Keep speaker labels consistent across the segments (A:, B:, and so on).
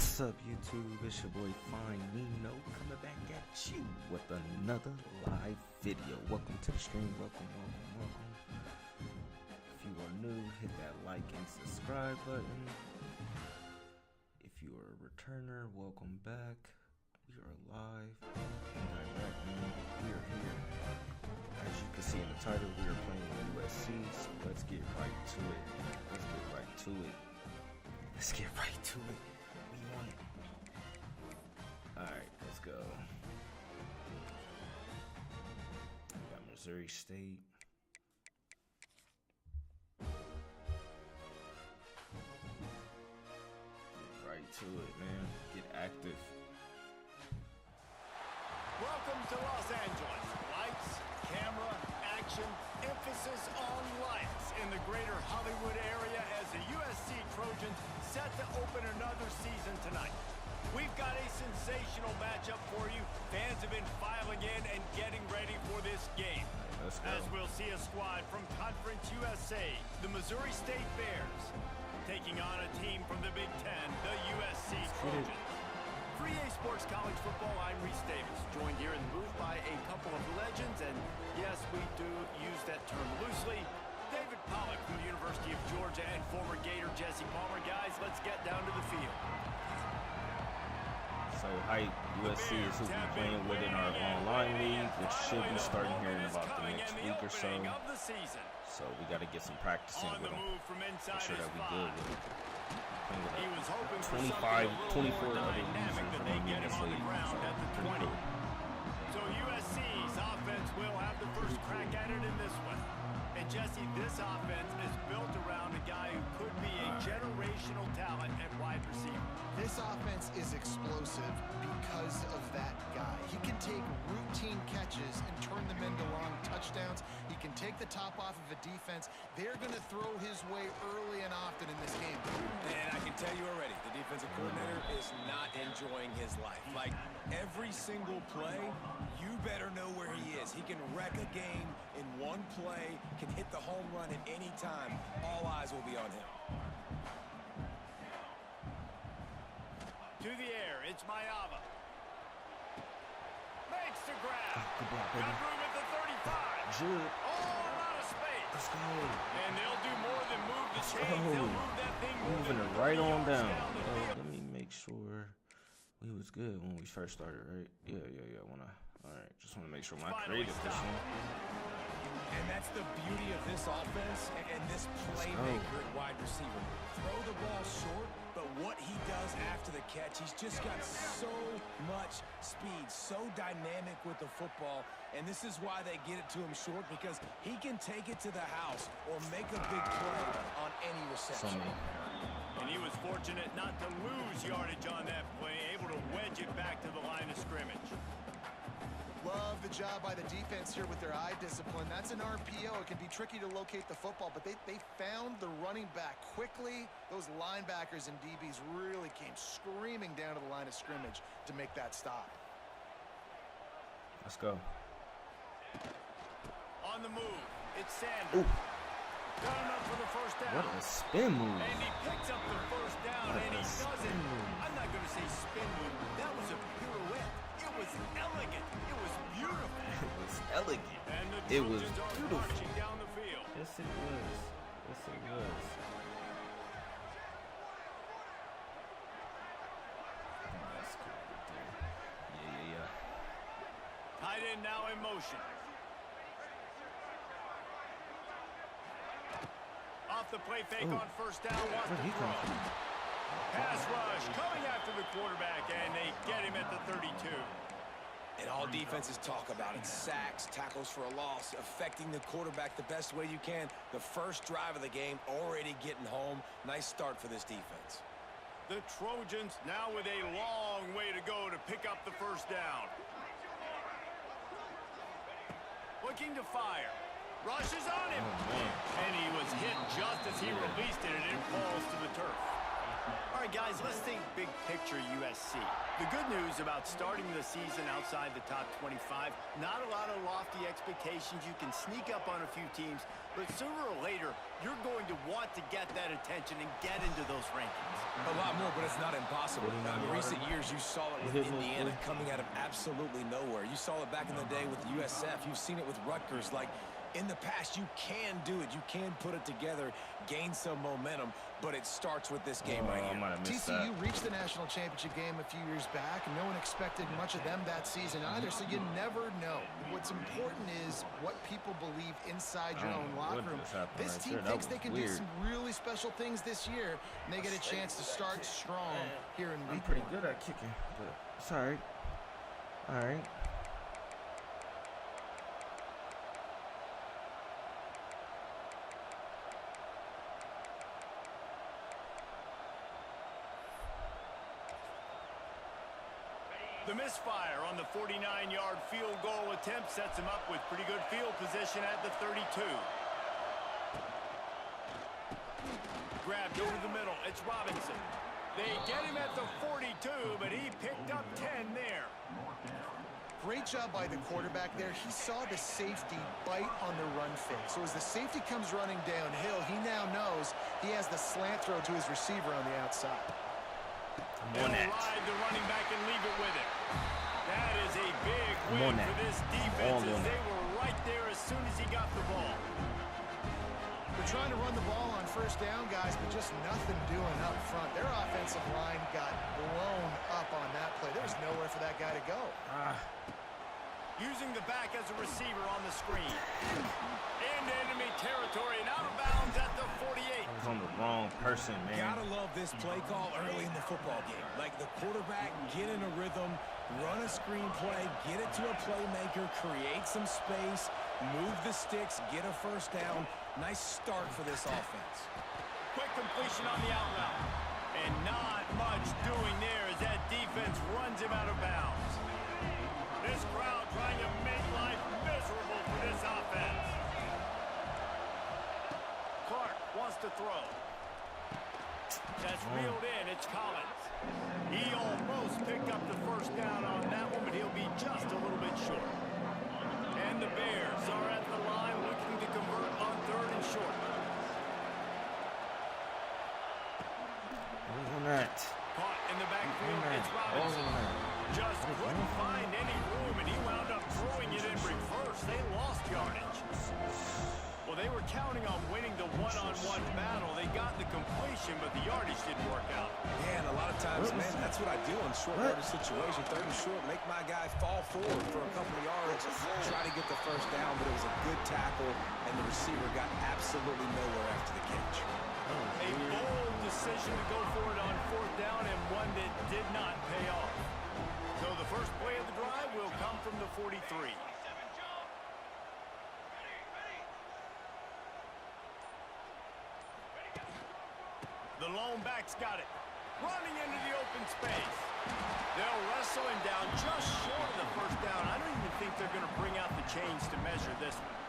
A: What's up, YouTube? It's your boy Fine Nino coming back at you with another live video. Welcome to the stream. Welcome. If you are new, hit that like and subscribe button. If you are a returner, welcome back. We are live and direct. We are here. As you can see in the title, we are playing USC. So let's get right to it. Let's get right to it. We want it. Alright, let's go. We got Missouri State. Get right to it, man. Get active.
B: Welcome to Los Angeles. Lights, camera, action, emphasis on lights in the greater Hollywood area as the USC Trojans set to open another season tonight. We've got a sensational matchup for you. Fans have been filing in and getting ready for this game. As we'll see a squad from Conference USA, the Missouri State Bears, taking on a team from the Big Ten, the USC Trojans. For EA Sports College Football, I'm Reese Davis, joined here in the booth by a couple of legends, and yes, we do use that term loosely. David Pollack from the University of Georgia and former Gator Jesse Palmer. Guys, let's get down to the field.
A: So hype, USC is who we're playing with in our online league, which should be starting here in about the next week or so. So we got to get some practicing with them. Make sure that we good with it.
B: He was hoping for
A: 24 other users in this league. So pretty cool.
B: So USC's offense will have the first crack at it in this one. And Jesse, this offense is built around a guy who could be a generational talent at wide receiver.
C: This offense is explosive because of that guy. He can take routine catches and turn them into long touchdowns. He can take the top off of a defense. They're going to throw his way early and often in this game.
D: And I can tell you already, the defensive coordinator is not enjoying his life. Like, every single play, you better know where he is. He can wreck a game in one play, can hit the home run at any time. All eyes will be on him.
B: To the air, it's Mayava. Makes the grab. Got room at the 35. Oh, a lot of space.
A: Let's go.
B: And they'll do more than move the chains. They'll move that thing
A: Moving it right on down. Let me make sure we was good when we first started, right? Yeah. Alright, just want to make sure my creative this one.
D: And that's the beauty of this offense and this playmaker at wide receiver. Throw the ball short, but what he does after the catch, he's just got so much speed, so dynamic with the football. And this is why they get it to him short, because he can take it to the house or make a big play on any reception.
B: And he was fortunate not to lose yardage on that play, able to wedge it back to the line of scrimmage.
C: Love the job by the defense here with their eye discipline. That's an RPO. It can be tricky to locate the football, but they found the running back quickly. Those linebackers and DBs really came screaming down to the line of scrimmage to make that stop.
A: Let's go.
B: On the move, it's Sanders. Done enough for the first down.
A: What a spin move.
B: And he picks up the first down, and he doesn't. I'm not going to say spin move. That was a pirouette. It was elegant. It was beautiful.
A: It was elegant.
B: And the
A: It was
B: Trojans are
A: beautiful.
B: marching down the field.
A: Yes, it was. That's cool right there. Yeah.
B: Tight end now in motion. Off the play fake on first down. Wants to throw. Pass rush coming after the quarterback, and they get him at the 32.
D: And all defenses talk about it. Sacks, tackles for a loss, affecting the quarterback the best way you can. The first drive of the game, already getting home. Nice start for this defense.
B: The Trojans now with a long way to go to pick up the first down. Looking to fire. Rushes on him. And he was hit just as he released it, and it falls to the turf. All right, guys, Guys, let's think big picture USC. The good news about starting the season outside the top 25, not a lot of lofty expectations. You can sneak up on a few teams, but sooner or later, you're going to want to get that attention and get into those rankings.
D: A lot more, but it's not impossible. In recent years, you saw it with Indiana coming out of absolutely nowhere. You saw it back in the day with USF. You've seen it with Rutgers. Like, in the past, you can do it. You can put it together, gain some momentum, but it starts with this game right here.
C: TCU reached the national championship game a few years back, and no one expected much of them that season either, so you never know. What's important is what people believe inside your own locker room. This team thinks they can do some really special things this year, and they get a chance to start strong here in week 1.
A: I'm pretty good at kicking, but it's all right. All right.
B: The misfire on the 49-yard field goal attempt sets him up with pretty good field position at the 32. Grabbed over the middle. It's Robinson. They get him at the 42, but he picked up 10 there.
C: Great job by the quarterback there. He saw the safety bite on the run fake. So as the safety comes running downhill, he now knows he has the slant throw to his receiver on the outside.
B: They'll ride the running back and leave it with him. That is a big win for this defense as they were right there as soon as he got the ball.
C: They're trying to run the ball on first down, guys, but just nothing doing up front. Their offensive line got blown up on that play. There was nowhere for that guy to go.
B: Using the back as a receiver on the screen. Into enemy territory and out of bounds at the 48.
A: I was on the wrong person, man.
D: Gotta love this play call early in the football game. Like the quarterback, get in a rhythm, run a screen play, get it to a playmaker, create some space, move the sticks, get a first down. Nice start for this offense.
B: Quick completion on the out route. And not much doing there as that defense runs him out of bounds. This crowd trying to make life miserable for this offense. Clark wants to throw. That's reeled in. It's Collins. He almost picked up the first down on that one, but he'll be just a little bit short. And the Bears are at the line looking to convert on 3rd and short. Caught in the backfield. It's Robinson. Just couldn't find any room, and he wound up throwing it in reverse. They lost yardage. Well, they were counting on winning the one-on-one battle. They got the completion, but the yardage didn't work out.
D: Yeah, and a lot of times, man, that's what I do in short yardage situation. 3rd and short, make my guy fall forward for a couple of yards, try to get the first down, but it was a good tackle, and the receiver got absolutely nowhere after the catch.
B: A bold decision to go for it on 4th down, and one that did not pay off. So the first play of the drive will come from the 43. The lone back's got it. Running into the open space. They'll wrestle him down just short of the first down. I don't even think they're going to bring out the chains to measure this one.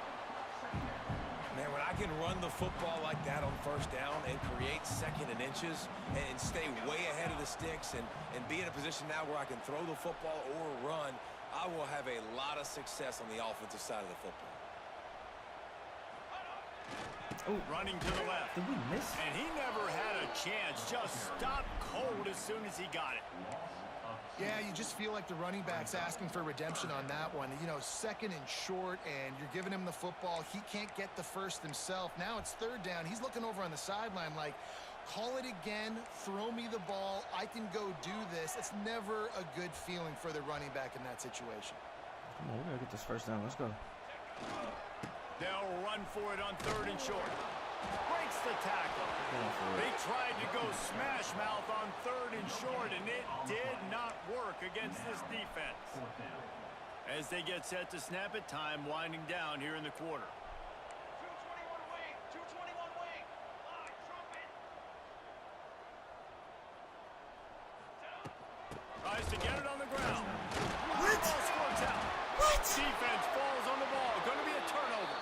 D: Man, when I can run the football like that on 1st down and create 2nd and inches and stay way ahead of the sticks and be in a position now where I can throw the football or run, I will have a lot of success on the offensive side of the football.
B: Ooh. Running to the left.
A: Did we miss?
B: And he never had a chance. Just stopped cold as soon as he got it.
C: Yeah, you just feel like the running back's asking for redemption on that one. You know, 2nd and short, and you're giving him the football. He can't get the first himself. Now it's 3rd down. He's looking over on the sideline like, call it again, throw me the ball, I can go do this. It's never a good feeling for the running back in that situation.
A: Come on, we gotta get this first down. Let's go.
B: They'll run for it on 3rd and short. Breaks the tackle. They tried to go smash mouth on 3rd and short, and it did not work against this defense. As they get set to snap it, time winding down here in the quarter.
E: 221 wing.
B: Tries to get it on the ground.
A: What?
B: Ball squirts out.
A: What?
B: Defense falls on the ball. Going to be a turnover.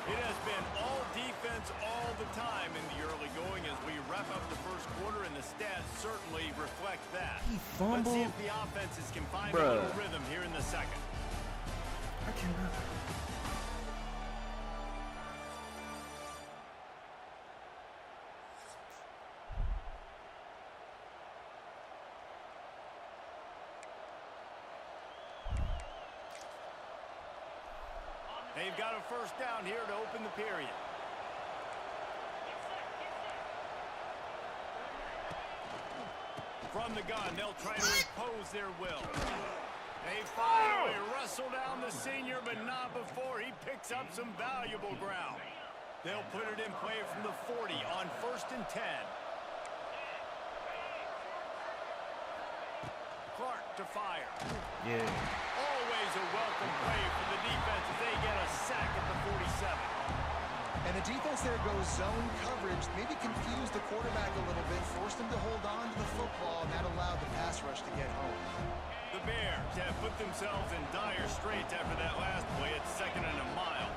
B: It has been all defense all the time in the early going as we wrap up the first quarter, and the stats certainly reflect that.
A: He fumbled.
B: Let's see if the offenses can find a little rhythm here in the second.
A: I cannot.
B: They've got a first down here to open the period. From the gun, they'll try to impose their will. They finally wrestle down the senior, but not before he picks up some valuable ground. They'll put it in play from the 40 on 1st and 10. Clark to fire.
A: Yeah.
B: Always a welcome play for the defense as they get a sack at the 47.
C: And the defense there goes zone coverage, maybe confused the quarterback a little bit, forced him to hold on to the football, and that allowed the pass rush to get home.
B: The Bears have put themselves in dire straits after that last play at 2nd and a mile.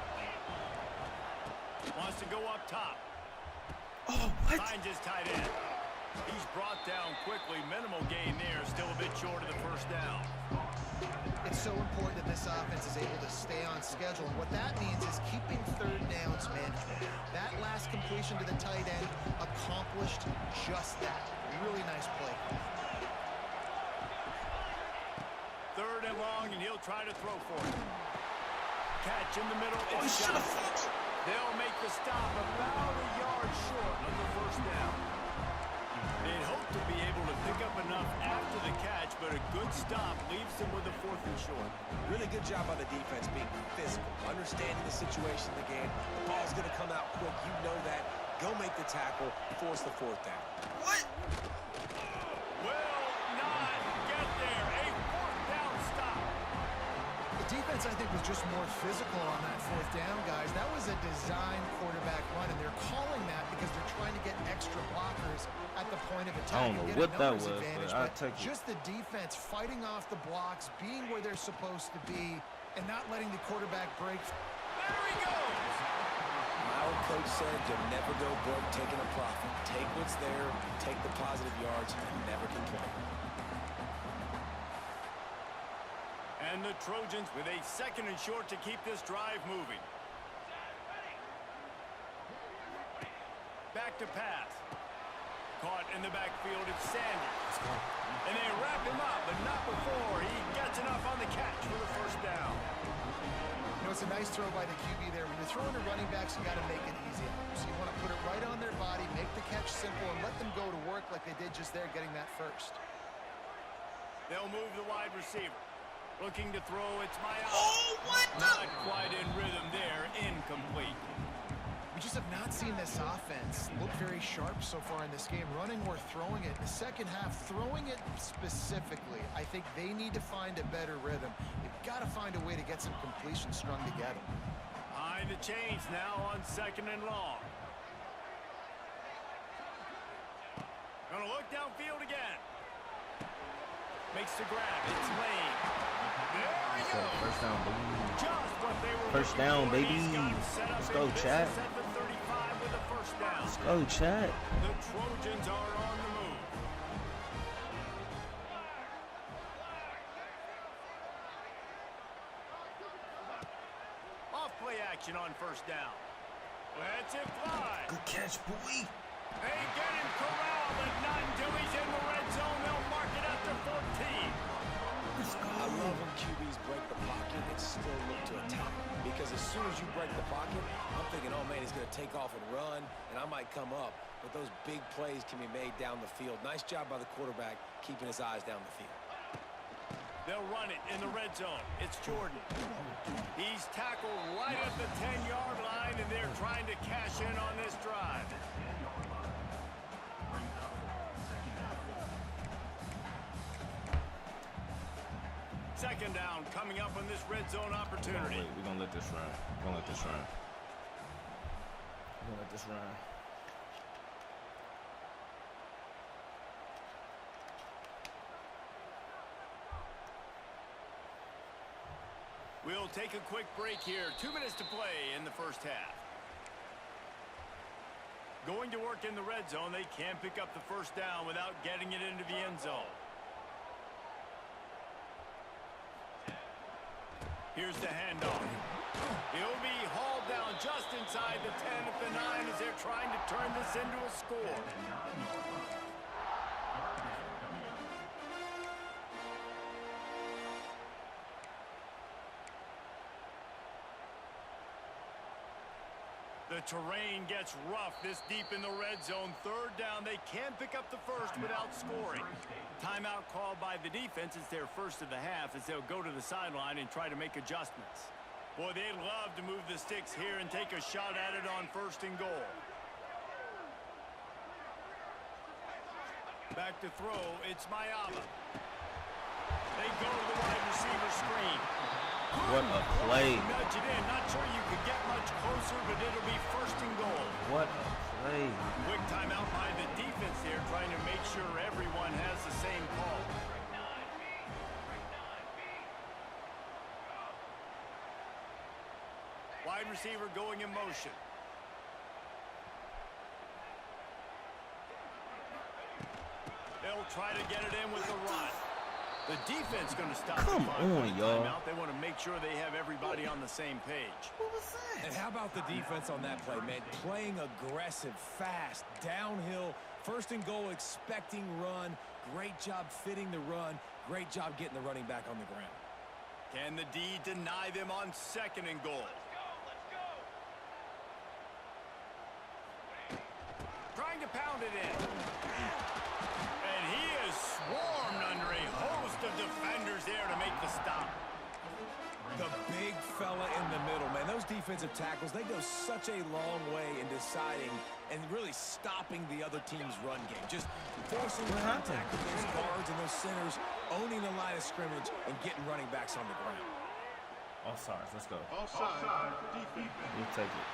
B: Wants to go up top.
A: Oh, what?
B: Finds his tight end. He's brought down quickly. Minimal gain there. Still a bit short of the first down.
C: It's so important that this offense is able to stay on schedule. And what that means is keeping third downs management. That last completion to the tight end accomplished just that. Really nice play.
B: 3rd and long, and he'll try to throw for it. Catch in the middle. It's shot. They'll make the stop about a yard short of the first down. They'd hope to be able to pick up enough after the catch, but a good stop leaves them with a 4th and short.
D: Really good job on the defense being physical, understanding the situation in the game. The ball's going to come out quick. You know that. Go make the tackle, force the 4th down.
A: What?
B: Will not get there. A 4th down stop.
C: The defense, I think, was just more physical on that 4th down, guys. That was a design quarterback run, and they're calling that because they're trying to get extra blockers at the point of attack.
A: I don't know what that was, but I'll take it.
C: Just the defense fighting off the blocks, being where they're supposed to be, and not letting the quarterback break.
B: There he goes.
D: My old coach said you'll never go broke taking a profit. Take what's there, take the positive yards, and never complain.
B: And the Trojans with a 2nd and short to keep this drive moving. Back to pass. Caught in the backfield, it's Sanders. And they wrap him up, but not before he gets enough on the catch for the first down.
C: You know, it's a nice throw by the QB there. When you're throwing to running backs, you got to make it easy. So you want to put it right on their body, make the catch simple, and let them go to work like they did just there, getting that first.
B: They'll move the wide receiver. Looking to throw, it's Maya.
A: Oh, what the?
B: Not quite in rhythm there, incomplete.
C: We just have not seen this offense look very sharp so far in this game, running or throwing it. In the second half, throwing it specifically, I think they need to find a better rhythm. They've got to find a way to get some completions strung together.
B: Behind the chains now on 2nd and long. Gonna look downfield again. Makes the grab. It's Lane. There he goes.
A: First down, baby.
B: Just what they were
A: First
B: looking
A: down,
B: for.
A: baby.
B: He's got him set up
A: Let's
B: in
A: go,
B: business
A: Chat.
B: at the 35 with a first down.
A: Let's go, Chat.
B: The Trojans are on the move. Off play action on first down. Lets it fly.
A: Good catch, boy.
B: They get him corralled, but not until he's in the red zone. They'll mark it at the 14.
A: Let's go.
D: I love when QBs break the pocket and still look to attack. Because as soon as you break the pocket, I'm thinking, oh, man, he's going to take off and run, and I might come up. But those big plays can be made down the field. Nice job by the quarterback keeping his eyes down the field.
B: They'll run it in the red zone. It's Jordan. He's tackled right at the 10-yard line, and they're trying to cash in on this drive. Second down coming up on this red zone opportunity.
A: Wait, we're going to let this run. We're going to let this run. We're going to let this run.
B: We'll take a quick break here. 2 minutes to play in the first half. Going to work in the red zone, they can't pick up the first down without getting it into the end zone. Here's the handoff. He'll be hauled down just inside the 10 at the 9 as they're trying to turn this into a score. The terrain gets rough this deep in the red zone. Third down, they can't pick up the first without scoring. Timeout called by the defense. It's their first of the half as they'll go to the sideline and try to make adjustments. Boy, they'd love to move the sticks here and take a shot at it on first and goal. Back to throw, it's Mayaba. They go to the wide receiver screen.
A: What a play.
B: Nudge it in. Not sure you could get much closer, but it'll be first and goal.
A: What a play.
B: Quick timeout by the defense there, trying to make sure everyone has the same call. Wide receiver going in motion. They'll try to get it in with the run. The defense going to stop.
A: Come on, y'all.
B: They want to make sure they have everybody on the same page.
C: What was that?
D: And how about the defense on that play, man? Playing aggressive, fast, downhill, first and goal, expecting run. Great job fitting the run. Great job getting the running back on the ground.
B: Can the D deny them on second and goal? Trying to pound it in. And he is swarmed under a host of defenders there to make the stop.
D: The big fella in the middle, man. Those defensive tackles, they go such a long way in deciding and really stopping the other team's run game. Just forcing contact with those guards and those centers, owning the line of scrimmage, and getting running backs on the ground.
A: Offsides, let's go.
E: Offside, defense.
A: You take it.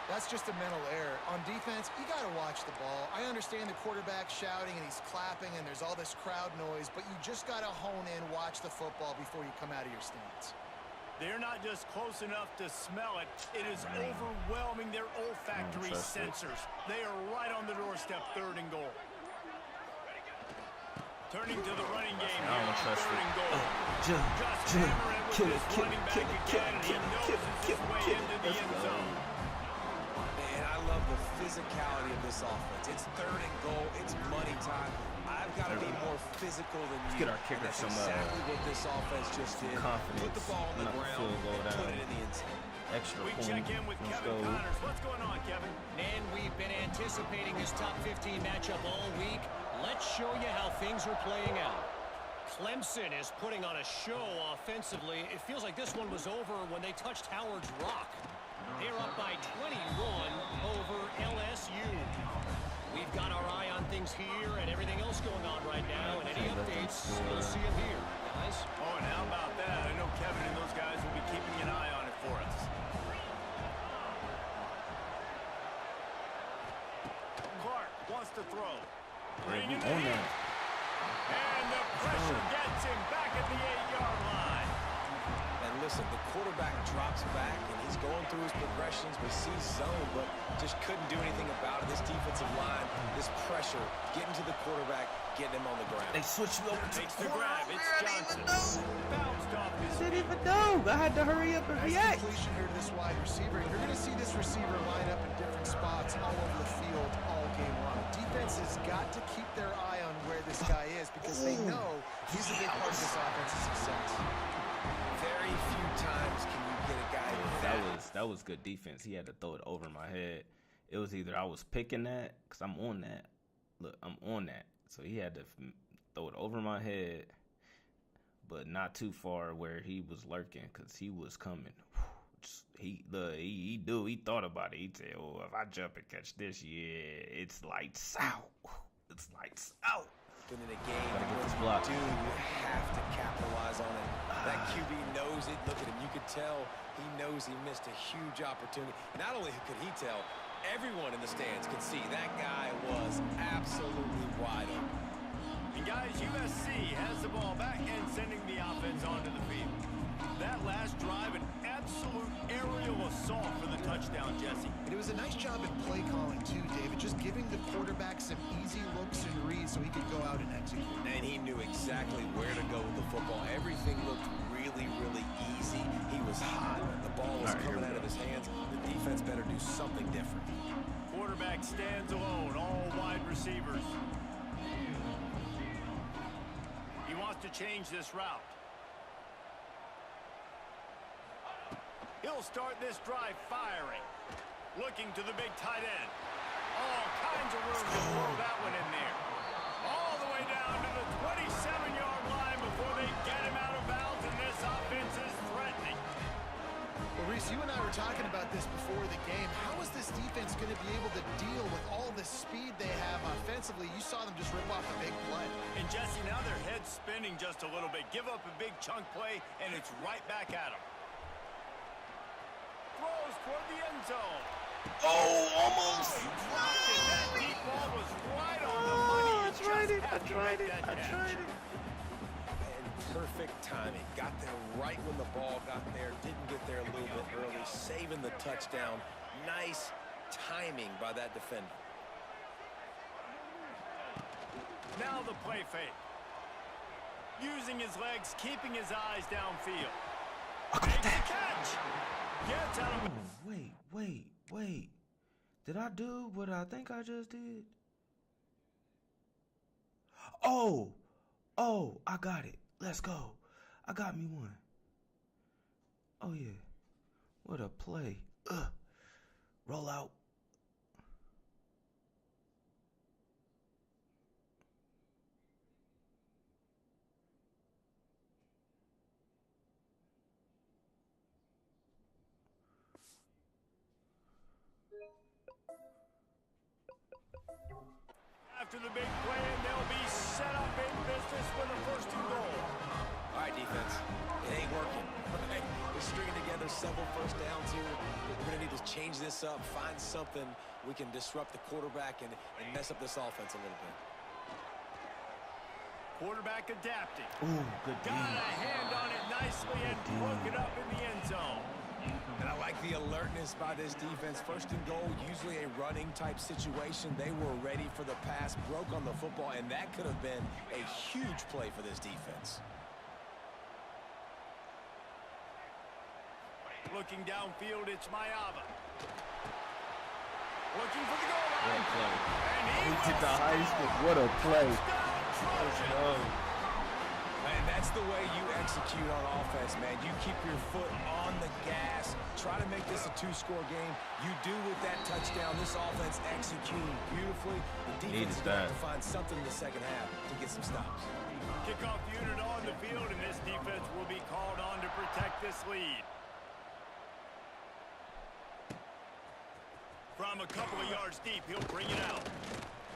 C: That's just a mental error. On defense, you got to watch the ball. I understand the quarterback shouting and he's clapping and there's all this crowd noise, but you just got to hone in, watch the football before you come out of your stance.
B: They're not just close enough to smell it. It is overwhelming their olfactory sensors. They are right on the doorstep, third and goal. Turning to the running game here on third and goal. Just hammer it with this running back again, and he knows his way into the end zone.
D: Love the physicality of this offense. It's third and goal. It's money time. I've got to be more physical than you.
A: Get our kicker
D: That's
A: some
D: exactly what this offense just did.
A: confidence.
D: Put the ball on the ground, put it in the end zone.
A: Extra
B: We
A: point.
B: check in with
A: Let's
B: Kevin
A: go.
B: Connors. What's going on, Kevin?
F: And we've been anticipating this top 15 matchup all week. Let's show you how things are playing out. Clemson is putting on a show offensively. It feels like this one was over when they touched Howard's Rock. They're up by 21 over LSU. We've got our eye on things here and everything else going on right now. And any updates, you'll see them here, guys.
B: Oh, and how about that? I know Kevin and those guys will be keeping an eye on it for us. Clark wants to throw.
A: Hey, we
B: Bringing it
A: on
B: in.
A: that.
B: And the pressure gets him back at the 8-yard line.
D: And listen, the quarterback drops back, and he's going through his progressions. We see zone, but just couldn't do anything about it. This defensive line, this pressure, getting to the quarterback, getting him on the ground.
A: They switched me over to
B: Takes
A: the
B: the grab. It's Johnson. Bounced off his
A: I didn't even know. I had to hurry up and
C: Nice
A: react.
C: completion here to this wide receiver. You're going to see this receiver line up in different spots all over the field all game long. Defense has got to keep their eye on where this guy is because they know he's a big part of this offense's success.
D: Very few times can you get a guy
A: That was good defense. He had to throw it over my head. It was either I was picking that because I'm on that. Look, I'm on that. So he had to throw it over my head, but not too far where he was lurking because he was coming. He thought about it. He said, "Oh, if I jump and catch this, yeah, it's lights out. It's lights out."
D: in a game
A: Gotta get this
D: where
A: block.
D: you have to capitalize on it. That QB knows it. Look at him. You could tell he knows he missed a huge opportunity. Not only could he tell, everyone in the stands could see that guy was absolutely wide open.
B: And guys, USC has the ball back and sending the offense onto the field. That last drive, an absolute aerial assault for the touchdown. touchdown, Jesse.
C: And it was a nice job in play calling too, David, just giving the quarterback some easy looks and reads so he could go out and execute.
D: And he knew exactly where to go with the football. Everything looked really, really easy. He was hot. The ball was coming out of his hands. The defense better do something different.
B: Quarterback stands alone, all wide receivers. He wants to change this route. He'll start this drive firing. Looking to the big tight end. All kinds of room to throw that one in there. All the way down to the 27-yard line before they get him out of bounds, and this offense is threatening.
C: Well, Reese, you and I were talking about this before the game. How is this defense going to be able to deal with all the speed they have offensively? You saw them just rip off a big play.
B: And Jesse, now their head's spinning just a little bit. Give up a big chunk play, and it's right back at them. Throws toward the end zone.
A: Oh, almost.
B: Dropped it. That deep ball was right on the money.
A: I tried it.
D: And perfect timing. Got there right when the ball got there. Didn't get there a little bit early. Saving the touchdown. Nice timing by that defender.
B: Now the play fake. Using his legs, keeping his eyes downfield. Makes the catch. Gets out of...
A: Wait. Did I do what I think I just did? Oh, I got it. Let's go. I got me one. Oh, yeah. What a play. Roll out.
B: After the big play, and they'll be set up in business with a 1st and goal.
D: All right, defense. It ain't working. Right? We're stringing together several first downs here. We're going to need to change this up, find something we can disrupt the quarterback and mess up this offense a little bit.
B: Quarterback adapting.
A: Ooh, good D.
B: Got a hand on it nicely and broke it up in the end zone.
D: And I like the alertness by this defense. 1st and goal, usually a running type situation. They were ready for the pass, broke on the football, and that could have been a huge play for this defense.
B: Looking downfield, it's Mayava. Looking for the goal line.
A: What a play.
B: And he
A: did the high school. What a play.
B: Trojan.
D: And that's the way you execute on offense, man. You keep your foot on the gas. Try to make this a 2-score game. You do with that touchdown. This offense executing beautifully. The defense is going to have to find something in the second half to get some stops.
B: Kickoff unit on the field, and this defense will be called on to protect this lead. From a couple of yards deep, he'll bring it out.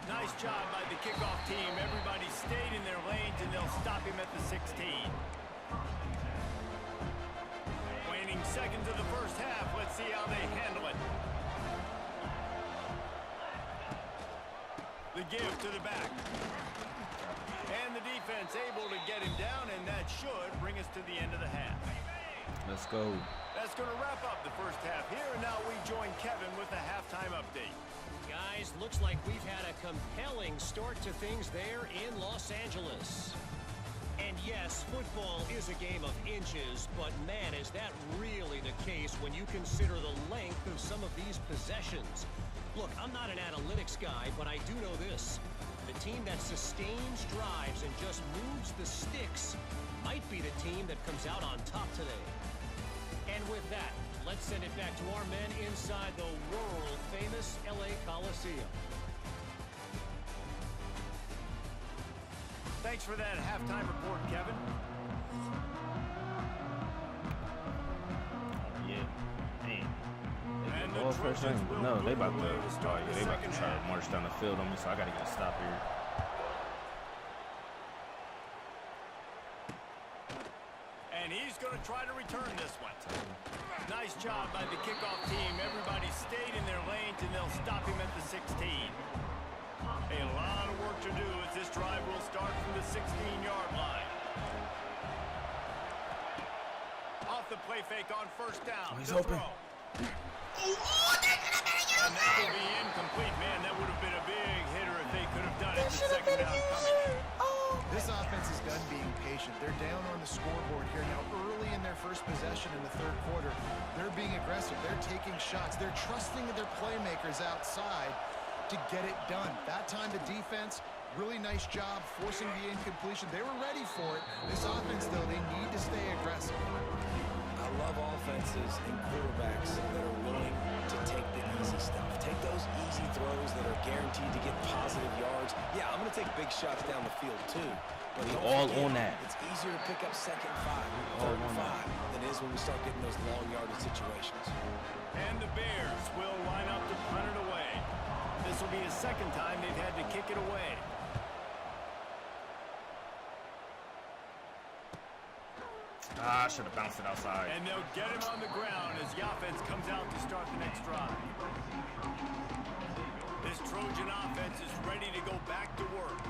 B: Nice job by the kickoff team. Everybody stayed in their lanes, and they'll stop him at the 16. Waning seconds of the first half. Let's see how they handle it. The give to the back. And the defense able to get him down, and that should bring us to the end of the half.
A: Let's go.
B: That's going to wrap up the first half here, and now we join Kevin with the halftime update.
F: Guys, looks like we've had a compelling start to things there in Los Angeles. And yes, football is a game of inches, but man, is that really the case when you consider the length of some of these possessions. Look, I'm not an analytics guy, but I do know this. The team that sustains drives and just moves the sticks might be the team that comes out on top today. And with that, let's send it back to our men inside the world-famous LA Coliseum.
B: Thanks for that halftime report, Kevin.
A: Yeah, man.
B: And
A: They first thing. No, they about to. Oh yeah, they about to try to march down the field on me, so I gotta get a stop here.
B: And he's going to try to return this one. Nice job by the kickoff team. Everybody stayed in their lanes, and they'll stop him at the 16. A lot of work to do as this drive will start from the 16-yard line. Off the play fake on 1st down.
A: Oh, he's open.
B: And that will be incomplete. Man, that would have been a big hitter if they could have done it. The second down coming.
C: This offense is done being patient. They're down on the scoreboard here now. Early in their first possession in the third quarter, they're being aggressive. They're taking shots. They're trusting their playmakers outside to get it done. That time the defense, really nice job forcing the incompletion. They were ready for it. This offense, though, they need to stay aggressive.
D: I love offenses and quarterbacks that are willing to take the easy stuff. Take those easy throws that are guaranteed to get positive yards. Yeah, I'm going to take big shots down the field too. But
A: all on that.
D: It's easier to pick up 2nd and 5, 3rd and 5 than it is when we start getting those long yardage situations.
B: And the Bears will line up to punt it away. This will be the second time they've had to kick it away.
A: Ah, I should have bounced it outside.
B: And they'll get him on the ground as the offense comes out to start the next drive. This Trojan offense is ready to go back to work.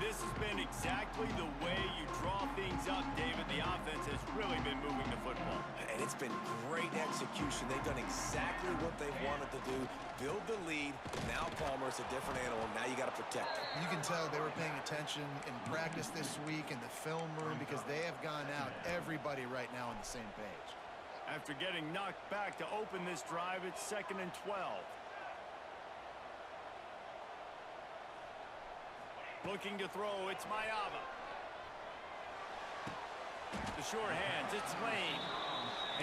B: This has been exactly the way you draw things up, David. The offense has really been moving the football.
D: And it's been great execution. They've done exactly what they wanted to do. Build the lead. Now Palmer's a different animal. Now you got to protect him.
C: You can tell they were paying attention in practice this week in the film room because they have gone out, everybody right now on the same page.
B: After getting knocked back to open this drive, it's 2nd and 12. Looking to throw, it's Mayava. The short hands, it's Lane.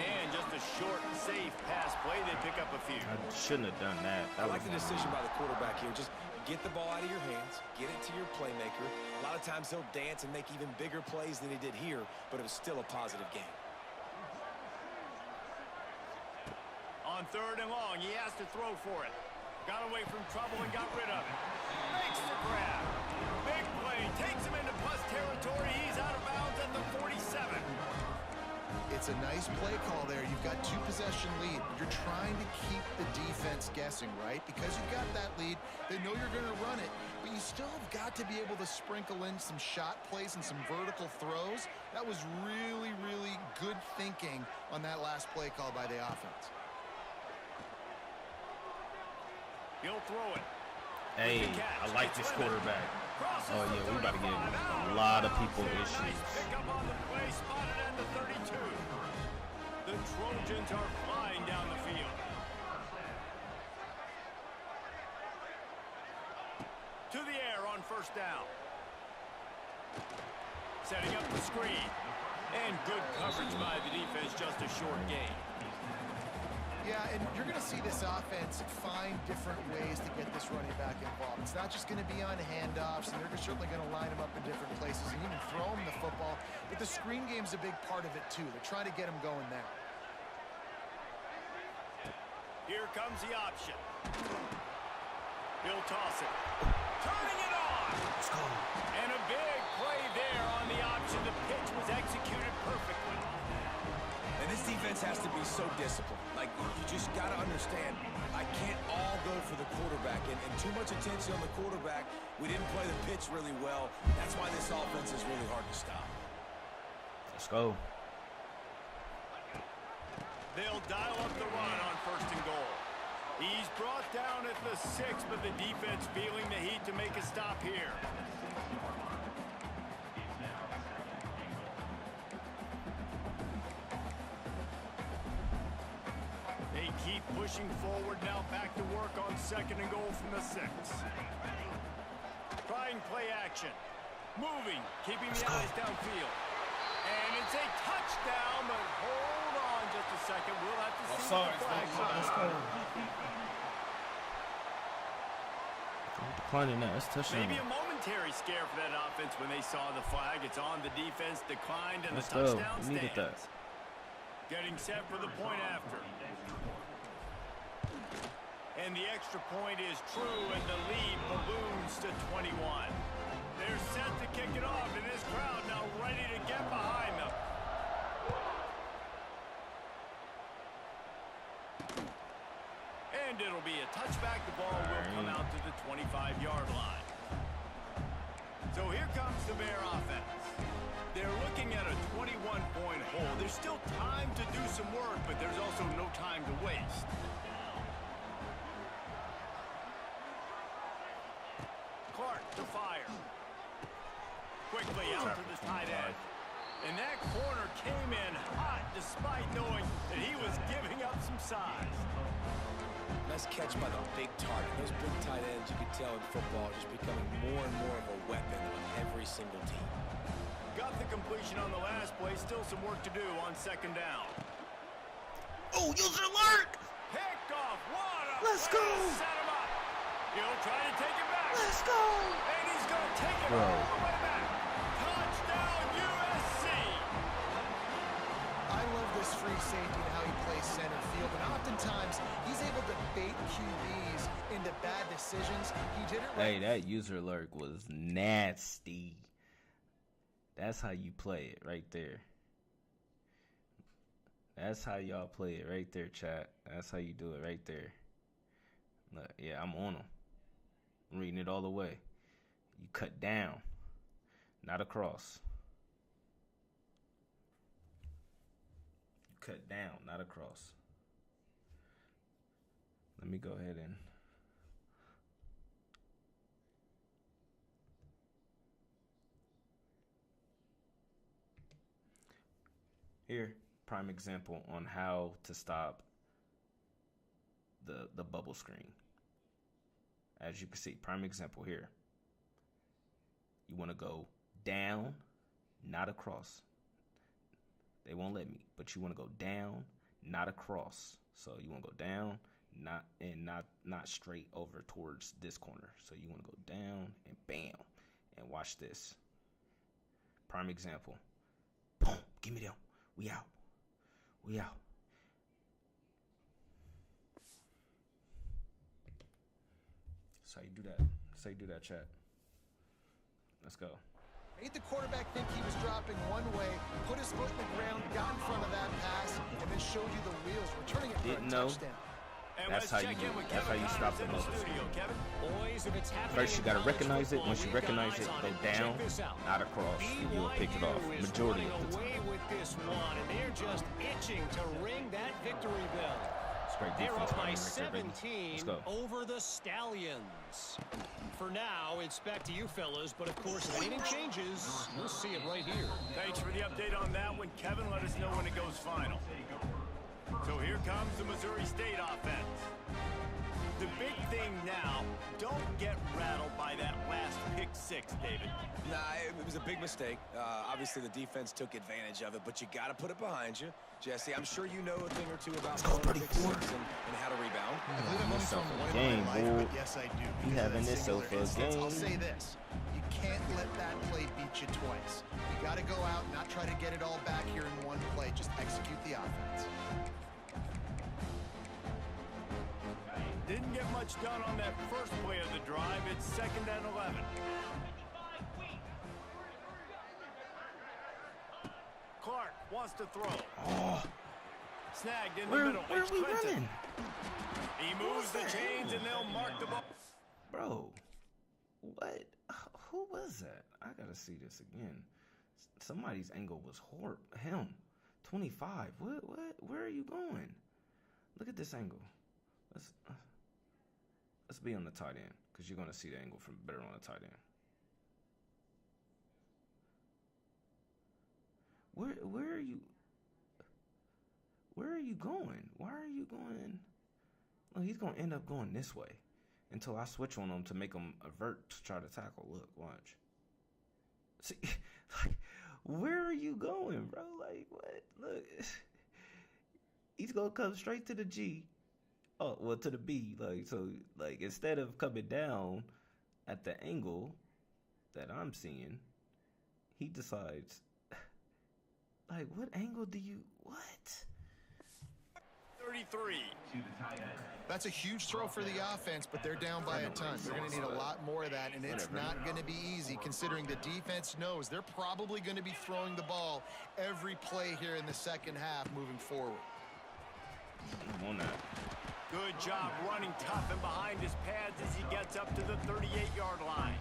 B: And just a short, safe pass play. They pick up a few.
A: I shouldn't have done that.
D: I like the decision by the quarterback here. Just get the ball out of your hands, get it to your playmaker. A lot of times he'll dance and make even bigger plays than he did here, but it was still a positive game.
B: On 3rd and long, he has to throw for it. Got away from trouble and got rid of it. Makes the grab. Big play. Takes him into plus territory. He's out of bounds at the 47.
C: It's a nice play call there. You've got 2-possession lead. You're trying to keep the defense guessing, right? Because you've got that lead, they know you're going to run it, but you still have got to be able to sprinkle in some shot plays and some vertical throws. That was really, really good thinking on that last play call by the offense.
B: He'll throw it.
A: Hey, I like this quarterback. Oh, yeah, we about to give a lot of people issues.
B: Nice pick up on the play, spotted at the 32. The Trojans are flying down the field. To the air on 1st down. Setting up the screen. And good coverage by the defense, just a short gain.
C: Yeah, and you're going to see this offense find different ways to get this running back involved. It's not just going to be on handoffs, and they're certainly going to line him up in different places and even throw him the football. But the screen game's a big part of it, too. They're trying to get him going there.
B: Here comes the option. He'll toss it. Turning it on.
A: Let's go.
B: And a big play there on the option. The pitch was executed perfectly.
D: And this defense has to be so disciplined. Like, you just got to understand, I can't all go for the quarterback. And too much attention on the quarterback. We didn't play the pitch really well. That's why this offense is really hard to stop.
A: Let's go.
B: They'll dial up the run on 1st and goal. He's brought down at the 6, but the defense feeling the heat to make a stop here. They keep pushing forward now, back to work on 2nd and goal from the 6. Trying play action. Moving, keeping the eyes downfield. And it's a touchdown, but hold on just a second. We'll have to see the flag.
A: Let's go. I'm declining that. That's touchdown.
B: Maybe a momentary scare for that offense when they saw the flag. It's on the defense, declined, and
A: Let's
B: the touchdown
A: go. We needed that.
B: stands. Getting set for the point after. And the extra point is true, and the lead balloons to 21. They're set to kick it off, and this crowd now ready to get behind them. And it'll be a touchback. The ball will come out to the 25-yard line. So here comes the Bear offense. They're looking at a 21-point hole. There's still time to do some work, but there's also no time to waste. play out to the tight end. And that corner came in hot despite knowing that he was giving up some size.
D: Nice catch by the big target. Those big tight ends, you can tell in football, are just becoming more and more of a weapon on every single team.
B: Got the completion on the last play. Still some work to do on second down.
A: Oh, user alert!
B: Picked off. What a
A: Let's go!
B: Set him up. He'll try to take it back.
A: Let's go!
B: And he's going to take it all the way back. Touchdown, USC!
C: I love this free safety and how he plays center field. And oftentimes, he's able to bait QBs into bad decisions. He did it right.
A: Hey, that user alert was nasty. That's how you play it right there. That's how y'all play it right there, chat. That's how you do it right there. Look, yeah, I'm on them. I'm reading it all the way. You cut down, not across. You cut down, not across. Let me go ahead and... Here, prime example on how to stop the bubble screen. As you can see, prime example here. You want to go down, not across. They won't let me, but you want to go down, not across. So you want to go down, not straight over towards this corner. So you want to go down and bam, and watch this. Prime example. Boom, give me them. We out. We out. That's how you do that. That's how you do that, chat. Let's go.
C: Made the quarterback think he was dropping one way, put his foot in the ground, got in front of that pass, and then showed you the wheels, returning it for a touchdown.
A: That's how you do it. That's how you stop the bubble screen.
F: Boys, if it's
A: First, you got to recognize it. Once you recognize it, go down, not across, and you'll pick it off. Majority of the time.
F: With this one, and they're just itching to ring that victory bell.
A: They're
F: up by 17 over the Stallions. For now, it's back to you fellas, but of course, if anything changes, we'll see it right here.
B: Thanks for the update on that one, Kevin. Let us know when it goes final. So here comes the Missouri State offense. The big thing now, don't get rattled by that last pick six, David.
D: Nah, it was a big mistake. Obviously, the defense took advantage of it, but you got to put it behind you. Jesse, I'm sure you know a thing or two about pick six and how to rebound.
A: Game, boy.
C: Yes, I do.
A: You having this sofa game?
C: I'll say this. You can't let that play beat you twice. You got to go out and not try to get it all back here in one play. Just execute the offense.
B: Didn't get much done on that first play of the drive. It's 2nd and 11. Clark wants to throw.
A: Oh.
B: Snagged in the middle.
A: Where are we running?
B: He moves the chains and they'll mark the ball.
A: Bro, what? Who was that? I got to see this again. Somebody's angle was horrible. Him. 25. What? Where are you going? Look at this angle. Let's be on the tight end, because you're going to see the angle from better on the tight end. Where are you? Where are you going? Why are you going? Well, he's going to end up going this way until I switch on him to make him avert to try to tackle. Look, watch. See, like, where are you going, bro? Like, what? Look, he's going to come straight to the G. Oh, well, to the B, like, instead of coming down at the angle that I'm seeing, he decides, like, what angle do you, what?
B: 33.
C: That's a huge throw for the offense, but they're down by a ton. They're going to need a lot more of that, and it's not going to be easy considering the defense knows they're probably going to be throwing the ball every play here in the second half moving forward.
A: I'm on that.
B: Good job running tough and behind his pads as he gets up to the 38-yard line.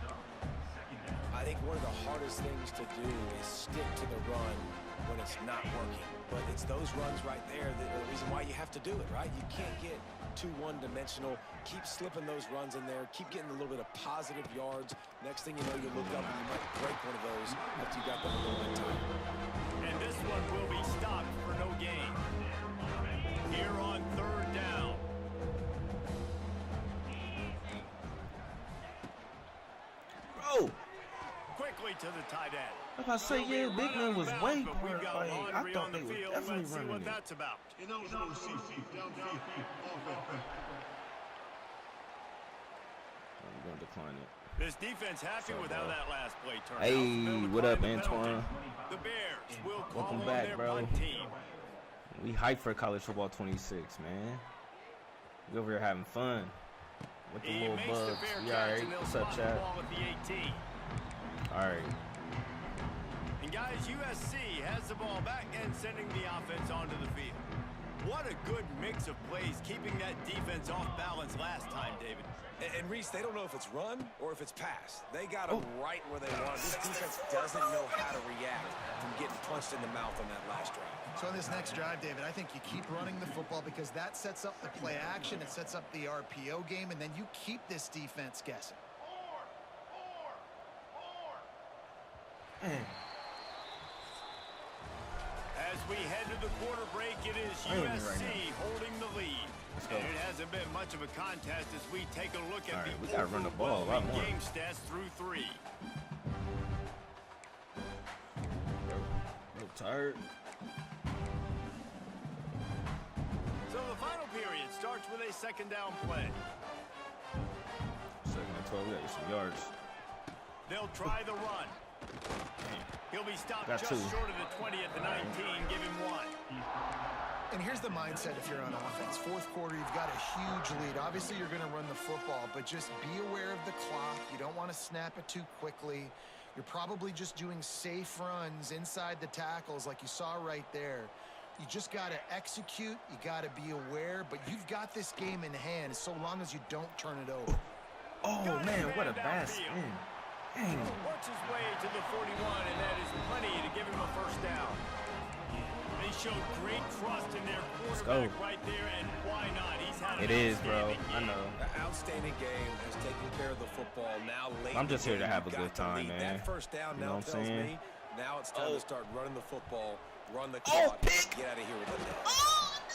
D: I think one of the hardest things to do is stick to the run when it's not working. but it's those runs right there that are the reason why you have to do it, right? You can't get too one-dimensional. Keep slipping those runs in there. Keep getting a little bit of positive yards. Next thing you know, you look up and you might break one of those after you got them a little bit tired.
B: And this one will be stopped for no gain. Here on third down.
A: Bro.
B: Quickly to the tight end.
A: If I say, yeah, big man was way more. Like, I thought they were definitely
B: Let's see
A: running
B: what
A: it.
B: that's about.
A: I'm going to decline it.
B: This defense happy with how that last play turned out.
A: Hey, what up, Antoine?
B: The Bears will call
A: Welcome
B: on
A: back,
B: their
A: bro.
B: punt team.
A: We hyped for college football 26, man. We over here having fun with the
B: He
A: little
B: makes the
A: bugs.
B: fair
A: You
B: catch,
A: alright?
B: and they'll
A: What's up,
B: spot the
A: chat?
B: ball at the 18.
A: Alright.
B: And guys, USC has the ball back and sending the offense onto the field. What a good mix of plays, keeping that defense off balance last time, David.
D: And Reese, they don't know if it's run or if it's pass. They got them right where they want. This defense doesn't know how to react from getting punched in the mouth on that last drive.
C: So on this next drive, David, I think you keep running the football because that sets up the play action, it sets up the RPO game, and then you keep this defense guessing.
B: As we head to the quarter break, it is USC holding the lead. And it hasn't been much of a contest as we take a look at
A: We
B: the
A: gotta run the ball a lot
B: overwhelming
A: more.
B: game stats through 3.
A: A little tired.
B: So the final period starts with a second down play.
A: Second and 12, we gotta get some yards.
B: They'll try the run. He'll be stopped
A: Got
B: just
A: two.
B: short of the 20 at the 19. Give him 1.
C: And here's the mindset if you're on offense. Fourth quarter, you've got a huge lead. Obviously, you're going to run the football, but just be aware of the clock. You don't want to snap it too quickly. You're probably just doing safe runs inside the tackles like you saw right there. You just got to execute. You got to be aware, but you've got this game in hand so long as you don't turn it over.
A: Oh, man, what a bad spin. Dang.
B: Works his way to the 41, and that is plenty to give him a first down. They showed great trust in their quarterback right there, and why not? He's had
A: It is, bro. I know.
D: An outstanding game, has taken care of the football. Now late
A: I'm just here to
D: in the
A: have a
D: game,
A: good
D: you've got the
A: time,
D: lead.
A: man.
D: That first down
A: You know
D: now
A: what I'm
D: tells
A: saying?
D: me now it's time to start running the football, run the clock, get out of here with the day.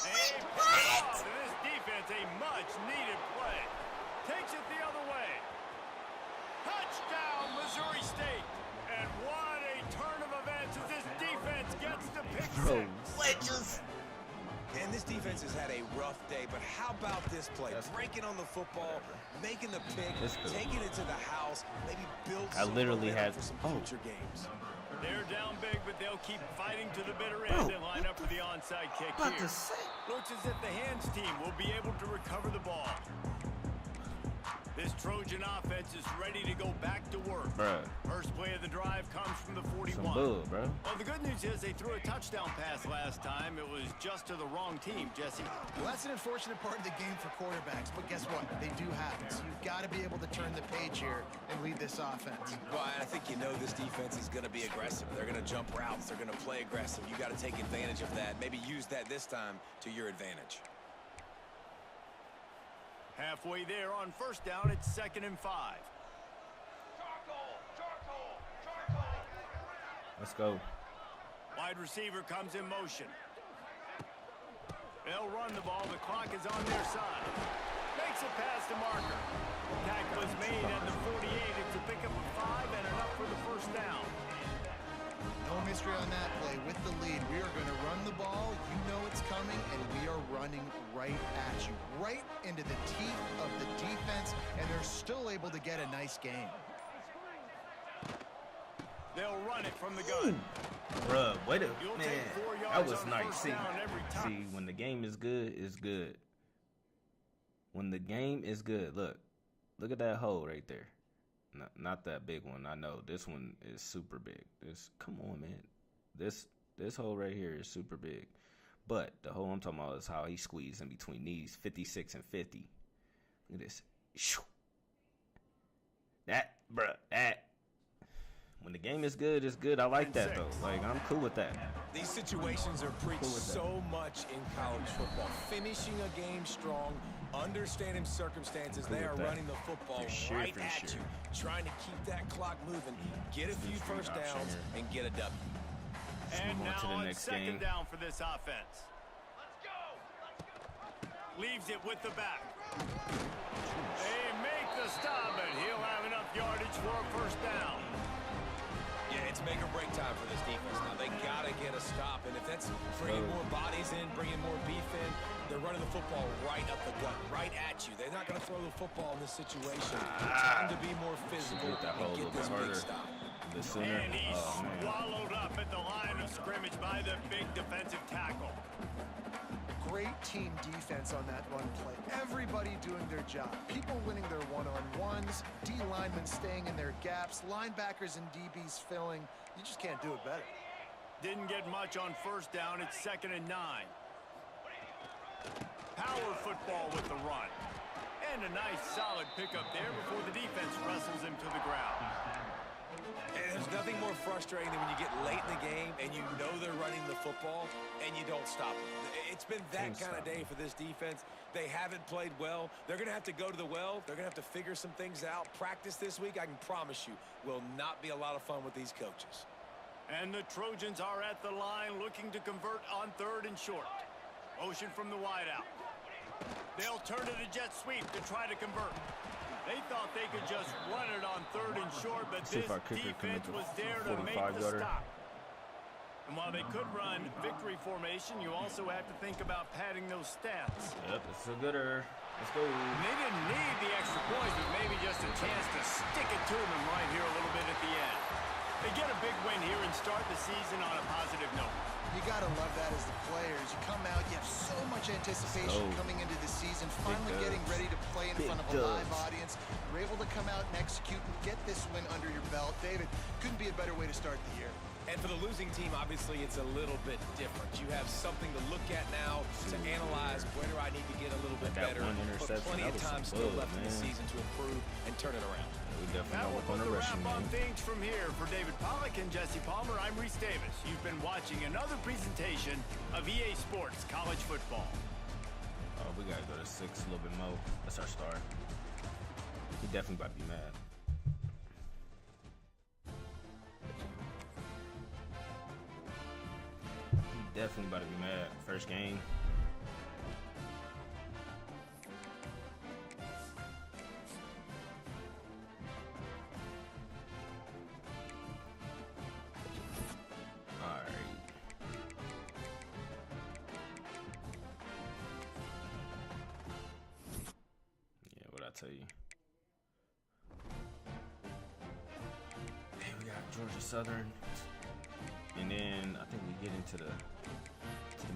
B: To this defense, a much-needed play. Takes it the other way. Touchdown, Missouri State. And what a turn of events as this defense gets the pick
A: Bro,
B: six.
D: And this defense has had a rough day, but how about this play? Breaking on the football, making the pick, taking it to the house, maybe build some
A: literally
D: momentum
A: had
D: for some future games.
B: They're down big, but they'll keep fighting to the bitter end and line up for the onside kick here. Looks as if the hands team will be able to recover the ball. This Trojan offense is ready to go back to work.
A: Bruh.
B: First play of the drive comes from the 41.
A: Some bull, bro.
B: Well, the good news is they threw a touchdown pass last time. It was just to the wrong team, Jesse.
C: Well, that's an unfortunate part of the game for quarterbacks, but guess what? They do happen. So you've got to be able to turn the page here and lead this offense.
D: Well, I think you know this defense is going to be aggressive. They're going to jump routes. They're going to play aggressive. You got to take advantage of that. Maybe use that this time to your advantage.
B: Halfway there on first down, it's 2nd and 5.
A: Let's go.
B: Wide receiver comes in motion. They'll run the ball. The clock is on their side. Makes it past the marker. Tackle is made at the 48. It's a pickup of 5 and enough for the first down.
C: No mystery on that play. With the lead, we are going to run the ball. You know it's coming, and we are running right at you. Right into the teeth of the defense, and they're still able to get a nice game.
B: They'll run it from the gun.
A: Bruh, wait a
B: You'll
A: man.
B: take 4 yards
A: That was
B: on
A: nice.
B: first
A: See,
B: down every time.
A: when the game is good, it's good. When the game is good, look at that hole right there. Not that big one. I know this one is super big. Come on, man. This hole right here is super big. But the hole I'm talking about is how he squeezed in between these 56 and 50. Look at this. That, bruh, that. When the game is good, it's good. I like that though. Like I'm cool with that.
D: These situations are preached so much in college football. Finishing a game strong, understanding circumstances. They are running the football right at you, trying to keep that clock moving, get a few first downs, and get a W.
B: And now on second down for this offense. Let's go. Leaves it with the back. They make the stop, and he'll have enough yardage for a first down.
D: Yeah, it's make or break time for this defense. Now, they got to get a stop, and if that's bringing more bodies in, bringing more beef in, they're running the football right up the gut, right at you. They're not going to throw the football in this situation. Time to be more physical and get this big stop.
B: And he's swallowed up at the line of scrimmage by the big defensive tackle.
C: Great team defense on that run play. Everybody doing their job. People winning their one-on-ones, D linemen staying in their gaps, linebackers and DBs filling. You just can't do it better.
B: Didn't get much on first down. It's 2nd and 9. Power football with the run. And a nice solid pickup there before the defense wrestles him to the ground.
D: And there's nothing more frustrating than when you get late in the game and you know they're running the football and you don't stop them. It's been that kind of day for this defense. They haven't played well. They're going to have to go to the well. They're going to have to figure some things out. Practice this week, I can promise you, will not be a lot of fun with these coaches.
B: And the Trojans are at the line looking to convert on 3rd and short. Motion from the wideout. They'll turn to the jet sweep to try to convert. They thought they could just run it on 3rd and short, but this defense was there to make the stop. And while they could run victory formation, you also have to think about padding those stats.
A: Yep, it's a gooder. Let's go.
B: They didn't need the extra points, but maybe just a chance to stick it to them right here a little bit at the end. They get a big win here and start the season on a positive note.
C: You got to love that as the players. You come out, you have so much anticipation coming into the season, finally getting ready to play in front of a live audience. You're able to come out and execute and get this win under your belt. David, couldn't be a better way to start the year.
D: And for the losing team, obviously, it's a little bit different. You have something to look at now to analyze where do I need to get a little bit better. But plenty of time still left in the season to improve and turn it around.
A: We definitely
B: will put the wrap on things from here. For David Pollack and Jesse Palmer, I'm Reese Davis. You've been watching another presentation of EA Sports College Football.
A: Oh, we got to go to 6 a little bit more. That's our start. He definitely about to be mad. Definitely about to be mad. First game. Alright. Yeah, what'd I tell you? Hey, we got Georgia Southern. And then I think we get into the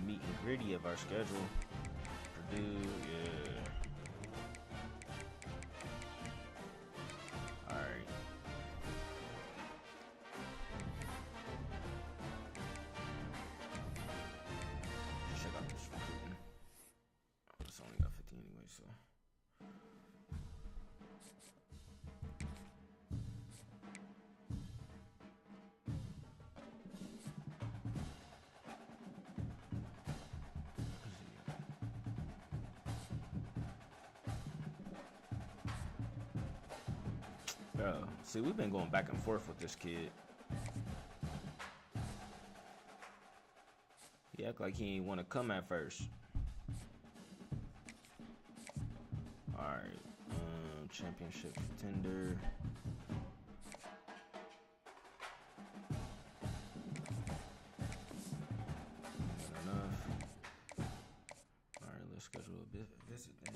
A: meat and gritty of our schedule. Purdue, yeah. Alright. Check out this recruiting. Oh, it's only got 50 anyway, so. Bro, see, we've been going back and forth with this kid. He act like he ain't want to come at first. Alright, championship contender. Not enough. Alright, let's schedule a visit then.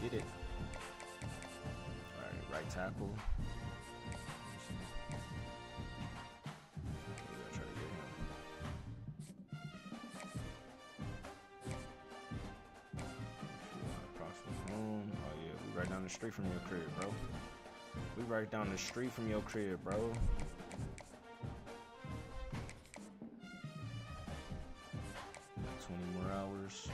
A: get it. All right, right tackle. We gotta try to get him. Oh yeah, we right down the street from your crib, bro. We right down the street from your crib, bro. 20 more hours.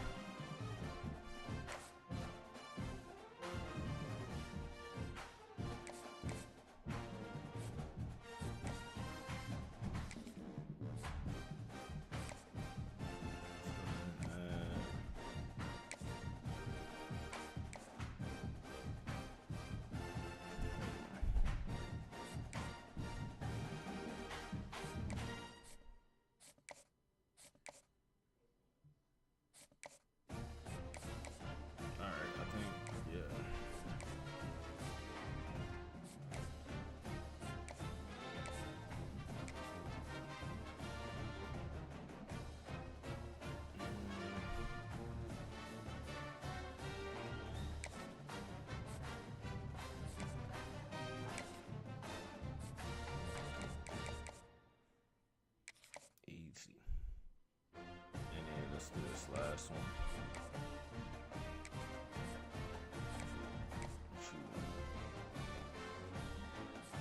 A: Let's do this last one.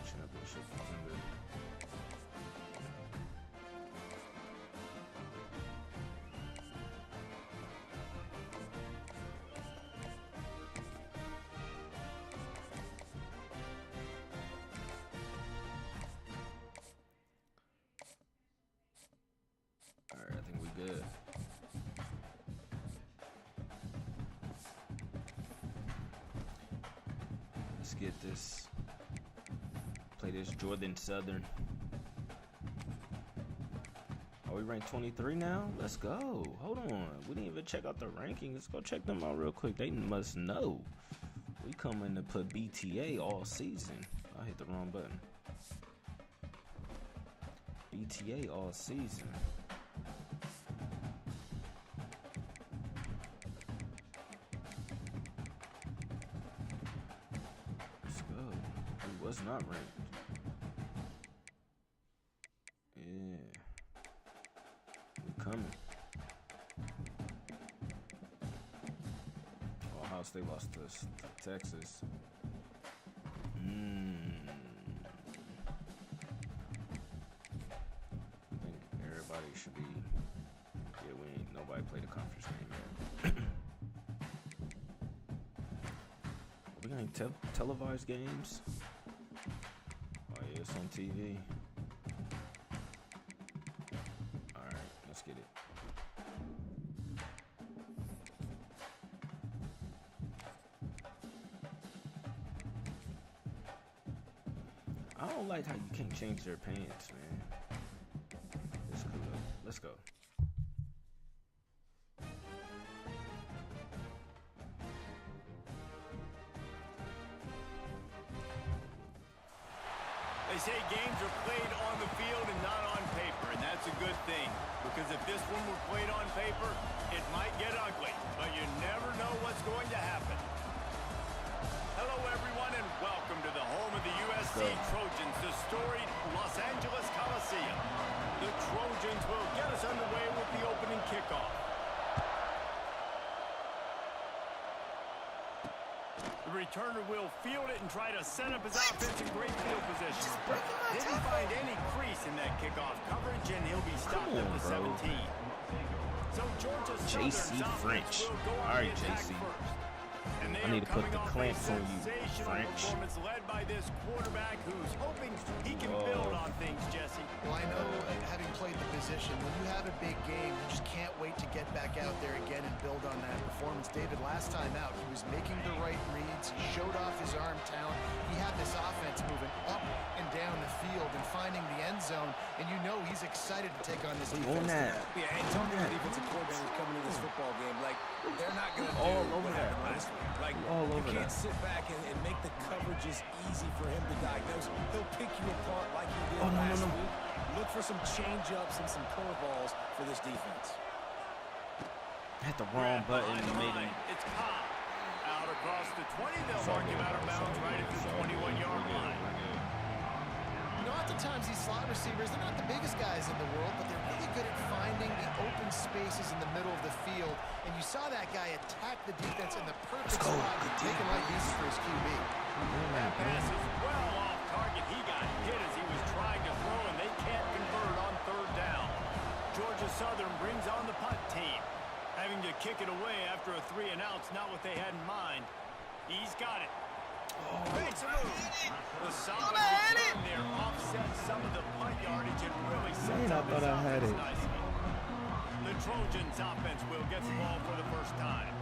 A: Championship contender. All right, I think we good. Get this, play this Jordan Southern. Are we ranked 23 now? Let's go. Hold on, we didn't even check out the rankings. Let's go check them out real quick. They must know we coming to put BTA all season. I hit the wrong button. BTA all season. Was not ranked. Yeah, we coming. Ohio State lost to Texas. I think everybody should be. Yeah, we ain't nobody played a conference game yet. We got any televised games? It's on TV. All right, let's get it. I don't like how you can't change their pants, man. It's cool. Let's go.
B: They say games are played on the field and not on paper, and that's a good thing. Because if this one were played on paper, it might get ugly, but you never know what's going to happen. Hello, everyone, and welcome to the home of the USC Trojans, the storied Los Angeles Coliseum. The Trojans will get us underway with the opening kickoff. The returner will field it and try to set up his offense in great field position. Didn't find any crease in that kickoff coverage, and he'll be stopped at the 17. So Georgia
A: JC French. All right, JC. I need to put the clamps on you, French.
B: Performance led by this quarterback who's hoping he can build on things, Jesse.
C: Well, I know, having played the position, when you have a big game, you just can't wait to get back out there again and build on that performance. David, last time out, he was making the right reads. He showed off his arm talent. He had this offense moving up and down the field and finding the end zone, and you know he's excited to take on this defense.
D: Yeah, and tell me the defensive coordinator coming to this football game, like, they're not going to do
A: all over
D: what
A: that
D: happened last week. Like,
A: all
D: you
A: over
D: can't
A: that.
D: sit back and make the coverages easy for him to diagnose. He'll pick you apart like he did last week. Look for some change-ups and some curveballs for this defense.
A: Hit the wrong button and made him.
B: It's caught. Out Across the 20, they'll mark him out of bounds right at the 21-yard line.
C: You know, oftentimes these slot receivers, they're not the biggest guys in the world, but they're really good at finding the open spaces in the middle of the field. And you saw that guy attack the defense in the perfect spot, taking right pieces for his QB.
B: That pass is well off target. He got hit as he was trying to throw, and they can't convert on third down. Georgia Southern brings on the punt team. Having to kick it away after a 3-and-out's not what they had in mind. He's got it. Makes a move. The solid return there offset some of the punt yardage and really sets up his offense nicely. The Trojans offense will get the ball for the first time.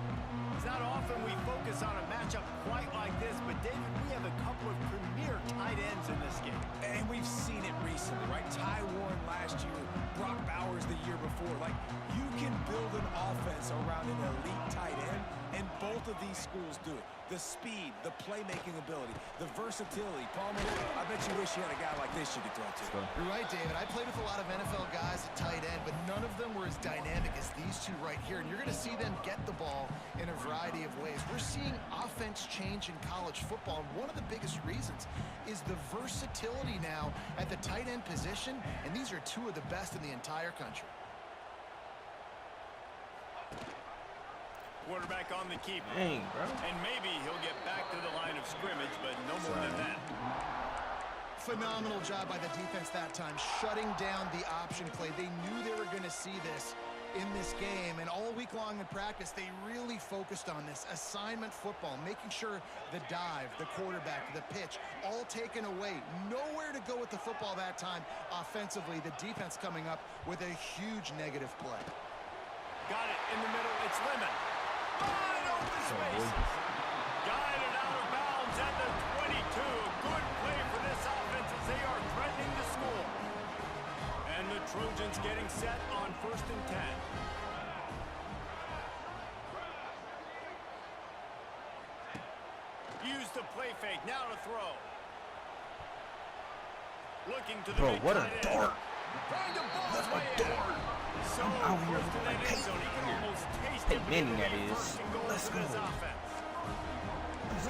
B: It's not often we focus on a matchup quite like this, but David, we have a couple of premier tight ends in this game.
D: And we've seen it recently, right? Ty Warren last year, Brock Bowers the year before. Like, you can build an offense around an elite tight end, and both of these schools do it. The speed, the playmaking ability, the versatility. Palmer, I bet you wish you had a guy like this you could throw to.
C: You're right, David. I played with a lot of NFL guys at tight end, but none of them were as dynamic as these two right here. And you're going to see them get the ball in a variety of ways. We're seeing offense change in college football, and one of the biggest reasons is the versatility now at the tight end position, and these are two of the best in the entire country.
B: Quarterback on the keeper.
A: Dang, bro.
B: And maybe he'll get back to the line of scrimmage, but no more than that.
C: Phenomenal job by the defense that time, shutting down the option play. They knew they were going to see this in this game, and all week long in practice, they really focused on this assignment football, making sure the dive, the quarterback, the pitch, all taken away. Nowhere to go with the football that time offensively. The defense coming up with a huge negative play.
B: Got it in the middle. It's Lemon. Wide open spaces. Guided out of bounds at the 22. A good play for this offense as they are threatening to score. And the Trojans getting set on 1st and 10. Use the play fake. Now to throw. Looking to the
A: Bro, what a dart.
B: Trying to ball his way in. So
A: I'm out here
B: close to
A: looking
B: that
A: like
B: end zone, he can almost taste
A: Peyton
B: it.
A: Manning, that is.
B: Let's go.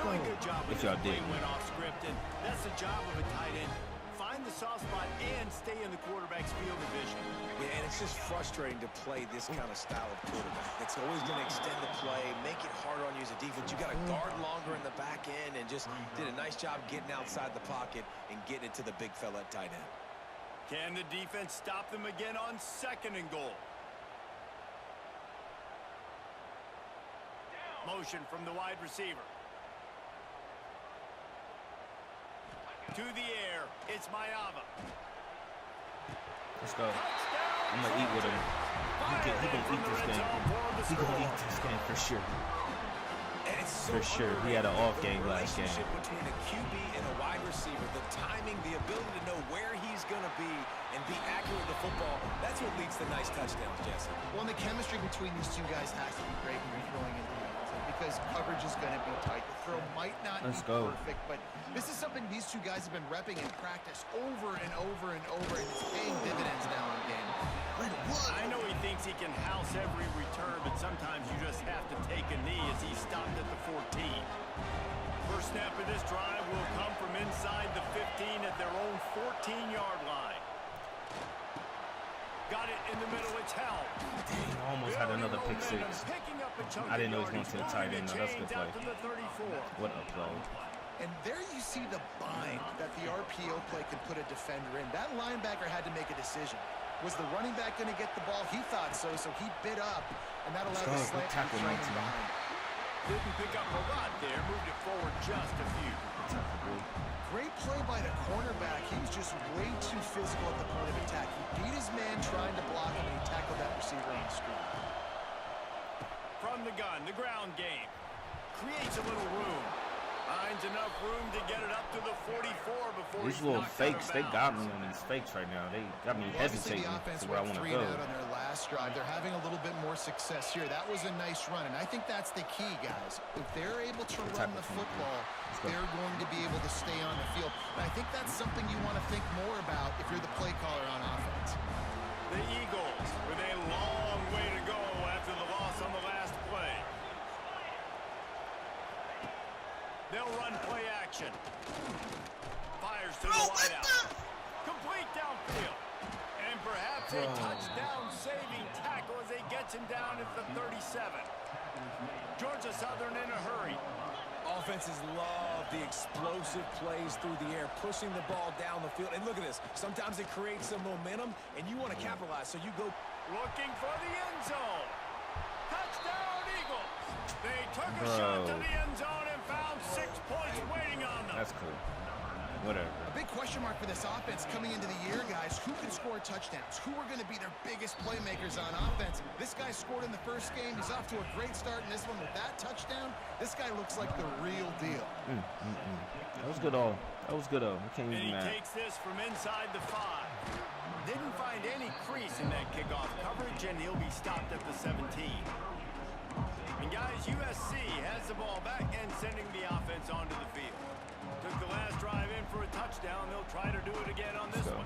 B: Really good job
A: If
B: with
A: y'all
B: this play
A: did.
B: went off script, and that's the job of a tight end. Find the soft spot and stay in the quarterback's field of vision.
D: Yeah, and it's just frustrating to play this kind of style of quarterback. It's always going to extend the play, make it harder on you as a defense. You got to guard longer in the back end, and just did a nice job getting outside the pocket and getting it to the big fella at tight end.
B: Can the defense stop them again on 2nd and goal? Motion from the wide receiver. To the air, it's Mayava.
A: Let's go. I'm going to eat with him. He can eat this game. He going to eat this game for sure.
D: And it's so
A: For sure. He had an off game last game.
D: Relationship between a QB and a wide receiver, the timing, the ability to know where he's going to be and be accurate with the football, that's what leads to nice touchdowns, Jesse.
C: Well, and the chemistry between these two guys has to be great when you're throwing into the end zone because coverage is going to be tight. The throw might not be perfect, but this is something these two guys have been repping in practice over and over and over, and it's paying dividends now in game.
B: I know he thinks he can house every return, but sometimes you just have to take a knee as he stopped at the 14. First snap of this drive will come from inside the 15 at their own 14-yard line. Got it in the middle. It's held.
A: Dang, almost had another pick six. I didn't know he was going to the tight end. No, that's a good play. What a play.
C: And there you see the bind that the RPO play can put a defender in. That linebacker had to make a decision. Was the running back going to get the ball? He thought so, so he bit up, and that allowed the slant to be thrown behind.
B: Didn't pick up a lot there. Moved it forward just a few.
C: Great play by the cornerback. He was just way too physical at the point of attack. He beat his man trying to block him, and he tackled that receiver on the screen.
B: From the gun, the ground game. Creates a little room. Finds enough room to get it up to the 44 before
A: These little fakes, they got me on these fakes right now. They got me hesitating to where I want to go.
C: Out on their last drive. They're having a little bit more success here. That was a nice run, and I think that's the key, guys. If they're able to run the football, they're going to be able to stay on the field. And I think that's something you want to think more about if you're the play caller on offense.
B: The Eagles with a long way to go after the loss on the last play. They'll run play action. Fires to the wideout. Complete downfield. And perhaps a touchdown-saving tackle as he gets him down at the 37. Georgia Southern in a hurry.
D: Offenses love the explosive plays through the air, pushing the ball down the field. And look at this. Sometimes it creates some momentum, and you want to capitalize, so you go.
B: Looking for the end zone. Touchdown, Eagles. They took a shot to the end zone and found 6 points waiting on them.
A: That's cool. Whatever.
C: A big question mark for this offense coming into the year, guys. Who can score touchdowns? Who are going to be their biggest playmakers on offense? This guy scored in the first game. He's off to a great start in this one with that touchdown. This guy looks like the real deal.
A: That was good all. That was good all. We can't even
B: And he takes this from inside the 5. Didn't find any crease in that kickoff coverage, and he'll be stopped at the 17. And guys, USC has the ball back and sending the offense onto the field. Took the last drive in for a touchdown. They'll try to do it again on this one.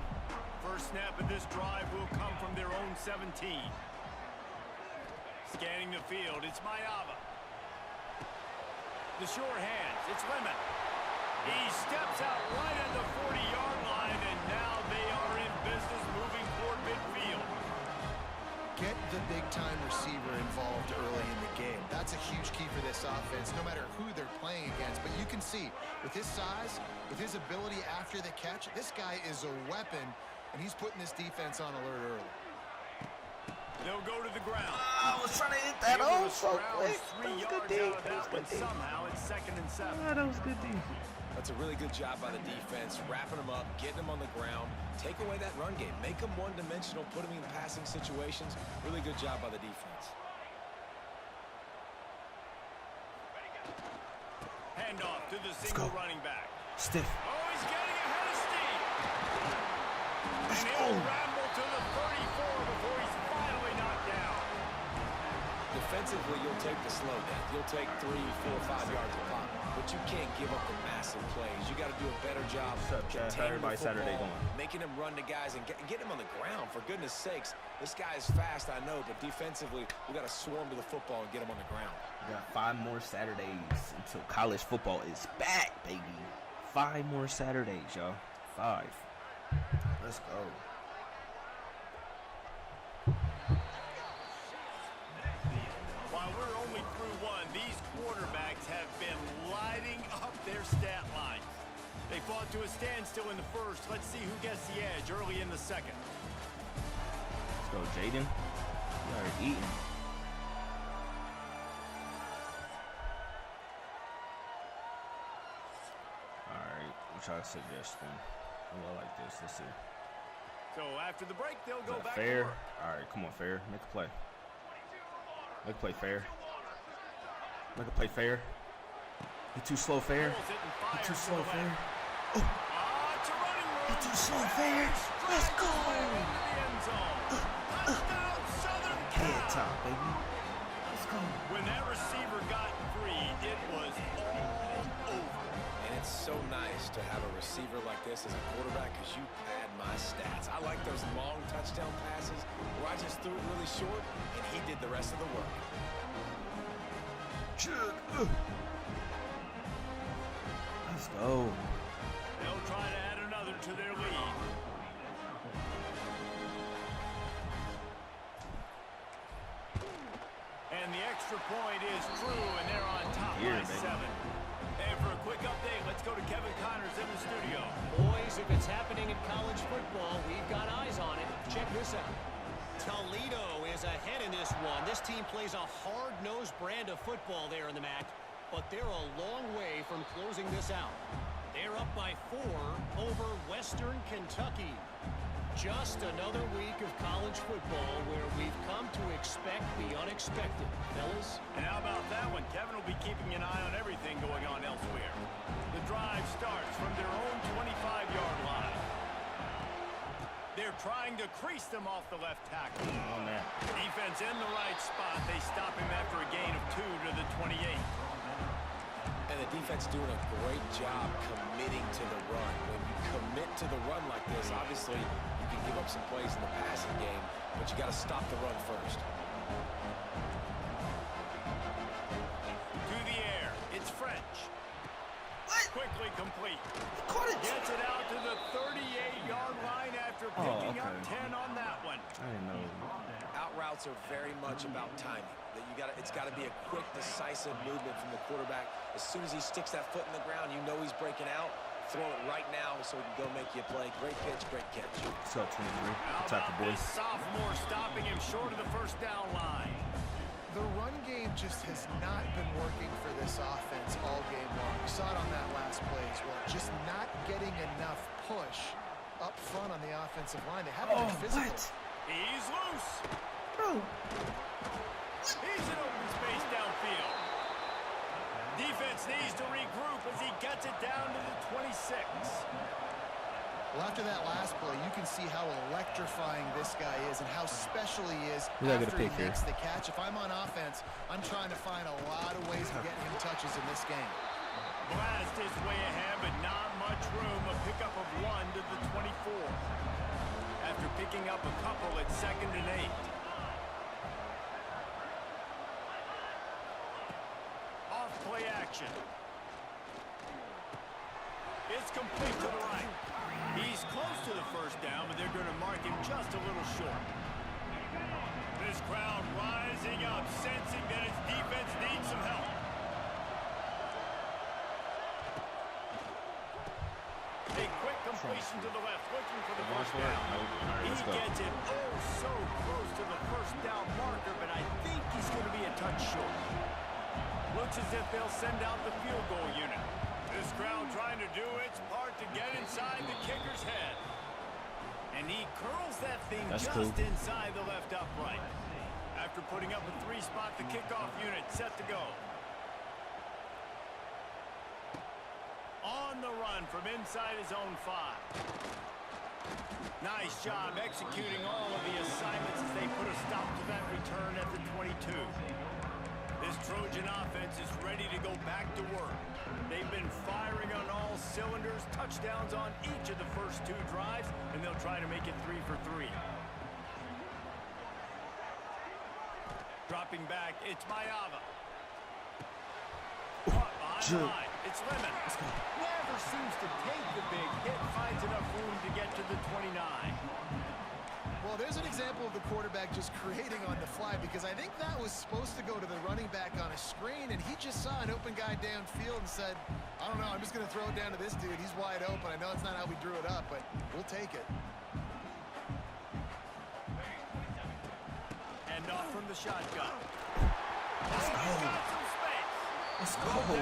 B: First snap of this drive will come from their own 17. Scanning the field, it's Mayava. The sure hands, it's Lemon. He steps out right at the 40-yard line, and now they are in business moving toward midfield.
C: Get the big-time receiver involved early in the game. That's a huge key for this offense, no matter who they're playing against. But you can see, with his size, with his ability after the catch, this guy is a weapon, and he's putting this defense on alert early.
B: They'll go to the ground.
A: I was trying to hit that off so quick.
B: 3 yards out of that one. Somehow it's 2nd and 7.
A: That was good defense.
D: That's a really good job by the defense, wrapping them up, getting them on the ground, take away that run game, make them one-dimensional, put them in passing situations. Really good job by the defense.
B: Handoff to the single running back.
A: Stiff.
B: Oh, he's getting ahead of steam. And he'll ramble to the 34 before he's finally knocked down.
D: Defensively, you'll take the slow down. You'll take 3, 4, 5 yards of pop. But you can't give up the massive plays. You got to do a better job containing the football, making him run to guys and getting him on the ground. For goodness sakes, this guy is fast, I know, but defensively, we got to swarm to the football and get him on the ground.
A: We got 5 more Saturdays until college football is back, baby. 5 more Saturdays, y'all. 5. Let's go.
B: While we're only through one, these quarterbacks have been lighting up their stat lines. They fought to a standstill in the first. Let's see who gets the edge early in the second.
A: Let's go, Jaden. You are eating. Alright, we'll try to suggest one. I like this. Let's see.
B: So after the break, they'll go back
A: fair?
B: to work.
A: Alright, come on, fair. Make a play. Make a play fair. Make a play fair. You too slow, fair. You too slow, fair. Oh.
B: It's a running run.
A: You too slow, fair. Let's go.
B: Touchdown, Southern Cal.
A: Head top, baby. Let's go.
B: When that receiver got free, it was all over.
D: And it's so nice to have a receiver like this as a quarterback because you pad my stats. I like those long touchdown passes where I just threw it really short and he did the rest of the work.
A: Let's go.
B: They'll try to add another to their lead. And the extra point is true, and they're on top by 7. And for a quick update, let's go to Kevin Connors in the studio.
F: Boys, if it's happening in college football, we've got eyes on it. Check this out. Toledo is ahead in this one. This team plays a hard-nosed brand of football there in the MAC, but they're a long way from closing this out. They're up by 4 over Western Kentucky. Just another week of college football where we've come to expect the unexpected, fellas.
B: And how about that one? Kevin will be keeping an eye on everything going on elsewhere. The drive starts from their own 25-yard line. They're trying to crease them off the left tackle.
A: Oh, man.
B: Defense in the right spot. They stop him after a gain of 2 to the 28.
D: And the defense doing a great job committing to the run. When you commit to the run like this, obviously you can give up some plays in the passing game, but you got to stop the run first.
B: To the air, it's French. quickly complete.
A: Caught it.
B: Gets it out to the 38-yard line after picking up 10 on that one.
A: I didn't know.
D: Out routes are very much about timing. It's got to be a quick, decisive movement from the quarterback. As soon as he sticks that foot in the ground, you know he's breaking out. Throw it right now so he can go make you a play. Great pitch, great catch.
A: What's up, 23?
B: How
A: Attack
B: about
A: the boys.
B: this sophomore stopping him short of the first down line?
C: The run game just has not been working for this offense all game long. We saw it on that last play as well. Just not getting enough push up front on the offensive line. They haven't been physical.
A: What?
B: He's loose.
A: Bro.
B: He's in open space downfield. Defense needs to regroup as he gets it down to the 26.
C: Well, after that last play, you can see how electrifying this guy is and how special he is
A: We gotta get a
C: after he
A: pick here.
C: makes the catch. If I'm on offense, I'm trying to find a lot of ways to get him touches in this game.
B: Blast his way ahead, but not much room. A pickup of 1 to the 24. After picking up a couple at 2nd and 8. Off play action. It's complete to the right. He's close to the first down, but they're going to mark him just a little short. This crowd rising up, sensing that its defense needs some help. A quick completion to the left, looking for the first down. He gets it so close to the first down marker, but I think he's going to be a touch short. Looks as if they'll send out the field goal unit. This crowd trying to do its part to get inside the kicker's head. And he curls that thing inside the left upright. After putting up a 3-spot, the kickoff unit set to go. On the run from inside his own 5. Nice job executing all of the assignments as they put a stop to that return at the 22. This Trojan offense is ready to go back to work. They've been firing on all cylinders, touchdowns on each of the first 2 drives, and they'll try to make it 3 for 3. Dropping back, it's Mayava. Behind it's Lemon. Never seems to take the big hit, finds enough room to get to the 29.
C: Well, there's an example of the quarterback just creating on the fly, because I think that was supposed to go to the running back on a screen, and he just saw an open guy downfield and said, I don't know, I'm just going to throw it down to this dude. He's wide open. I know it's not how we drew it up, but we'll take it.
B: And off from the shotgun.
A: Let's go.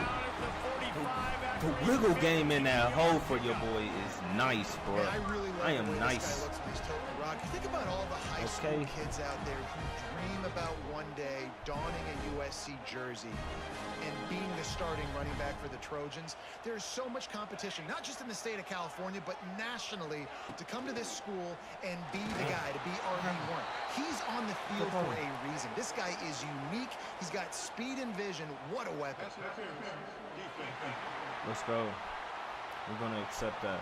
A: The wiggle game in that hole for your boy is nice, bro.
C: Man, I really love
A: I am
C: the way
A: nice.
C: This guy looks when he's toting the rock. You think about all the high school kids out there who dream about one day donning a USC jersey and being the starting running back for the Trojans. There's so much competition, not just in the state of California, but nationally, to come to this school and be the guy, to be RB1. He's on the field for a reason. This guy is unique. He's got speed and vision. What a weapon.
A: Let's go. We're going to accept that.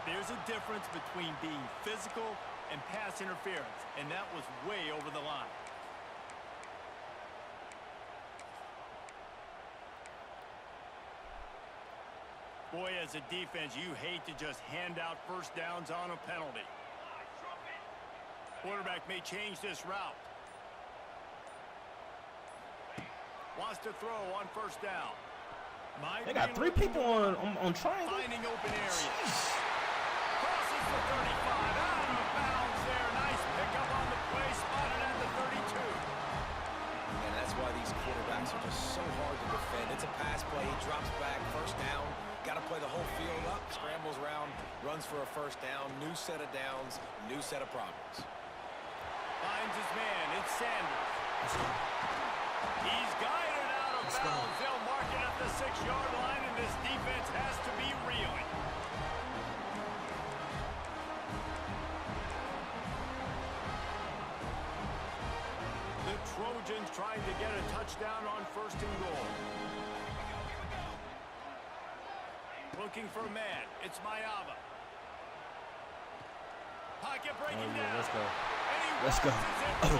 B: There's a difference between being physical and pass interference, and that was way over the line. Boy, as a defense, you hate to just hand out first downs on a penalty. Quarterback may change this route. Wants to throw on first down.
A: They got 3 people on triangle.
B: Finding open areas. Crosses the 35. Out of bounds there. Nice pickup on the play. Spotted at the 32.
D: And that's why these quarterbacks are just so hard to defend. It's a pass play. He drops back. First down. Got to play the whole field up. Scrambles around. Runs for a first down. New set of downs. New set of problems.
B: Finds his man. It's Sanders. He's guided out of bounds. They'll mark it at the 6-yard line, and this defense has to be reeling. The Trojans trying to get a touchdown on 1st and goal. Looking for a man. It's Mayava. Pocket breaking down.
A: Let's go.
B: Let's go.
A: Oh,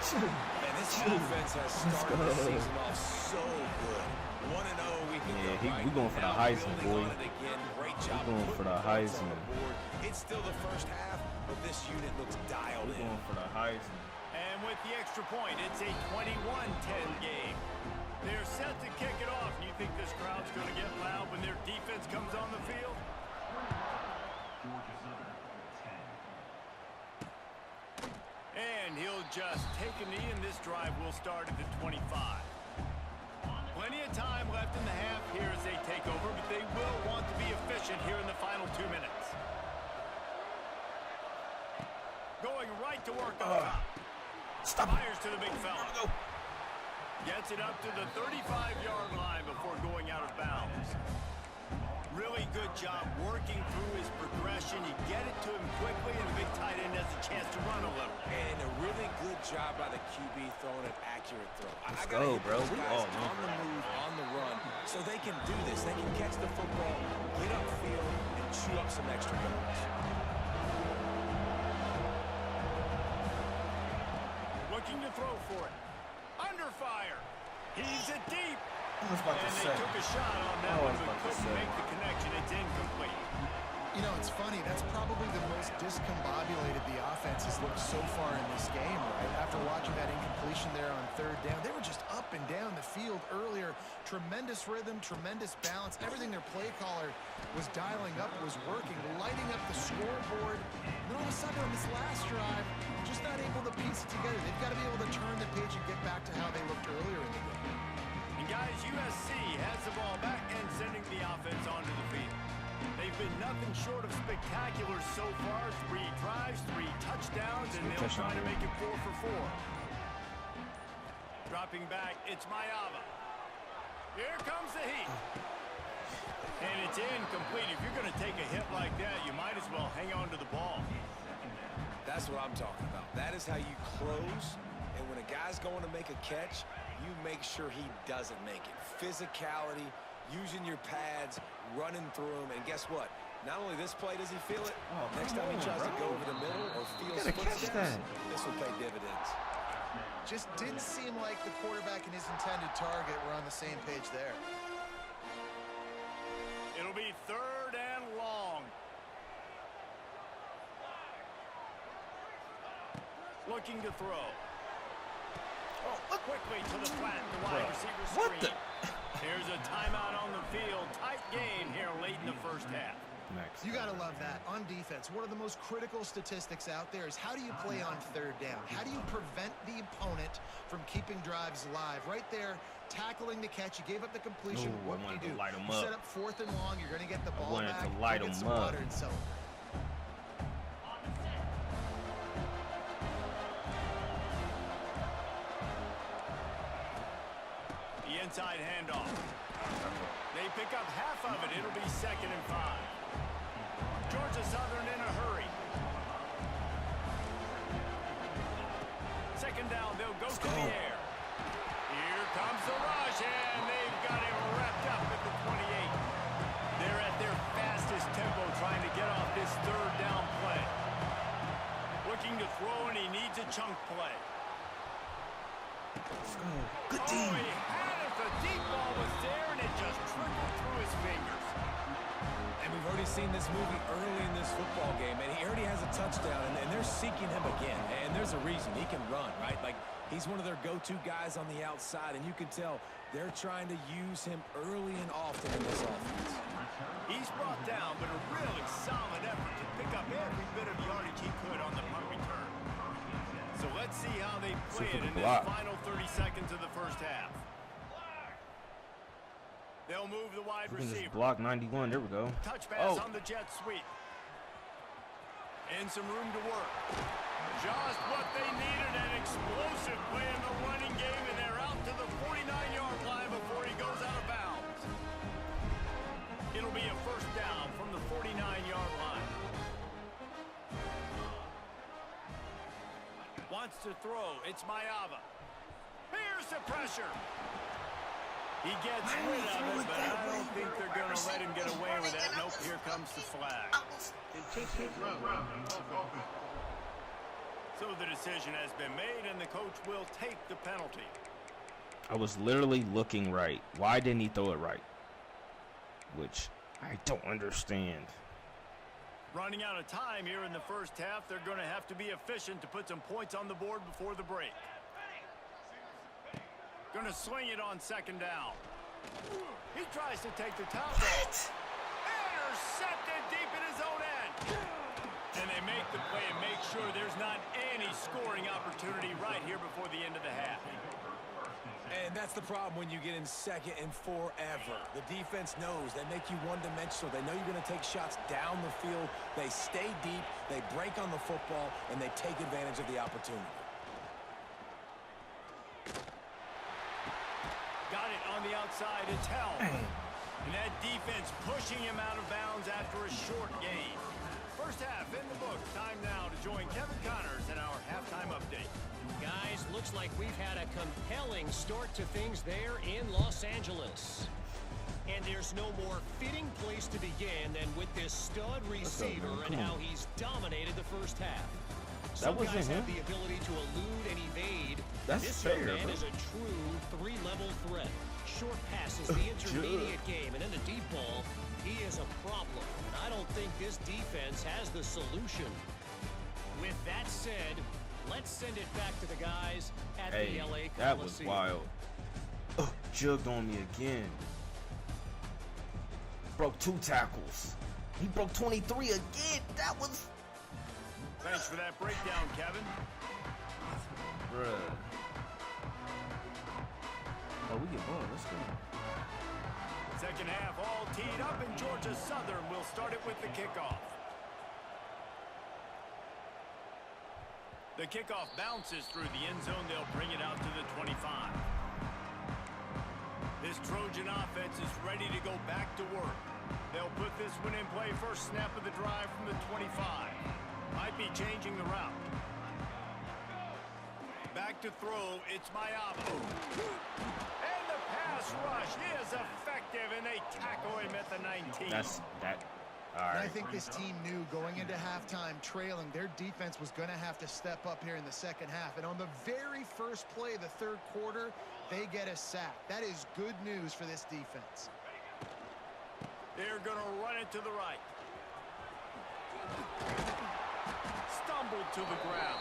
D: Man, this This offense has started the season off so good. 1-0 we can go, right?
A: We going for the Heisman, boy.
D: Great job
A: going for the Heisman.
D: It's still the first half, but this unit looks dialed in.
A: Going for the Heisman.
B: And with the extra point, it's a 21-10 game. They're set to kick it off. And you think this crowd's going to get loud when their defense comes on the field? And he'll just take a knee, and this drive will start at the 25. Plenty of time left in the half here as they take over, but they will want to be efficient here in the final 2 minutes. Going right to work on top.
A: Stop.
B: Fires to the big fella. Gets it up to the 35-yard line before going out of bounds. Really good job working through his progression. You get it to him quickly, and the big tight end has a chance to run a little.
D: And a really good job by the QB throwing an accurate throw.
A: Let's go, bro. We all know
D: on the move, on the run, so they can do this. They can catch the football, get upfield, and chew up some extra yards.
B: Looking to throw for it. Under fire. He's it deep.
A: I was about to say.
B: And they took a shot on that one, but couldn't make the connection. It's incomplete.
C: You know, it's funny. That's probably the most discombobulated the offense has looked so far in this game, right? After watching that incompletion there on third down, they were just up and down the field earlier. Tremendous rhythm, tremendous balance. Everything their play caller was dialing up was working, lighting up the scoreboard. And then all of a sudden on this last drive, just not able to piece it together. They've got to be able to turn the page and get back to how they looked earlier in the game.
B: And guys, USC has the ball back and sending the offense onto the field. They've been nothing short of spectacular so far. 3 drives, 3 touchdowns, and they'll try to make it 4 for 4. Dropping back, it's Mayava. Here comes the heat. And it's incomplete. If you're going to take a hit like that, you might as well hang on to the ball.
D: That's what I'm talking about. That is how you close, and when a guy's going to make a catch, you make sure he doesn't make it. Physicality, using your pads, running through them, and guess what? Not only this play does he feel it, next time he tries to go over the middle or feels footsteps, this will pay dividends.
C: Just didn't seem like the quarterback and his intended target were on the same page there.
B: It'll be 3rd and long. Looking to throw. Quickly to the flat, the wide receiver screen. Here's a timeout on the field. Tight game here late in the first half.
C: You got to love that. On defense, one of the most critical statistics out there is how do you play on third down? How do you prevent the opponent from keeping drives alive? Right there, tackling the catch. You gave up the completion. What do you do? You set up 4th and long. You're going to get the ball back.
A: To light
C: get
A: them
C: some
A: up.
C: water and celebrate.
B: Inside handoff. They pick up half of it. It'll be 2nd and 5. Georgia Southern in a hurry. 2nd down, they'll go to the air. Here comes the rush, and they've got him wrapped up at the 28. They're at their fastest tempo trying to get off this 3rd down play. Looking to throw, and he needs a chunk play.
A: Let's go. Good team.
B: Oh, he had it. The deep ball was there, and it just trickled through his fingers.
D: And we've already seen this movie early in this football game, and he already has a touchdown, and they're seeking him again. And there's a reason. He can run, right? Like, he's one of their go-to guys on the outside, and you can tell they're trying to use him early and often in this offense.
B: He's brought down, but a really solid effort to pick up every bit of yardage he could on the punt return. So let's see how they play it in this final 30 seconds of the first half. They'll move the wide receiver.
A: Block 91. There we go.
B: Touch pass on the jet sweep. And some room to work. Just what they needed, an explosive play in the running game, and they're out to the 49-yard line before he goes out of bounds. It'll be a 1st down from the 49-yard line. Wants to throw. It's Mayava. Here's the pressure. He gets rid of it, but I don't think they're going to let him get away with that. Nope, here comes the flag. So the decision has been made, and the coach will take the penalty.
A: I was literally looking right. Why didn't he throw it right? Which I don't understand.
B: Running out of time here in the first half. They're going to have to be efficient to put some points on the board before the break. Going to swing it on second down. He tries to take the top off. Intercepted deep in his own end. And they make the play and make sure there's not any scoring opportunity right here before the end of the half.
D: And that's the problem when you get in second and forever. The defense knows they make you one-dimensional. They know you're going to take shots down the field. They stay deep, they break on the football, and they take advantage of the opportunity.
B: Got it on the outside. It's held. And that defense pushing him out of bounds after a short gain. First half in the books. Time now to join Kevin Connors in our halftime update.
F: Guys, looks like we've had a compelling start to things there in Los Angeles. And there's no more fitting place to begin than with this stud receiver and how he's dominated the first half. Some guys have the ability to elude and evade. This young man is a true three-level threat. Short passes, the intermediate game, and then the deep ball. He is a problem, and I don't think this defense has the solution. With that said, let's send it back to the guys at the LA Coliseum.
A: That was wild. Jugged on me again. Broke 2 tackles. He broke 23 again. That was...
B: Thanks for that breakdown, Kevin.
A: Bruh. Oh, we get ball. Let's go.
B: Second half all teed up, and Georgia Southern will start it with the kickoff. The kickoff bounces through the end zone. They'll bring it out to the 25. This Trojan offense is ready to go back to work. They'll put this one in play first snap of the drive from the 25. Might be changing the route. Back to throw. It's Mayaba. And the pass rush is effective, and they tackle him at the 19.
A: That's that. All right.
C: And I think this team knew going into halftime trailing, their defense was going to have to step up here in the second half. And on the very first play of the third quarter, they get a sack. That is good news for this defense.
B: They're going to run it to the right. Stumbled to the ground.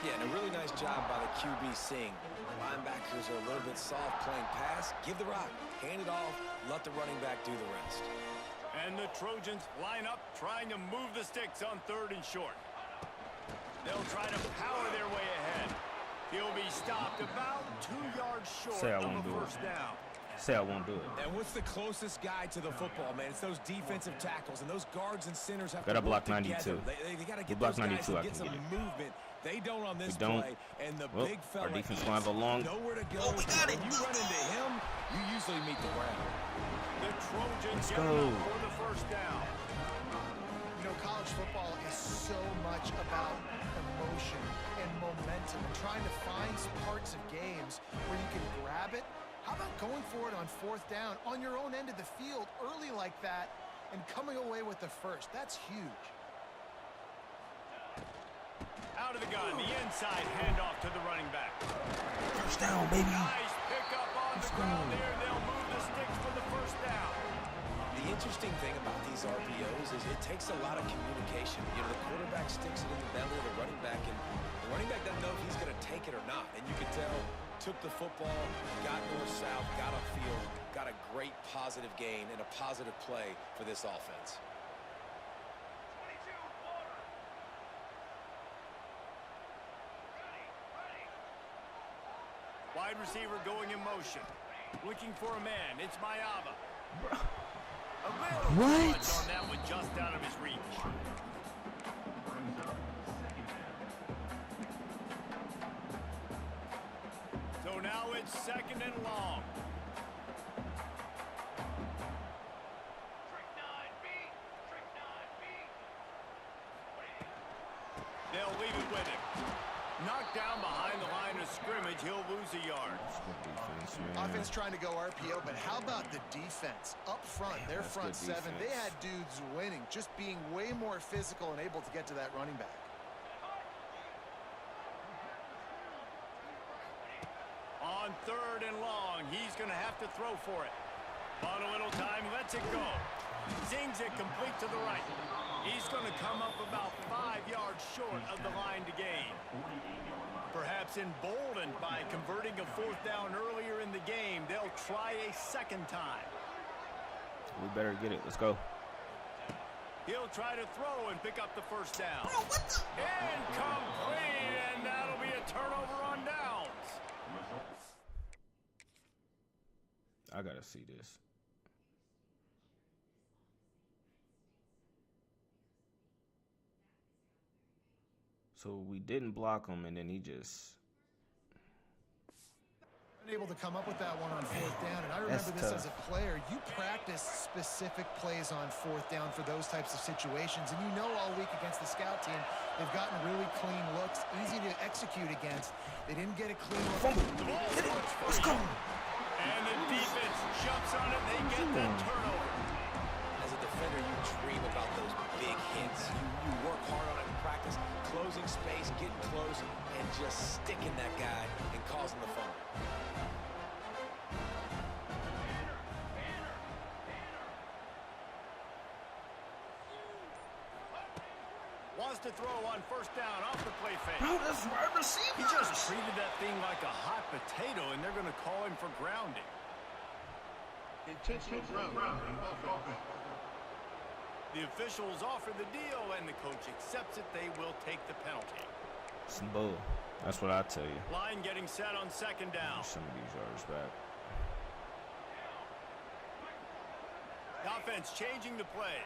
D: Yeah, and a really nice job by the QB seeing. Linebackers are a little bit soft playing pass. Give the rock. Hand it off. Let the running back do the rest.
B: And the Trojans line up, trying to move the sticks on third and short. They'll try to power their way ahead. He'll be stopped about 2 yards short of a first down.
A: Say I won't do it.
D: And what's the closest guy to the football, man? It's those defensive tackles, and those guards and centers have
A: to
D: block
A: block 92.
D: They got to get
A: block
D: those guys
A: 92,
D: to
A: I
D: get
A: can
D: some
A: get it.
D: movement. They don't on this play, and the big fella
A: our defense will have a long...
D: nowhere to go.
A: Oh, we got it!
D: When you run into him, you usually meet the ground.
B: The Trojans
A: Let's
B: get
A: go.
B: up for the first down.
C: You know, college football is so much about emotion and momentum and trying to find parts of games where you can grab it. How about going for it on fourth down on your own end of the field early like that and coming away with the first? That's huge.
B: Out of the gun, the inside handoff to the running back.
A: First down, baby.
B: Nice pick up on the ground there. They'll move the sticks for the first down.
D: The interesting thing about these RPOs is it takes a lot of communication. You know, the quarterback sticks it in the belly of the running back, and the running back doesn't know if he's going to take it or not. And you can tell, took the football, got north-south, got upfield, got a great positive gain and a positive play for this offense.
B: Wide receiver going in motion. Looking for a man. It's Mayaba. A little touch on that one, just out of his reach. So now it's second and long. They'll leave it with him. Knocked down behind the line of scrimmage. He'll lose a yard.
C: Offense trying to go RPO, but how about the defense? Up front, their front seven, they had dudes winning, just being way more physical and able to get to that running back.
B: he's going to have to throw for it. On a little time, lets it go. Zings it complete to the right. He's going to come up about 5 yards short of the line to gain. Perhaps emboldened by converting a 4th down earlier in the game, they'll try a second time.
A: We better get it. Let's go.
B: He'll try to throw and pick up the 1st down. Incomplete, and that'll be a turnover on downs.
A: I gotta see this. So we didn't block him, and then he just
C: able to come up with that one on 4th down. And I remember this as a player. You practice specific plays on 4th down for those types of situations. And you know all week against the scout team, they've gotten really clean looks, easy to execute against. They didn't get a clean look.
A: hit it. Let's go.
B: And the defense jumps on it. They get the turnover.
D: As a defender, you dream about those big hits. You work hard on it in practice, closing space, getting close, and just sticking that guy and causing the fumble.
B: Wants to throw on 1st down off the play fake.
A: Bro, that's wide receiver.
B: He just treated that thing like a hot potato, and they're going to call him for grounding.
E: Intentional grounding.
B: The officials offer the deal, and the coach accepts it. They will take the penalty.
A: Some bull. That's what I tell you.
B: Line getting set on 2nd down.
A: Some of these yards back.
B: The offense changing the play.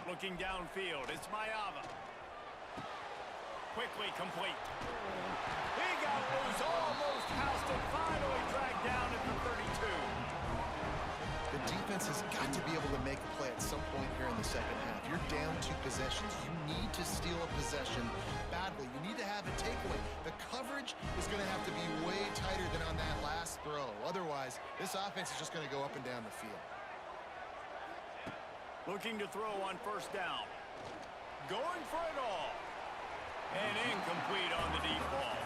B: Looking downfield, it's Mayava. Quickly complete. He got loose, almost housed it, finally dragged down at the 32.
C: The defense has got to be able to make a play at some point here in the 2nd half. You're down 2 possessions. You need to steal a possession badly. You need to have a takeaway. The coverage is going to have to be way tighter than on that last throw. Otherwise, this offense is just going to go up and down the field.
B: Looking to throw on 1st down. Going for it all. And incomplete on the deep ball.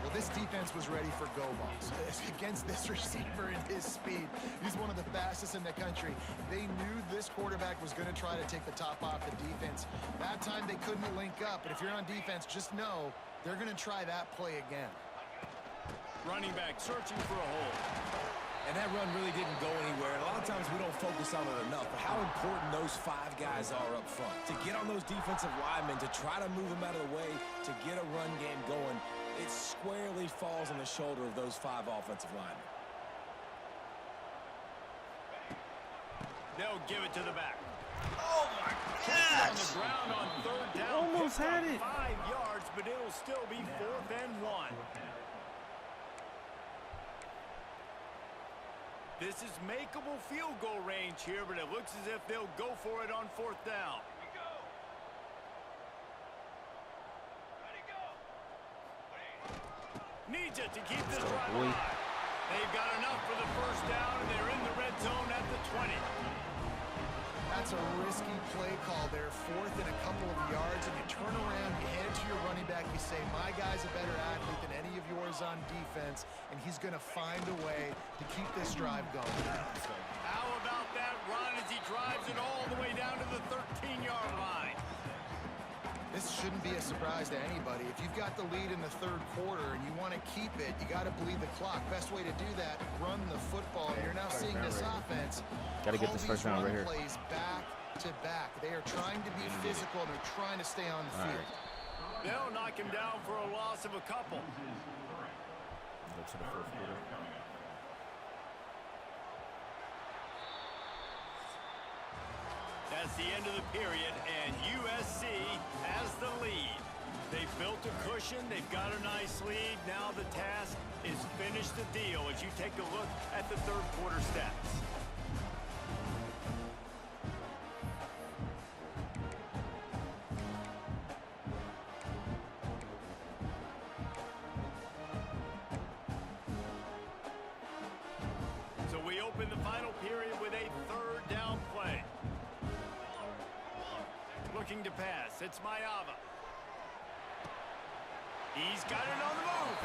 C: Well, this defense was ready for go balls. Against this receiver and his speed, he's one of the fastest in the country. They knew this quarterback was going to try to take the top off the defense. That time they couldn't link up, but if you're on defense, just know they're going to try that play again.
B: Running back searching for a hole.
D: And that run really didn't go anywhere. And a lot of times we don't focus on it enough, but how important those 5 guys are up front. To get on those defensive linemen, to try to move them out of the way, to get a run game going, it squarely falls on the shoulder of those 5 offensive linemen.
B: They'll give it to the back.
A: Oh, my
B: On the ground on 3rd down.
A: Almost had it.
B: 5 yards, but it'll still be 4th and 1. This is makeable field goal range here, but it looks as if they'll go for it on 4th down. Needs it to keep this drive alive. They've got enough for the 1st down, and they're in the red zone at the 20.
C: That's a risky play call there. 4th and a couple of yards, and you turn around, you hand it to your running back, you say, my guy's a better athlete than any of yours on defense, and he's going to find a way to keep this drive going.
B: How about that run as he drives it all the way down to the 13-yard line?
C: This shouldn't be a surprise to anybody. If you've got the lead in the 3rd quarter and you want to keep it, you got to bleed the clock. Best way to do that, run the football. You're now seeing this offense.
A: Got to get this 1st down right here.
C: Plays back to back. They are trying to be physical, and they're trying to stay on the field.
B: They'll knock him down for a loss of a couple.
A: Go to the 4th quarter.
B: That's the end of the period, and USC has the lead. They've built a cushion. They've got a nice lead. Now the task is finish the deal as you take a look at the 3rd quarter stats. So we open the final period with a 3rd down play. Looking to pass. It's Mayava. He's got it on the move.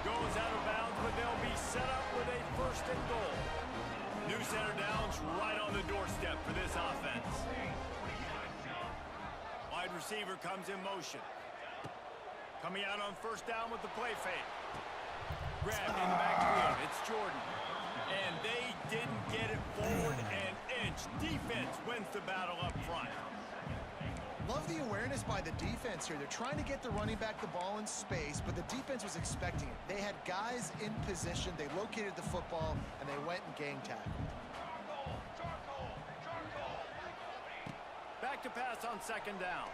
B: Goes out of bounds, but first and goal. New center down's right on the doorstep for this offense. Wide receiver comes in motion. Coming out on first down with the play fake. Grab in the backfield. It's Jordan. And they didn't get it forward an inch. Defense wins the battle up front.
C: Love the awareness by the defense here. They're trying to get the running back the ball in space, but the defense was expecting it. They had guys in position. They located the football, and they went and gang tackled.
B: Back to pass on second down.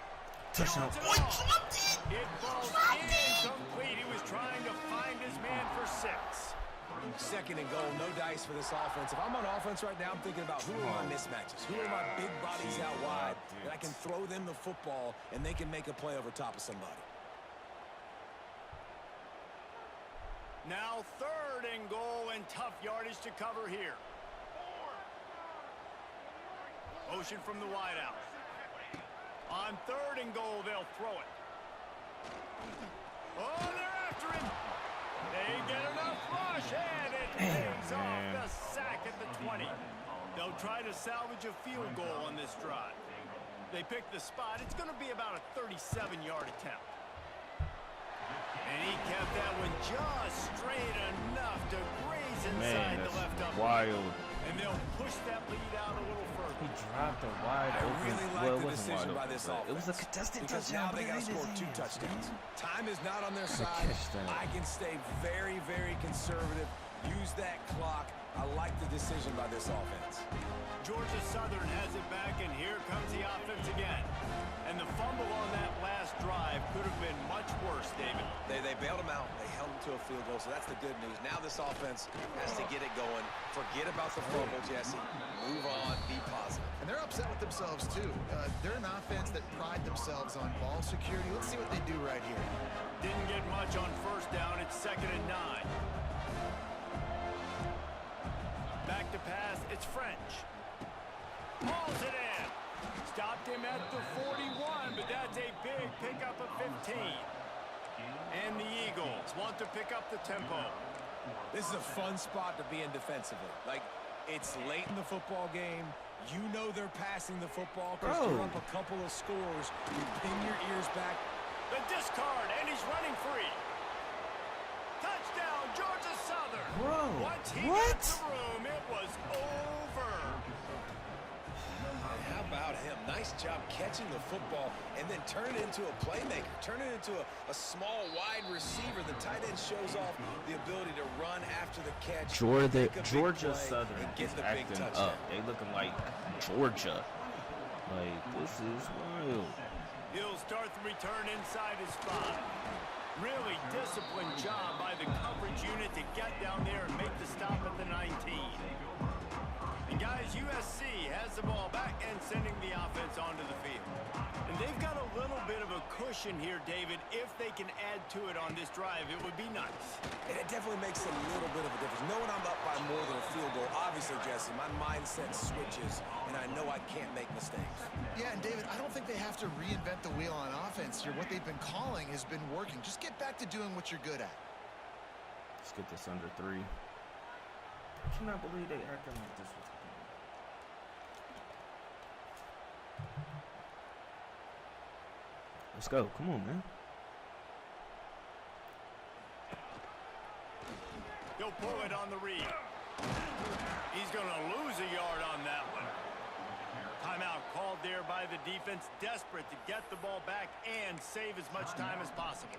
A: Touchdown.
B: It falls incomplete. He was trying to find his man for 6.
D: Second and goal, no dice for this offense. If I'm on offense right now, I'm thinking about who are my mismatches, who are my big bodies out wide, and I can throw them the football, and they can make a play over top of somebody.
B: Now third and goal, and tough yardage to cover here. Motion from the wideout. On third and goal, they'll throw it. Oh, they're after him. They get enough rush, and it pays off the sack at the 20. They'll try to salvage a field goal on this drive. They pick the spot. It's going to be about a 37-yard attempt. And he kept that one just straight enough to graze inside the left up.
A: Wild.
B: And they'll push that lead out a little further.
A: He dropped a wide
D: I
A: open.
D: really like
A: Well,
D: the
A: it wasn't
D: decision
A: wide
D: by
A: open,
D: this
A: but
D: offense.
A: it was a contested
D: because
A: touchdown.
D: now they got to score 2 touchdowns. Time is not on their side. I can stay very, very conservative. Use that clock. I like the decision by this offense.
B: Georgia Southern has it back, and here comes the offense again. And the fumble on that last drive could have been much worse, David.
D: They bailed him out. They held him to a field goal, so that's the good news. Now this offense has to get it going. Forget about the fumble, Jesse. Move on. Be positive.
C: And they're upset with themselves, too. They're an offense that pride themselves on ball security. Let's see what they do right here.
B: Didn't get much on first down. It's 2nd and 9. Back to pass. It's French. Hauls it in. Stopped him at the 41, but that's a big pickup of 15. And the Eagles want to pick up the tempo.
D: This is a fun spot to be in defensively. Like, it's late in the football game. You know they're passing the football because you're up a couple of scores. You pin your ears back.
B: The discard, and he's running free. Touchdown, Georgia Southern.
A: Bro,
B: Once he got the room, it was over.
D: How about him? Nice job catching the football and then turn it into a playmaker. Turn it into a small wide receiver. The tight end shows off the ability to run after the catch.
A: Georgia Southern is acting up. They looking like Georgia. Like, this is wild.
B: He'll start the return inside his 5. Really disciplined job by the coverage unit to get down there and make the stop at the 19. And guys, USC has the ball back and sending the offense onto the field. And they've got a little bit of a cushion here, David. If they can add to it on this drive, it would be nice.
D: And it definitely makes a little bit of a difference. Knowing I'm up by more than a field goal, obviously, Jesse, my mindset switches, and I know I can't make mistakes.
C: Yeah, and David, I don't think they have to reinvent the wheel on offense here. What they've been calling has been working. Just get back to doing what you're good at.
A: Let's get this under 3. I cannot believe they acting like this was happening. Let's go. Come on, man.
B: He'll pull it on the read. He's going to lose a yard on that one. Timeout called there by the defense, desperate to get the ball back and save as much time as possible.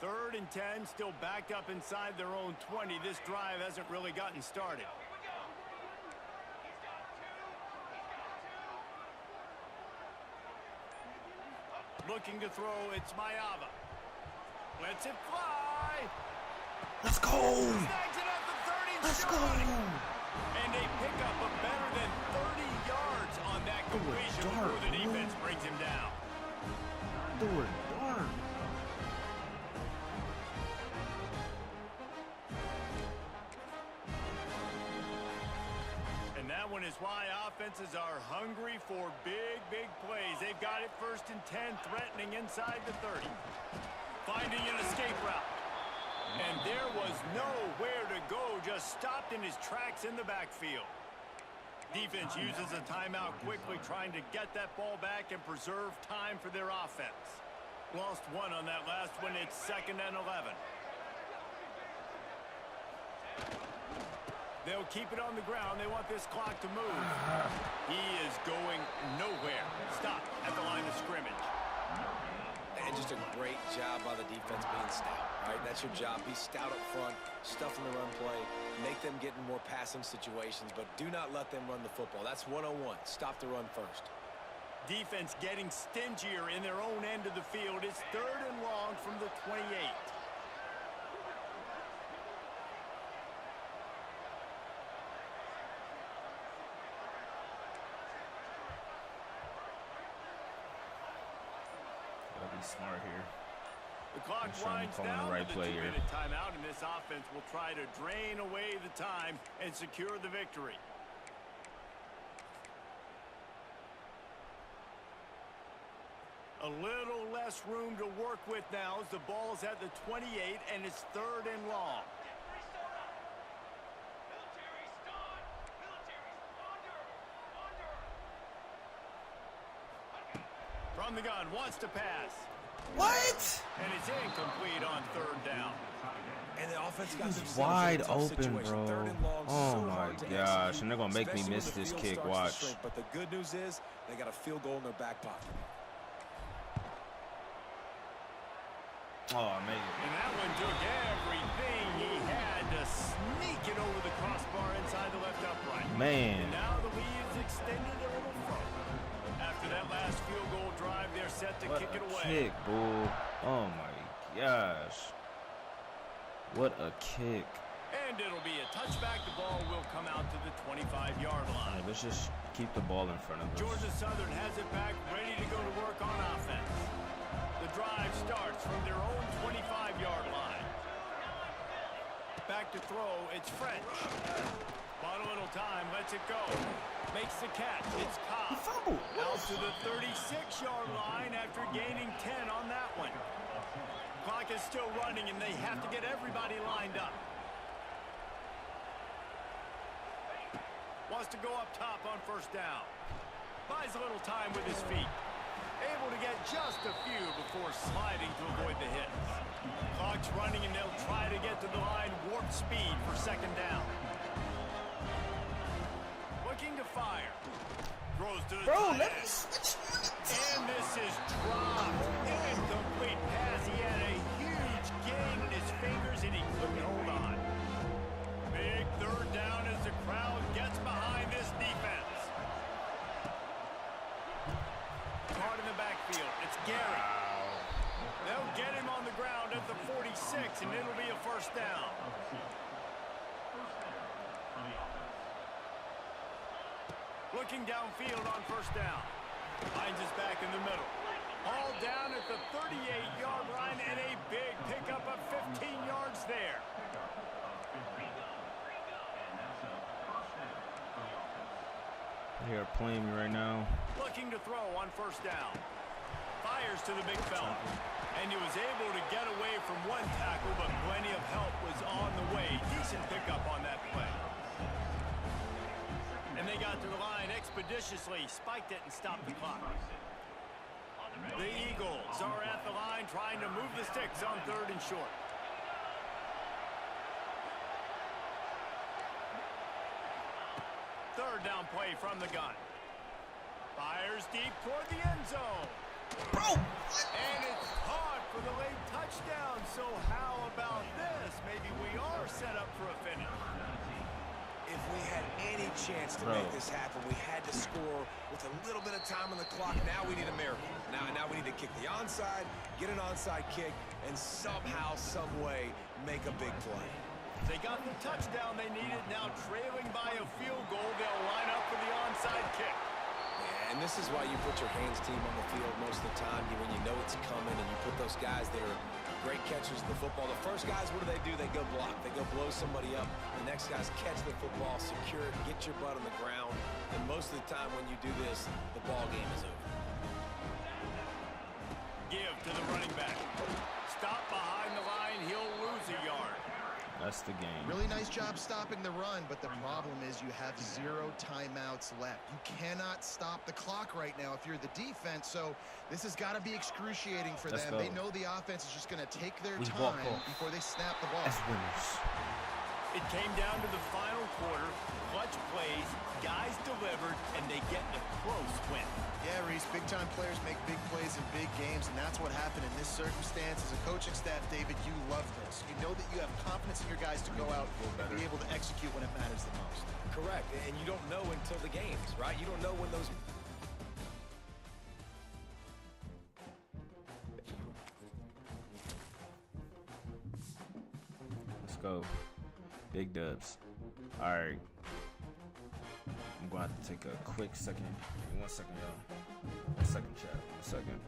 B: Third and 10, still backed up inside their own 20. This drive hasn't really gotten started. Looking to throw, it's Mayava. Lets it fly.
A: Let's go.
B: Snags it at the 30.
A: Let's go.
B: And they pick up a better than 30 yards on that completion before the defense brings him down.
A: Do it darn.
B: And that one is wide offenses are hungry for big, big plays. They've got it 1st and 10, threatening inside the 30. Finding an escape route. And there was nowhere to go, just stopped in his tracks in the backfield. Defense uses a timeout quickly, trying to get that ball back and preserve time for their offense. Lost one on that last one. It's 2nd and 11. They'll keep it on the ground. They want this clock to move. He is going nowhere. Stop at the line of scrimmage.
D: And just a great job by the defense being stout. Right? That's your job. Be stout up front, stuff in the run play, make them get in more passing situations, but do not let them run the football. That's 101. Stop the run first.
B: Defense getting stingier in their own end of the field. It's 3rd and long from the 28.
A: Gotta be smart here.
B: The clock winds down to the 2-minute timeout, and this offense will try to drain away the time and secure the victory. A little less room to work with now as the ball's at the 28, and it's 3rd and long. From the gun, wants to pass.
C: What?
B: And it's incomplete on 3rd down.
D: And the offense got
A: He's wide open, bro. Oh my gosh, and they're gonna make me miss this kick. Watch.
D: But the good news is they got a field goal in their back pocket.
A: Oh, I made it.
B: And that one took everything he had to sneak it over the crossbar inside the left upright.
A: Man.
B: And now the lead is extended a little further. After that last field goal drive, they're set to kick it away.
A: Kick, bull. Oh my gosh. What a kick.
B: And it'll be a touchback. The ball will come out to the 25-yard line.
A: Right, let's just keep the ball in front of us.
B: Georgia Southern has it back, ready to go to work on offense. The drive starts from their own 25-yard line. Back to throw, it's French. Bought a little time, lets it go. Makes the catch, it's Cobb. Out to the 36-yard line after gaining 10 on that one. Clock is still running, and they have to get everybody lined up. Wants to go up top on 1st down. Buys a little time with his feet. Able to get just a few before sliding to avoid the hits. Clock's running, and they'll try to get to the line warp speed for 2nd down. Looking to fire. Throws to the tight end. And this is dropped. Incomplete pass. He had a huge gain in his fingers, and he couldn't hold on. Big 3rd down as the crowd gets behind this defense. Caught in the backfield. It's Gary. They'll get him on the ground at the 46, and it'll be a 1st down. Looking downfield on 1st down. Finds us back in the middle. All down at the 38-yard line, and a big pickup of 15 yards there.
A: They're playing me right now.
B: Looking to throw on 1st down. Fires to the big fella. And he was able to get away from one tackle, but plenty of help was on the way. Decent pickup on that play. And they got to the line expeditiously, spiked it, and stopped the clock. The Eagles are at the line trying to move the sticks on 3rd and short. Third down play from the gun. Fires deep toward the end zone.
C: Bro!
B: And it's caught for the late touchdown. So how about this? Maybe we are set up for a finish.
D: If we had any chance to make this happen, we had to score with a little bit of time on the clock. Now we need a miracle. Now we need to kick the onside, get an onside kick, and somehow, some way, make a big play.
B: They got the touchdown they needed. Now trailing by a field goal, they'll line up for the onside kick.
D: Yeah, and this is why you put your hands team on the field most of the time. When you know it's coming, and you put those guys that are great catchers of the football. The first guys, what do? They go block. They go blow somebody up. The next guys catch the football, secure it, get your butt on the ground. And most of the time when you do this, the ball game is over.
B: Give to the running back. Stop behind the line. He'll lose a yard.
A: That's the game.
C: Really nice job stopping the run, but the problem is you have 0 timeouts left. You cannot stop the clock right now if you're the defense, so this has got to be excruciating for them. They know the offense is just going to take their time before they snap the ball.
A: As winners.
B: It came down to the final quarter. Clutch plays, guys delivered, and they get a close win.
C: Yeah, Reese, big-time players make big plays in big games, and that's what happened in this circumstance. As a coaching staff, David, you love this. You know that you have confidence in your guys to go out and be able to execute when it matters the most.
D: Correct, and you don't know until the games, right? You don't know when those...
A: Let's go. Big dubs. All right. I'm going to have to take a quick second. 1 second, y'all. 1 second, chat. 1 second.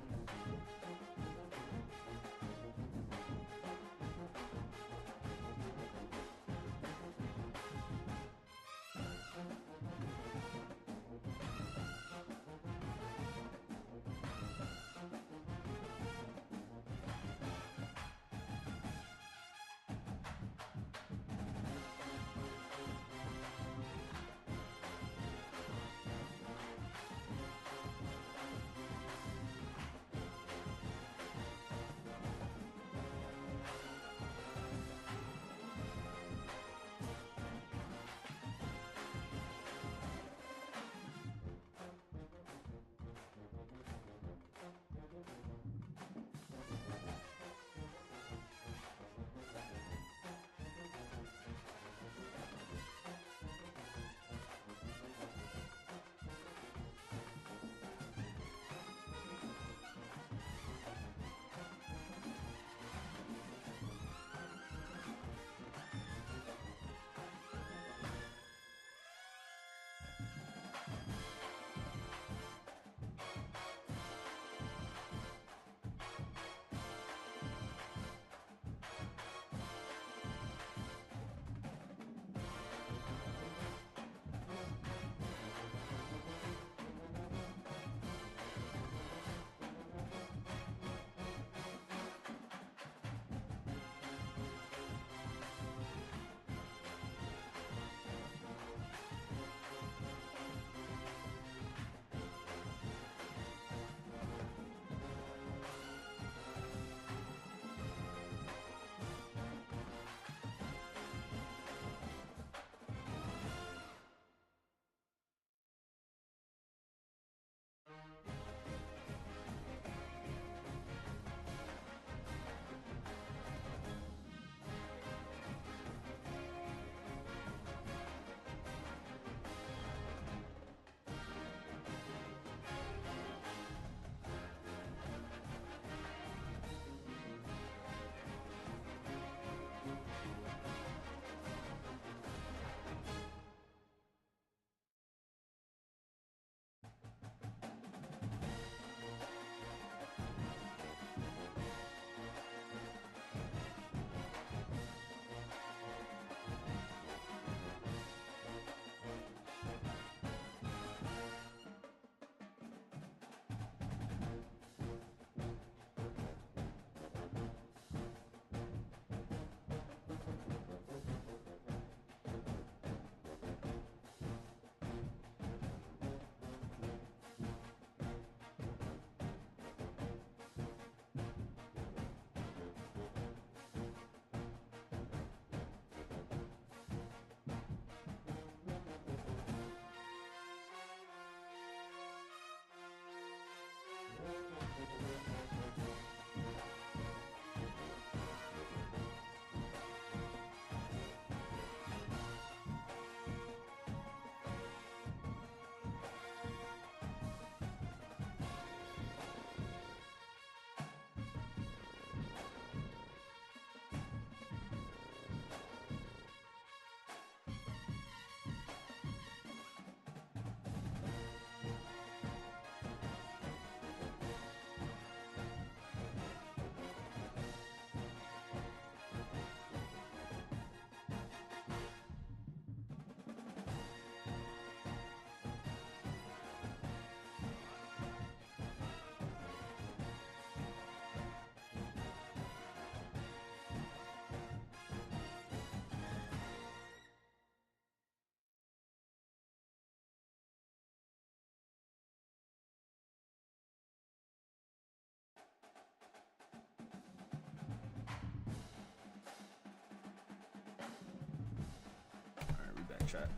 A: chat.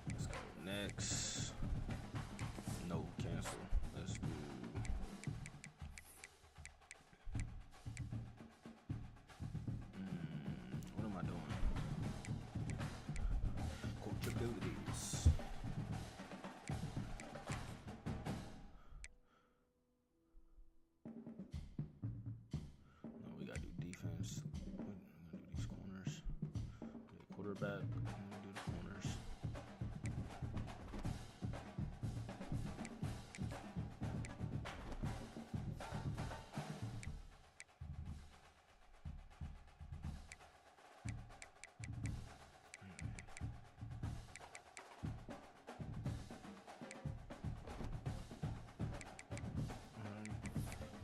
A: Let's go next. No, cancel. Let's do. What am I doing? Coach abilities. No, we gotta do defense. We're gonna do these corners. Quarterback. I'm gonna do the corners.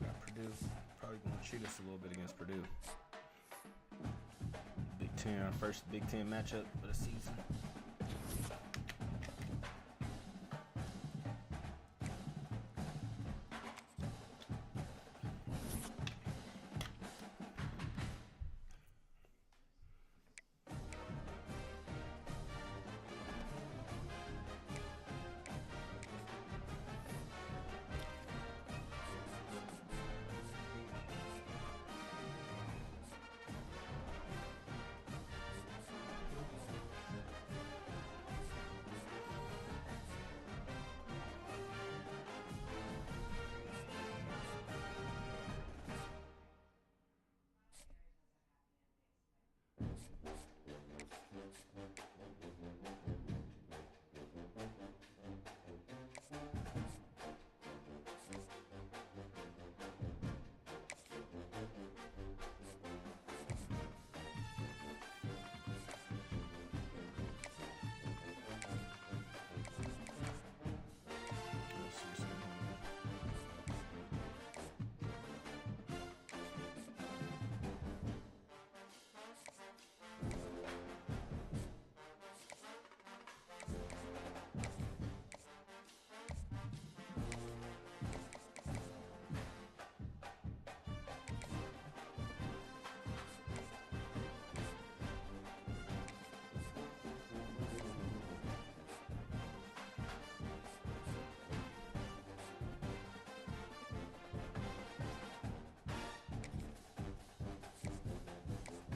A: Got Purdue. Probably gonna cheat us a little bit against Purdue. Big Ten, our first Big Ten matchup of the season.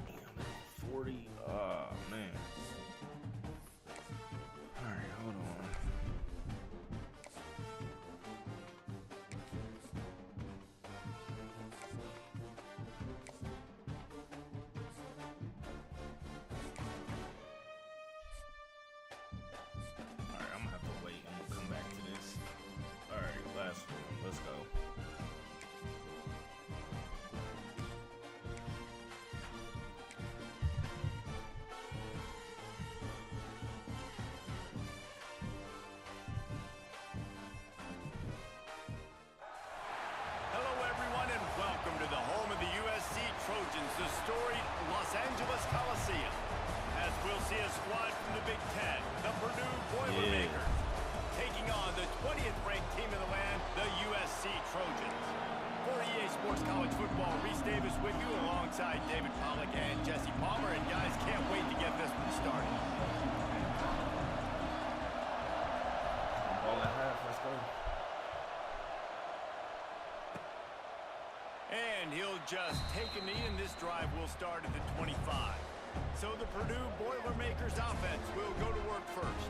A: Damn, 40. Oh man. All right, hold on. All right, I'm gonna have to wait. I'm gonna come back to this. All right, last one. Let's go.
B: Hello, everyone, and welcome to the home of the USC Trojans, the storied Los Angeles Coliseum. As we'll see a squad from the Big Ten, the Purdue Boilermakers, taking on the 20th ranked team in the land, the USC Trojans. For EA Sports College Football, Reese Davis with you alongside David Pollack and Jesse Palmer. And guys, can't wait to get this one started.
A: Ball at half. Let's go.
B: And he'll just take a knee, and this drive will start at the 25. So the Purdue Boilermakers offense will go to work first.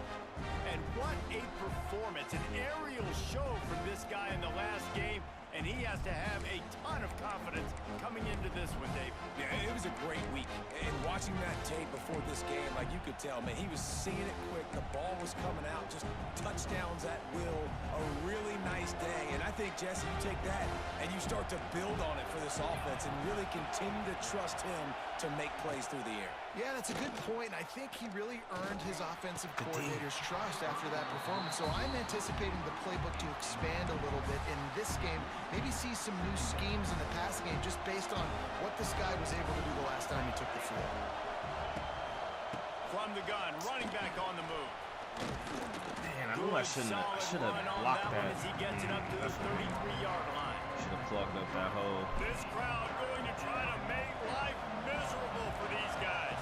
B: And what a performance, an aerial show from this guy in the last game. And he has to have a ton of confidence coming into this one, Dave.
D: Yeah, it was a great week. And watching that tape before this game, like you could tell, man, he was seeing it quick. The ball was coming out, just touchdowns at will. A really nice day. And I think, Jesse, you take that and you start to build on it for this offense and really continue to trust him to make plays through the air.
C: Yeah, that's a good point. I think he really earned his offensive coordinator's trust after that performance. So I'm anticipating the playbook to expand a little bit in this game. Maybe see some new schemes in the passing game just based on what this guy was able to do the last time he took the field.
B: From the gun, running back on the move.
A: Man, I knew I should have blocked that.
B: As he gets it up to the 33-yard line.
A: Should have plugged up that hole.
B: This crowd going to try to make life miserable for these guys.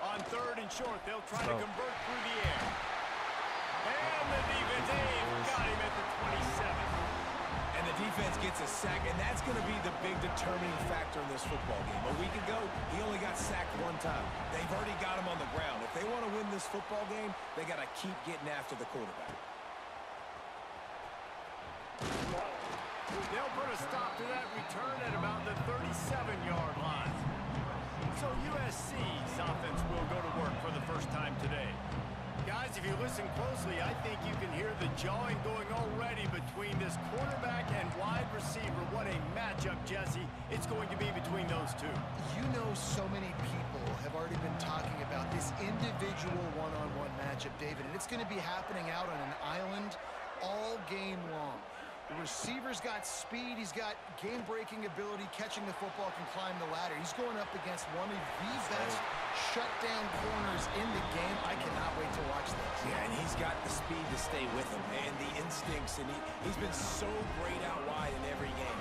B: On 3rd and short, they'll try to convert through the air. And the defense, they've got him at the 27.
D: And the defense gets a sack, and that's going to be the big determining factor in this football game. A week ago, he only got sacked 1 time. They've already got him on the ground. If they want to win this football game, they got to keep getting after the quarterback.
B: They'll put a stop to that return at about the 37-yard line. So USC's offense will go to work for the first time today. Guys, if you listen closely, I think you can hear the jawing going already between this quarterback and wide receiver. What a matchup, Jesse, it's going to be between those two.
C: You know, so many people have already been talking about this individual one-on-one matchup, David, and it's going to be happening out on an island all game long. The receiver's got speed, he's got game-breaking ability, catching the football, can climb the ladder. He's going up against one of the best shutdown corners in the game. I cannot wait to watch this.
D: Yeah, and he's got the speed to stay with him and the instincts, and he's been so great out wide in every game.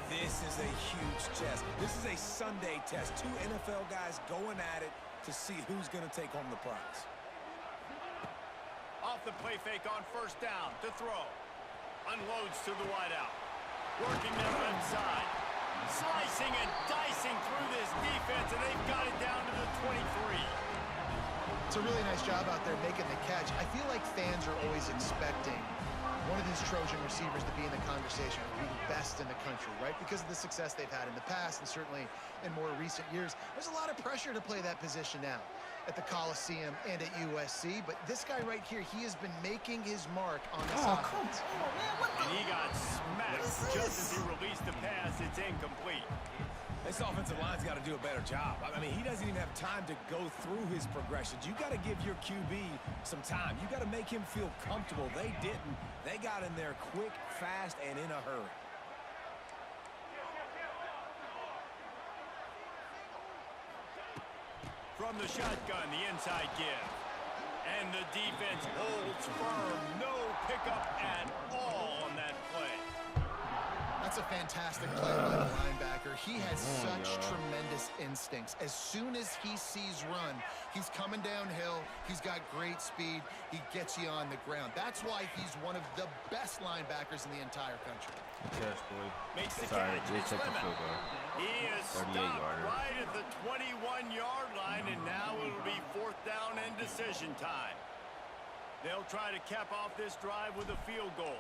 D: This is a huge test. This is a Sunday test. 2 NFL guys going at it to see who's going to take home the prize.
B: Off the play fake on 1st down to throw. Unloads to the wideout. Working that left side. Slicing and dicing through this defense, and they've got it down to the 23.
C: It's a really nice job out there making the catch. I feel like fans are always expecting one of these Trojan receivers to be in the conversation, to be the best in the country, right? Because of the success they've had in the past and certainly in more recent years. There's a lot of pressure to play that position now at the Coliseum and at USC, but this guy right here, he has been making his mark on this offense.
B: And he got smacked just as he released the pass. It's incomplete.
D: This offensive line's got to do a better job. I mean, he doesn't even have time to go through his progressions. You got to give your QB some time. You got to make him feel comfortable. They didn't. They got in there quick, fast, and in a hurry.
B: From the shotgun, the inside give. And the defense holds firm. No pickup at all on that play.
C: That's a fantastic play by the linebacker. He has such tremendous instincts. As soon as he sees run, he's coming downhill. He's got great speed. He gets you on the ground. That's why he's one of the best linebackers in the entire country.
A: Yes, boy.
B: Makes the
A: Sorry,
B: catch.
A: they
B: It's
A: took the
B: Lemon.
A: field goal.
B: He is
A: 38
B: stopped
A: yarder.
B: right at the 21-yard line, and now it'll be 4th down and decision time. They'll try to cap off this drive with a field goal.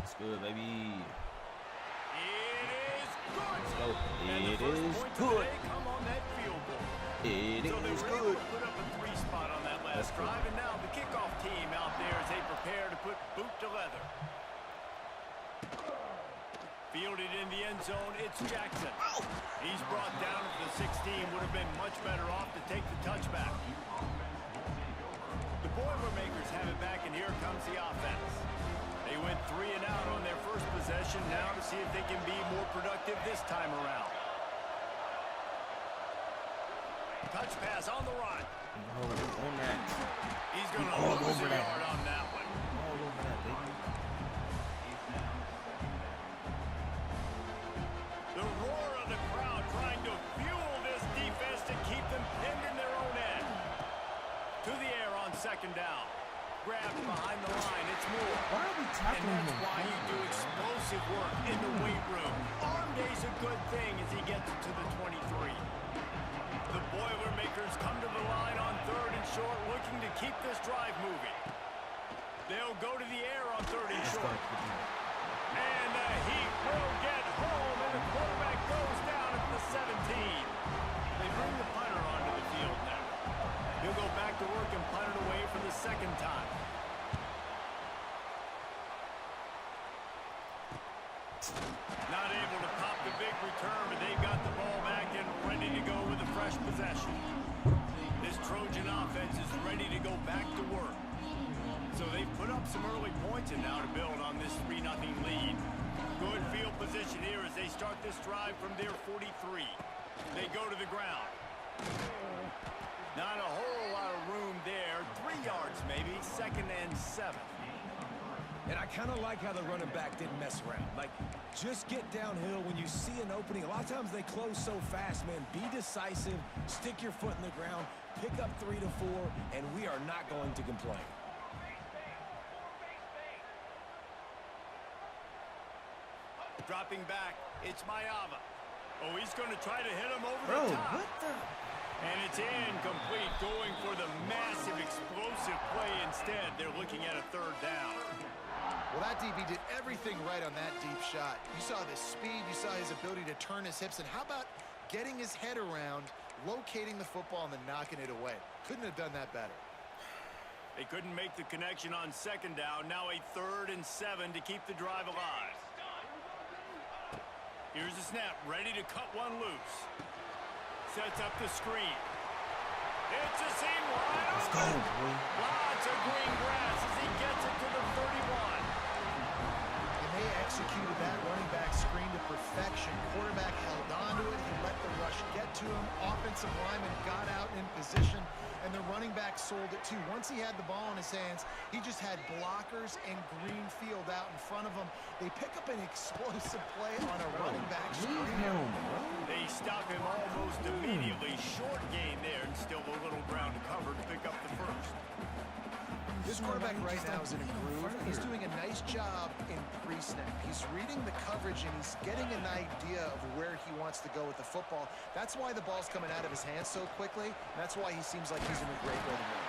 A: It's good, baby.
B: It is good.
A: Let's go.
B: And the
A: It
B: first
A: is
B: points
A: good.
B: of the day come on that field goal.
A: It
B: So they
A: is
B: were able
A: good.
B: to put up a 3 spot on that last
A: That's good.
B: drive, and now the kickoff team out there as they prepare to put boot to leather. Fielded in the end zone, it's Jackson. He's brought down at the 16, would have been much better off to take the touchback. The Boilermakers have it back, and here comes the offense. They went 3 and out on their first possession, now to see if they can be more productive this time around. Touch pass on the run.
A: On that.
B: He's going to
A: All
B: lose
A: over
B: a
A: that.
B: yard on that one.
A: All over that, baby.
B: The roar of the crowd trying to fuel this defense to keep them pinned in their own end. To the air on 2nd down. Grabbed behind the line. It's Moore.
A: Why are we
B: And
A: tackling
B: that's
A: him?
B: why you do explosive work in the weight room. Arm day's a good thing as he gets it to the 23. The Boilermakers come to the line on 3rd and short, looking to keep this drive moving. They'll go to the air on 3rd and short. And the Heat will get home, and the quarterback goes down at the 17. They bring the punter onto the field now. He'll go back to work and punt it away for the 2nd time. Not able to pop the big return, but they've got the ball back and ready to go with a fresh possession. This Trojan offense is ready to go back to work. So they've put up some early points and now to build on this 3-0 lead. Good field position here as they start this drive from their 43. They go to the ground. Not a whole lot of room there. 3 yards maybe. 2nd and 7.
D: And I kind of like how the running back didn't mess around. Like, just get downhill when you see an opening. A lot of times they close so fast, man. Be decisive, stick your foot in the ground, pick up 3 to 4, and we are not going to complain.
B: Dropping back, it's Mayava. Oh, he's going to try to hit him over
A: Bro,
B: the top.
A: what the?
B: And it's incomplete, going for the massive explosive play instead. They're looking at a 3rd down.
C: Well, that DB did everything right on that deep shot. You saw the speed, you saw his ability to turn his hips, and how about getting his head around, locating the football, and then knocking it away? Couldn't have done that better.
B: They couldn't make the connection on 2nd down. Now a 3rd and 7 to keep the drive alive. Here's the snap, ready to cut one loose. Sets up the screen. It's a seam wide open.
A: Let's go, boy.
B: Lots of green grass as he gets it to the 31.
C: And they executed that running back screen to perfection. Quarterback held on to it. He let the rush get to him. Offensive lineman got out in position, and the running back sold it too. Once he had the ball in his hands, he just had blockers and green field out in front of him. They pick up an explosive play on a running back screen.
B: They stop him almost immediately. Short gain there, and still a little ground to cover to pick up the 1st.
C: This quarterback right now is in a groove. He's doing a nice job in pre-snap. He's reading the coverage, and he's getting an idea of where he wants to go with the football. That's why the ball's coming out of his hands so quickly. That's why he seems like he's in a great way to win.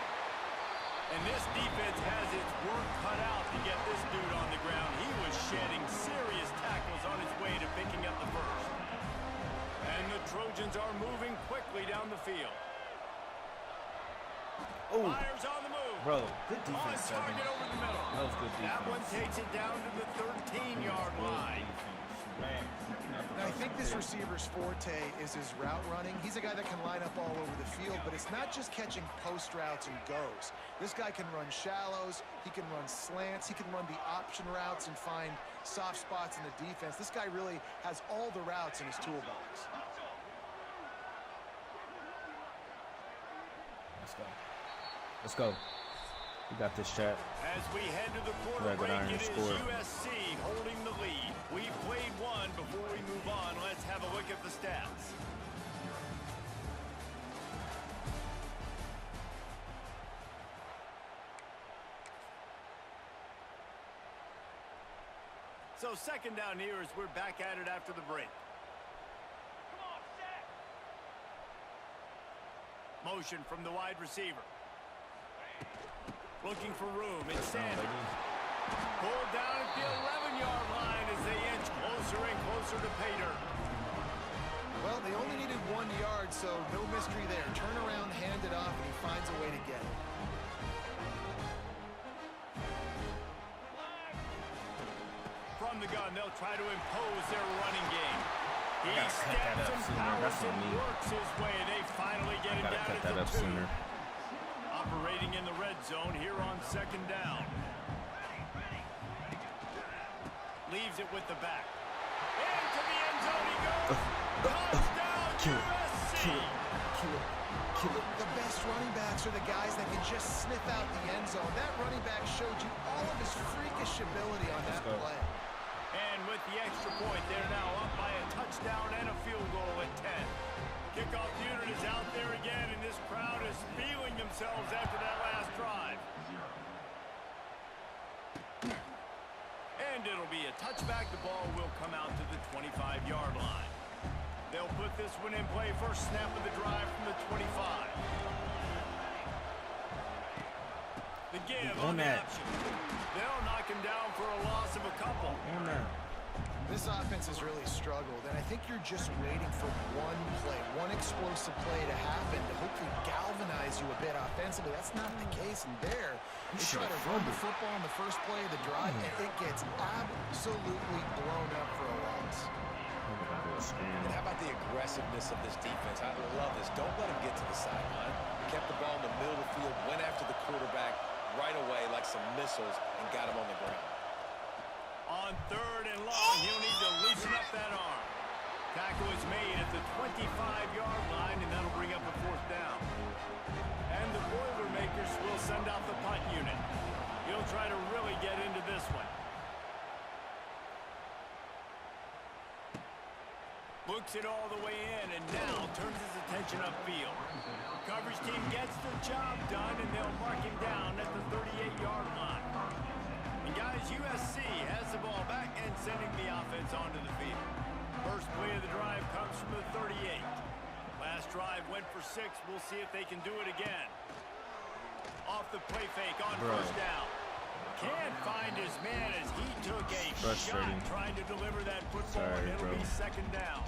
B: And this defense has its work cut out to get this dude on the ground. He was shedding serious tackles on his way to picking up the 1st. And the Trojans are moving quickly down the field.
A: Oh,
B: Myers on the move.
A: bro, good defense.
B: On target over the middle.
A: That was good defense.
B: That one takes it down to the 13-yard line.
C: Now, I think this receiver's forte is his route running. He's a guy that can line up all over the field, but it's not just catching post routes and goes. This guy can run shallows, he can run slants, he can run the option routes and find soft spots in the defense. This guy really has all the routes in his toolbox.
A: Let's go. Let's go. We got this, chat.
B: As we head to the quarter break, it is USC holding the lead. We've played one. Before we move on, let's have a look at the stats. So 2nd down here as we're back at it after the break. Motion from the wide receiver. Looking for room. It's Sanders. Pulled down at the 11-yard line as they inch closer and closer to pay dirt.
C: Well, they only needed 1 yard, so no mystery there. Turn around, hand it off, and he finds a way to get it.
B: From the gun, they'll try to impose their running game. He steps and powers and works his way. They finally get it down to the 2. Operating in the red zone here on 2nd down. Leaves it with the back. Into the end zone he goes. Touchdown, USC.
C: Kill it. The best running backs are the guys that can just sniff out the end zone. That running back showed you all of his freakish ability on that play.
B: And with the extra point, they're now up by a touchdown and a field goal at 10. Kickoff unit is out there again, and this crowd is feeling themselves after that last drive. And it'll be a touchback. The ball will come out to the 25-yard line. They'll put this one in play. First snap of the drive from the 25. The give on the option. They'll knock him down for a loss of a couple.
C: This offense has really struggled, and I think you're just waiting for one play, one explosive play to happen to hopefully galvanize you a bit offensively. That's not the case, and there, they try to run the football on the first play of the drive, and it gets absolutely blown up for a loss.
D: And how about the aggressiveness of this defense? I love this. Don't let him get to the sideline. Kept the ball in the middle of the field, went after the quarterback right away like some missiles, and got him on the ground.
B: On 3rd and long, he'll need to loosen up that arm. Tackle is made at the 25-yard line, and that'll bring up a 4th down. And the Boilermakers will send out the punt unit. He'll try to really get into this one. Pokes it all the way in and now turns his attention upfield. Coverage team gets the job done, and they'll mark him down at the 38-yard line. And guys, USC has the ball back and sending the offense onto the field. First play of the drive comes from the 38. Last drive went for 6. We'll see if they can do it again. Off the play fake on first down. Can't find his man as he took a shot trying to deliver that football, and it'll be second down.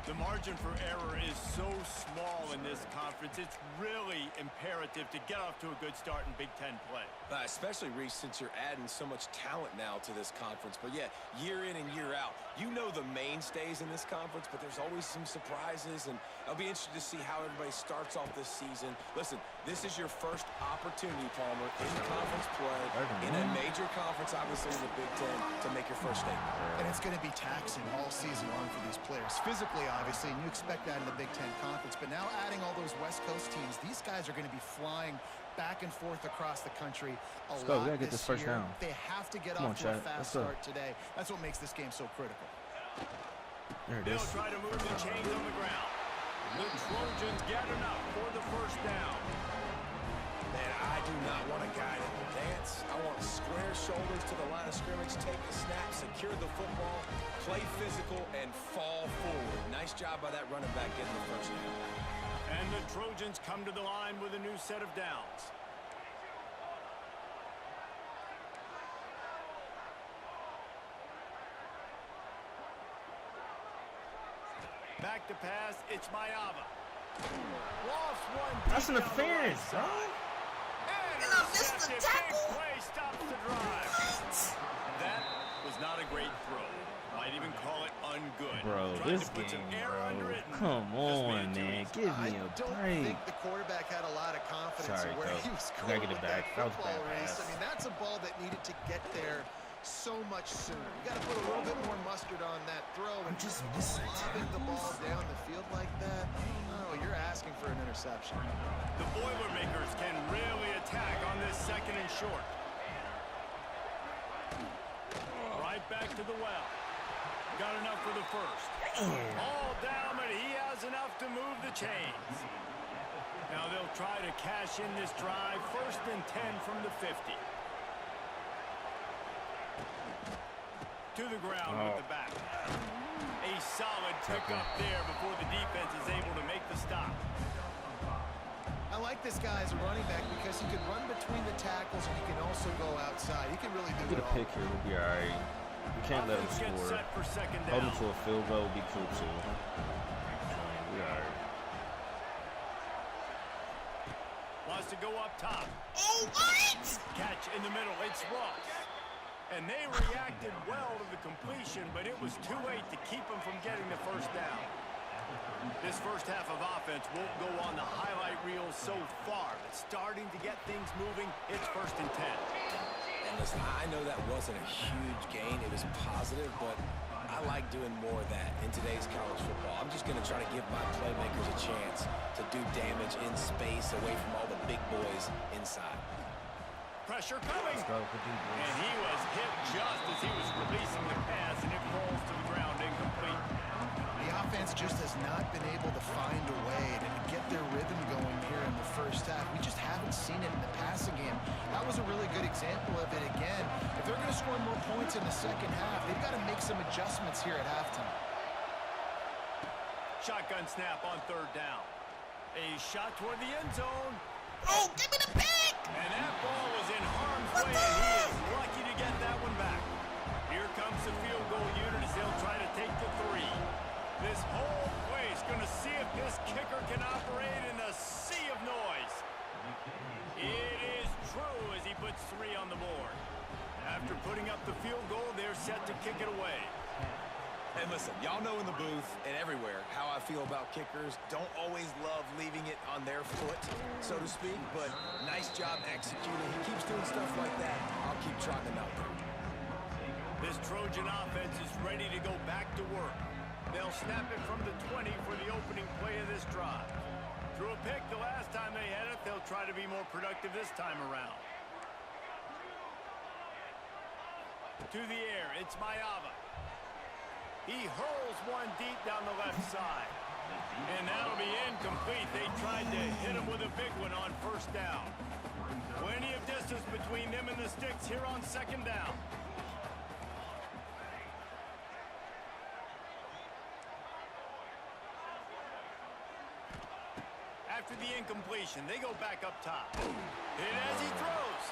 B: The margin for error is so small in this conference. It's really imperative to get off to a good start in Big Ten play.
D: Especially, Reese, since you're adding so much talent now to this conference. But, yeah, year in and year out, you know the mainstays in this conference, but there's always some surprises, and I'll be interested to see how everybody starts off this season. Listen, this is your first opportunity, Palmer, in conference play, in a major conference, obviously, in the Big Ten, to make your first statement.
C: And it's going to be taxing all season long for these players. Physically, obviously, and you expect that in the Big Ten Conference. But now adding all those West Coast teams, these guys are going to be flying back and forth across the country a lot.
A: We gotta get this first down.
C: They have to get off to a fast start today. That's what makes this game so critical.
A: There it is.
B: They'll try to move the chains on the ground. The Trojans get enough for the first down.
D: Man, I do not want a guy to dance. I want square shoulders to the line of scrimmage, take the snap, secure the football, play physical, and fall forward. Nice job by that running back getting the first down.
B: And the Trojans come to the line with a new set of downs. Back to pass, it's Mayava. Lost one.
A: That's interference, bro.
B: And I missed the tackle. Big play stops the drive. That was not a great throw. Might even call it ungood.
A: Bro, this game, bro. Come on, man. Give me a break.
C: I don't think the quarterback had a lot of confidence in where he was going with that football race. I mean, that's a ball that needed to get there so much sooner. You got to put a little bit more mustard on that throw. And just lobbing the ball down the field like that, oh, you're asking for an interception.
B: The Boilermakers can really attack on this second and short. Right back to the well. Got enough for the first. All down, but he has enough to move the chains. Now they'll try to cash in this drive. First and 10 from the 50. To the ground with the back. A solid pickup there before the defense is able to make the stop.
C: I like this guy as a running back because he can run between the tackles and he can also go outside. He can really do it all.
A: Get a pick here, we'll be all right. We can't let him score. Hold him to a field goal would be cool too. We all right.
B: Wants to go up top.
C: Oh, what?
B: Catch in the middle. It's Ross. And they reacted well to the completion, but it was too late to keep them from getting the first down. This first half of offense won't go on the highlight reel so far, but starting to get things moving, it's first and 10.
D: And listen, I know that wasn't a huge gain. It was positive, but I like doing more of that in today's college football. I'm just going to try to give my playmakers a chance to do damage in space away from all the big boys inside.
B: Pressure coming. And he was hit just as he was releasing the pass, and it falls to the ground incomplete.
C: The offense just has not been able to find a way to get their rhythm going here in the first half. We just haven't seen it in the passing game. That was a really good example of it again. If they're going to score more points in the second half, they've got to make some adjustments here at halftime.
B: Shotgun snap on third down. A shot toward the end zone.
C: Oh, give me the pick!
B: And that ball was in harm's way, and he is lucky to get that one back. Here comes the field goal unit as they'll try to take the 3. This whole place going to see if this kicker can operate in the sea of noise. It is true as he puts 3 on the board. After putting up the field goal, they're set to kick it away.
D: And listen, y'all know in the booth and everywhere how I feel about kickers. Don't always love leaving it on their foot, so to speak, but nice job executing. He keeps doing stuff like that. I'll keep trotting him out there.
B: This Trojan offense is ready to go back to work. They'll snap it from the 20 for the opening play of this drive. Threw a pick the last time they had it. They'll try to be more productive this time around. To the air, it's Mayava. He hurls one deep down the left side. And that'll be incomplete. They tried to hit him with a big one on first down. Plenty of distance between them and the sticks here on second down. After the incompletion, they go back up top. Hit as he throws.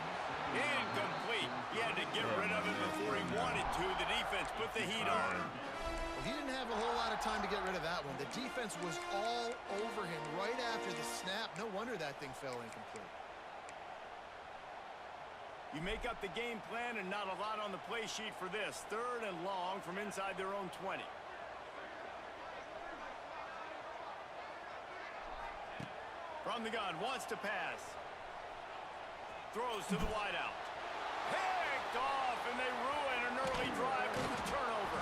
B: Incomplete. He had to get rid of it before he wanted to. The defense put the heat on him.
C: Well, he didn't have a whole lot of time to get rid of that one. The defense was all over him right after the snap. No wonder that thing fell incomplete.
B: You make up the game plan and not a lot on the play sheet for this. 3rd and long from inside their own 20. From the gun, wants to pass. Throws to the wideout. Picked off, and they ruin an early drive with the turnover.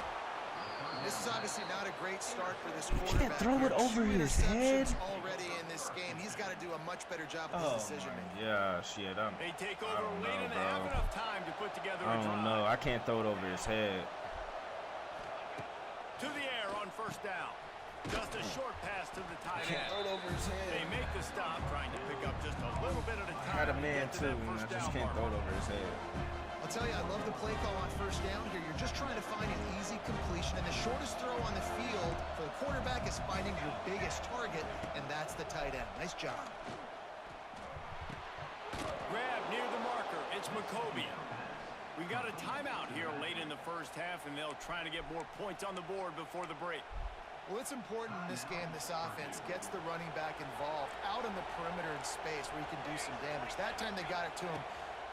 C: This is obviously not a great start for this quarterback.
A: Can't throw it over his head.
C: Already in this game, he's got to do a much better job with his decision making.
A: Yeah, shit.
B: They take over late and have enough time to put together a drive.
A: I don't know. I can't throw it over his head.
B: To the air on first down. Just a short pass to the tight end.
C: Throw it over his head.
B: They make the stop, trying to pick up just a little bit at a time.
A: I had a man too, and I just can't throw it over his head.
C: I'll tell you, I love the play call on first down here. You're just trying to find an easy completion, and the shortest throw on the field for the quarterback is finding your biggest target, and that's the tight end. Nice job.
B: Grab near the marker. It's McCoby. We got a timeout here late in the first half, and they'll try to get more points on the board before the break.
C: Well, it's important in this game, this offense gets the running back involved out in the perimeter in space where he can do some damage. That time they got it to him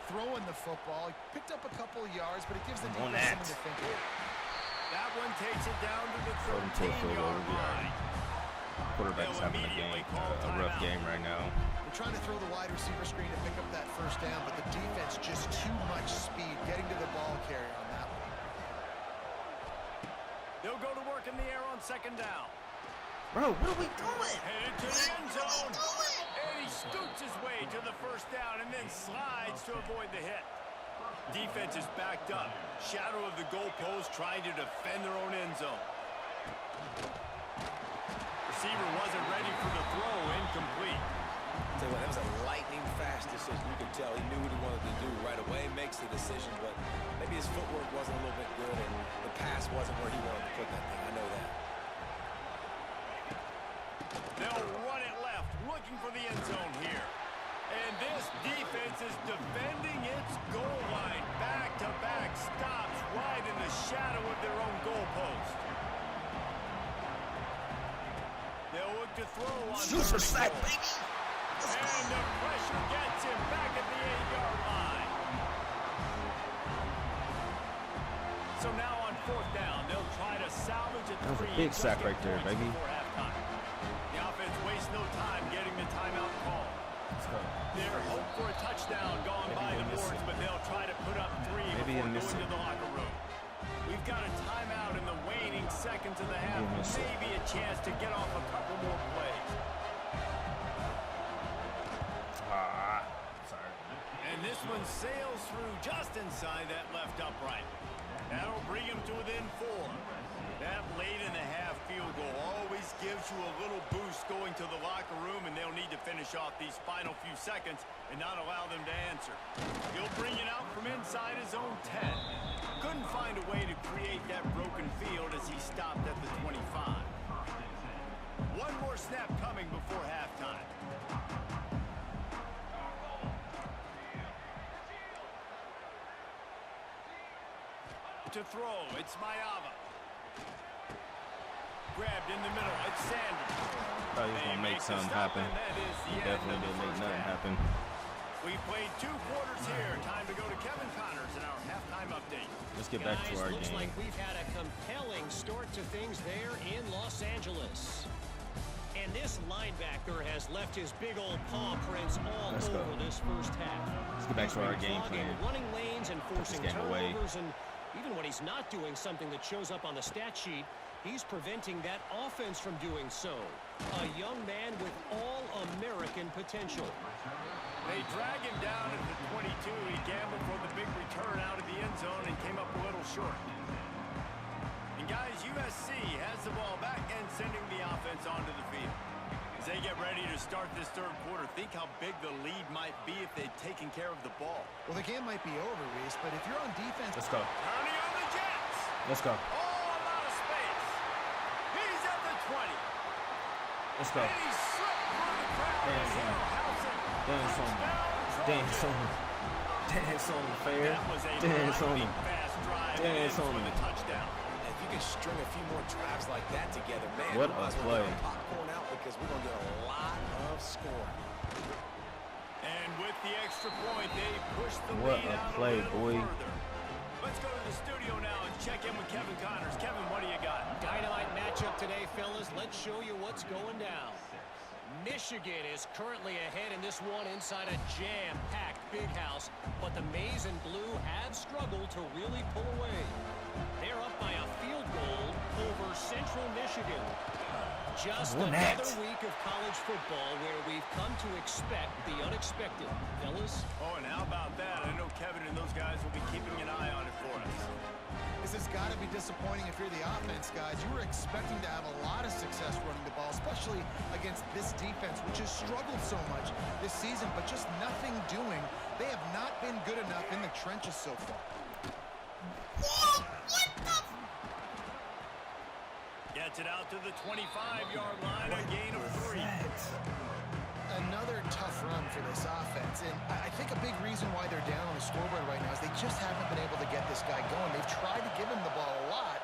C: throwing the football. He picked up a couple of yards, but it gives the defense something to think about.
B: That one takes it down to the 13-yard line.
A: Quarterback's having a rough game right now.
C: They're trying to throw the wide receiver screen to pick up that first down, but the defense just too much speed getting to the ball carrier on that one.
B: They'll go to work in the air on second down.
A: Bro, what are we doing?
B: Headed to the end zone. And he scoots his way to the first down and then slides to avoid the hit. Defense is backed up. Shadow of the goalpost trying to defend their own end zone. Receiver wasn't ready for the throw. Incomplete.
D: Tell you what, that was a lightning fast decision. You could tell he knew what he wanted to do right away, makes the decision, but maybe his footwork wasn't a little bit good and the pass wasn't where he wanted to put that thing. I know that.
B: They'll run it left, looking for the end zone here. And this defense is defending its goal line. Back-to-back stops right in the shadow of their own goalpost. They'll look to throw on
A: Super sack, baby.
B: And the pressure gets him back at the 8-yard line. So now on fourth down, they'll try to salvage a 3.
A: That was a big sack right there, baby.
B: The offense wastes no time getting the timeout call. Their hope for a touchdown gone by the boards, but they'll try to put up 3 before going to the locker room. We've got a timeout in the waning seconds of the half. Maybe a chance to get off a couple more plays.
A: Sorry.
B: And this one sails through just inside that left upright. That'll bring him to within 4. That late in the half field goal always gives you a little boost going to the locker room, and they'll need to finish off these final few seconds and not allow them to answer. He'll bring it out from inside his own 10. Couldn't find a way to create that broken field as he stopped at the 25. One more snap coming before halftime. To throw, it's Mayava. Grabbed in the middle, it's Sanders.
A: Thought he was going to make something happen. He definitely didn't make nothing happen.
B: We've played 2 quarters here. Time to go to Kevin Connors in our halftime update.
A: Let's get back to our
F: looks
A: game.
F: Like we've had a compelling start to things there in Los Angeles. And this linebacker has left his big old paw prints all over this first half.
A: Let's get back to our game plan.
F: Running lanes and forcing turnovers, and even when he's not doing something that shows up on the stat sheet, he's preventing that offense from doing so. A young man with all-American potential.
B: They drag him down at the 22. He gambled for the big return out of the end zone and came up a little short. And guys, USC and sending the offense onto the field. As they get ready to start this third quarter, think how big the lead might be if they'd taken care of the ball.
C: Well, the game might be over, Reese, but if you're on defense...
A: Let's go.
B: Turning on the Jets.
A: Let's go.
B: Oh, a lot of space. He's at the 20.
A: Let's go.
B: And he slipped through the crowd.
A: Dance on him. Dance on him. Dance on him, fair.
B: That was a
A: Dance on him.
B: fast drive
A: Dance
B: for
A: on
B: the
A: him.
B: touchdown.
D: If you can string a few more drives like that together, man,
A: What
D: we might
A: a
D: as well
A: play.
D: get our popcorn out because we're going to get a lot of scoring.
B: And with the extra point, they push the
A: What
B: lead
A: a
B: out
A: play,
B: a little
A: boy.
B: further. Let's go to the studio now and check in with Kevin Connors. Kevin, what do you got?
F: Dynamite matchup today, fellas. Let's show you what's going down. Michigan is currently ahead in this one inside a jam-packed big house, but the Maize and Blue have struggled to really pull away. They're up by a field goal over Central Michigan. Just another week of college football where we've come to expect the unexpected. Fellas?
B: Oh, and how about that? I know Kevin and those guys will be keeping an eye on it for us.
C: This has got to be disappointing if you're the offense, guys. You were expecting to have a lot of success running the ball, especially against this defense, which has struggled so much this season, but just nothing doing. They have not been good enough in the trenches so far.
B: Gets it out to the 25-yard line, a gain of 3.
C: Another tough run for this offense, and I think a big reason why they're down on the scoreboard right now is they just haven't been able to get this guy going. They've tried to give him the ball a lot.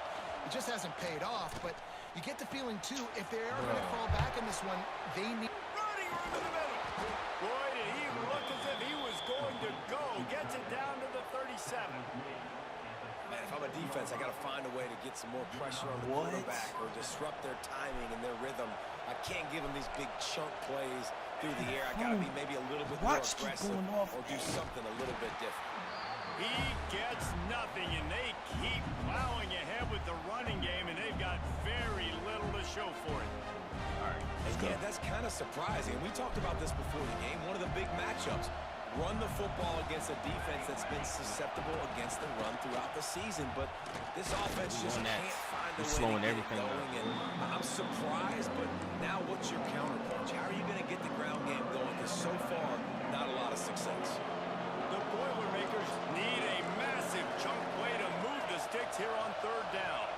C: It just hasn't paid off, but you get the feeling, too, if they are going to fall back in this one, they need...
B: Running room in the middle. Boy, did he look as if he was going to go. Gets it down to the 37.
D: Man, if I'm a defense, I got to find a way to get some more pressure on the quarterback or disrupt their timing and their rhythm. I can't give them these big chunk plays through the air. I got to be maybe a little bit more aggressive or do something a little bit different.
B: He gets nothing, and they keep plowing ahead with the running game, and they've got very little to show for it.
A: All right, let's go.
D: Yeah, that's kind of surprising. We talked about this before the game. One of the big matchups. Run the football against a defense that's been susceptible against the run throughout the season, but this offense just can't find the way to get it going. And I'm surprised, but now what's your counterpunch? How are you going to get the ground game going? Because so far, not a lot of success.
B: The Boilermakers need a massive chunk play to move the sticks here on third down.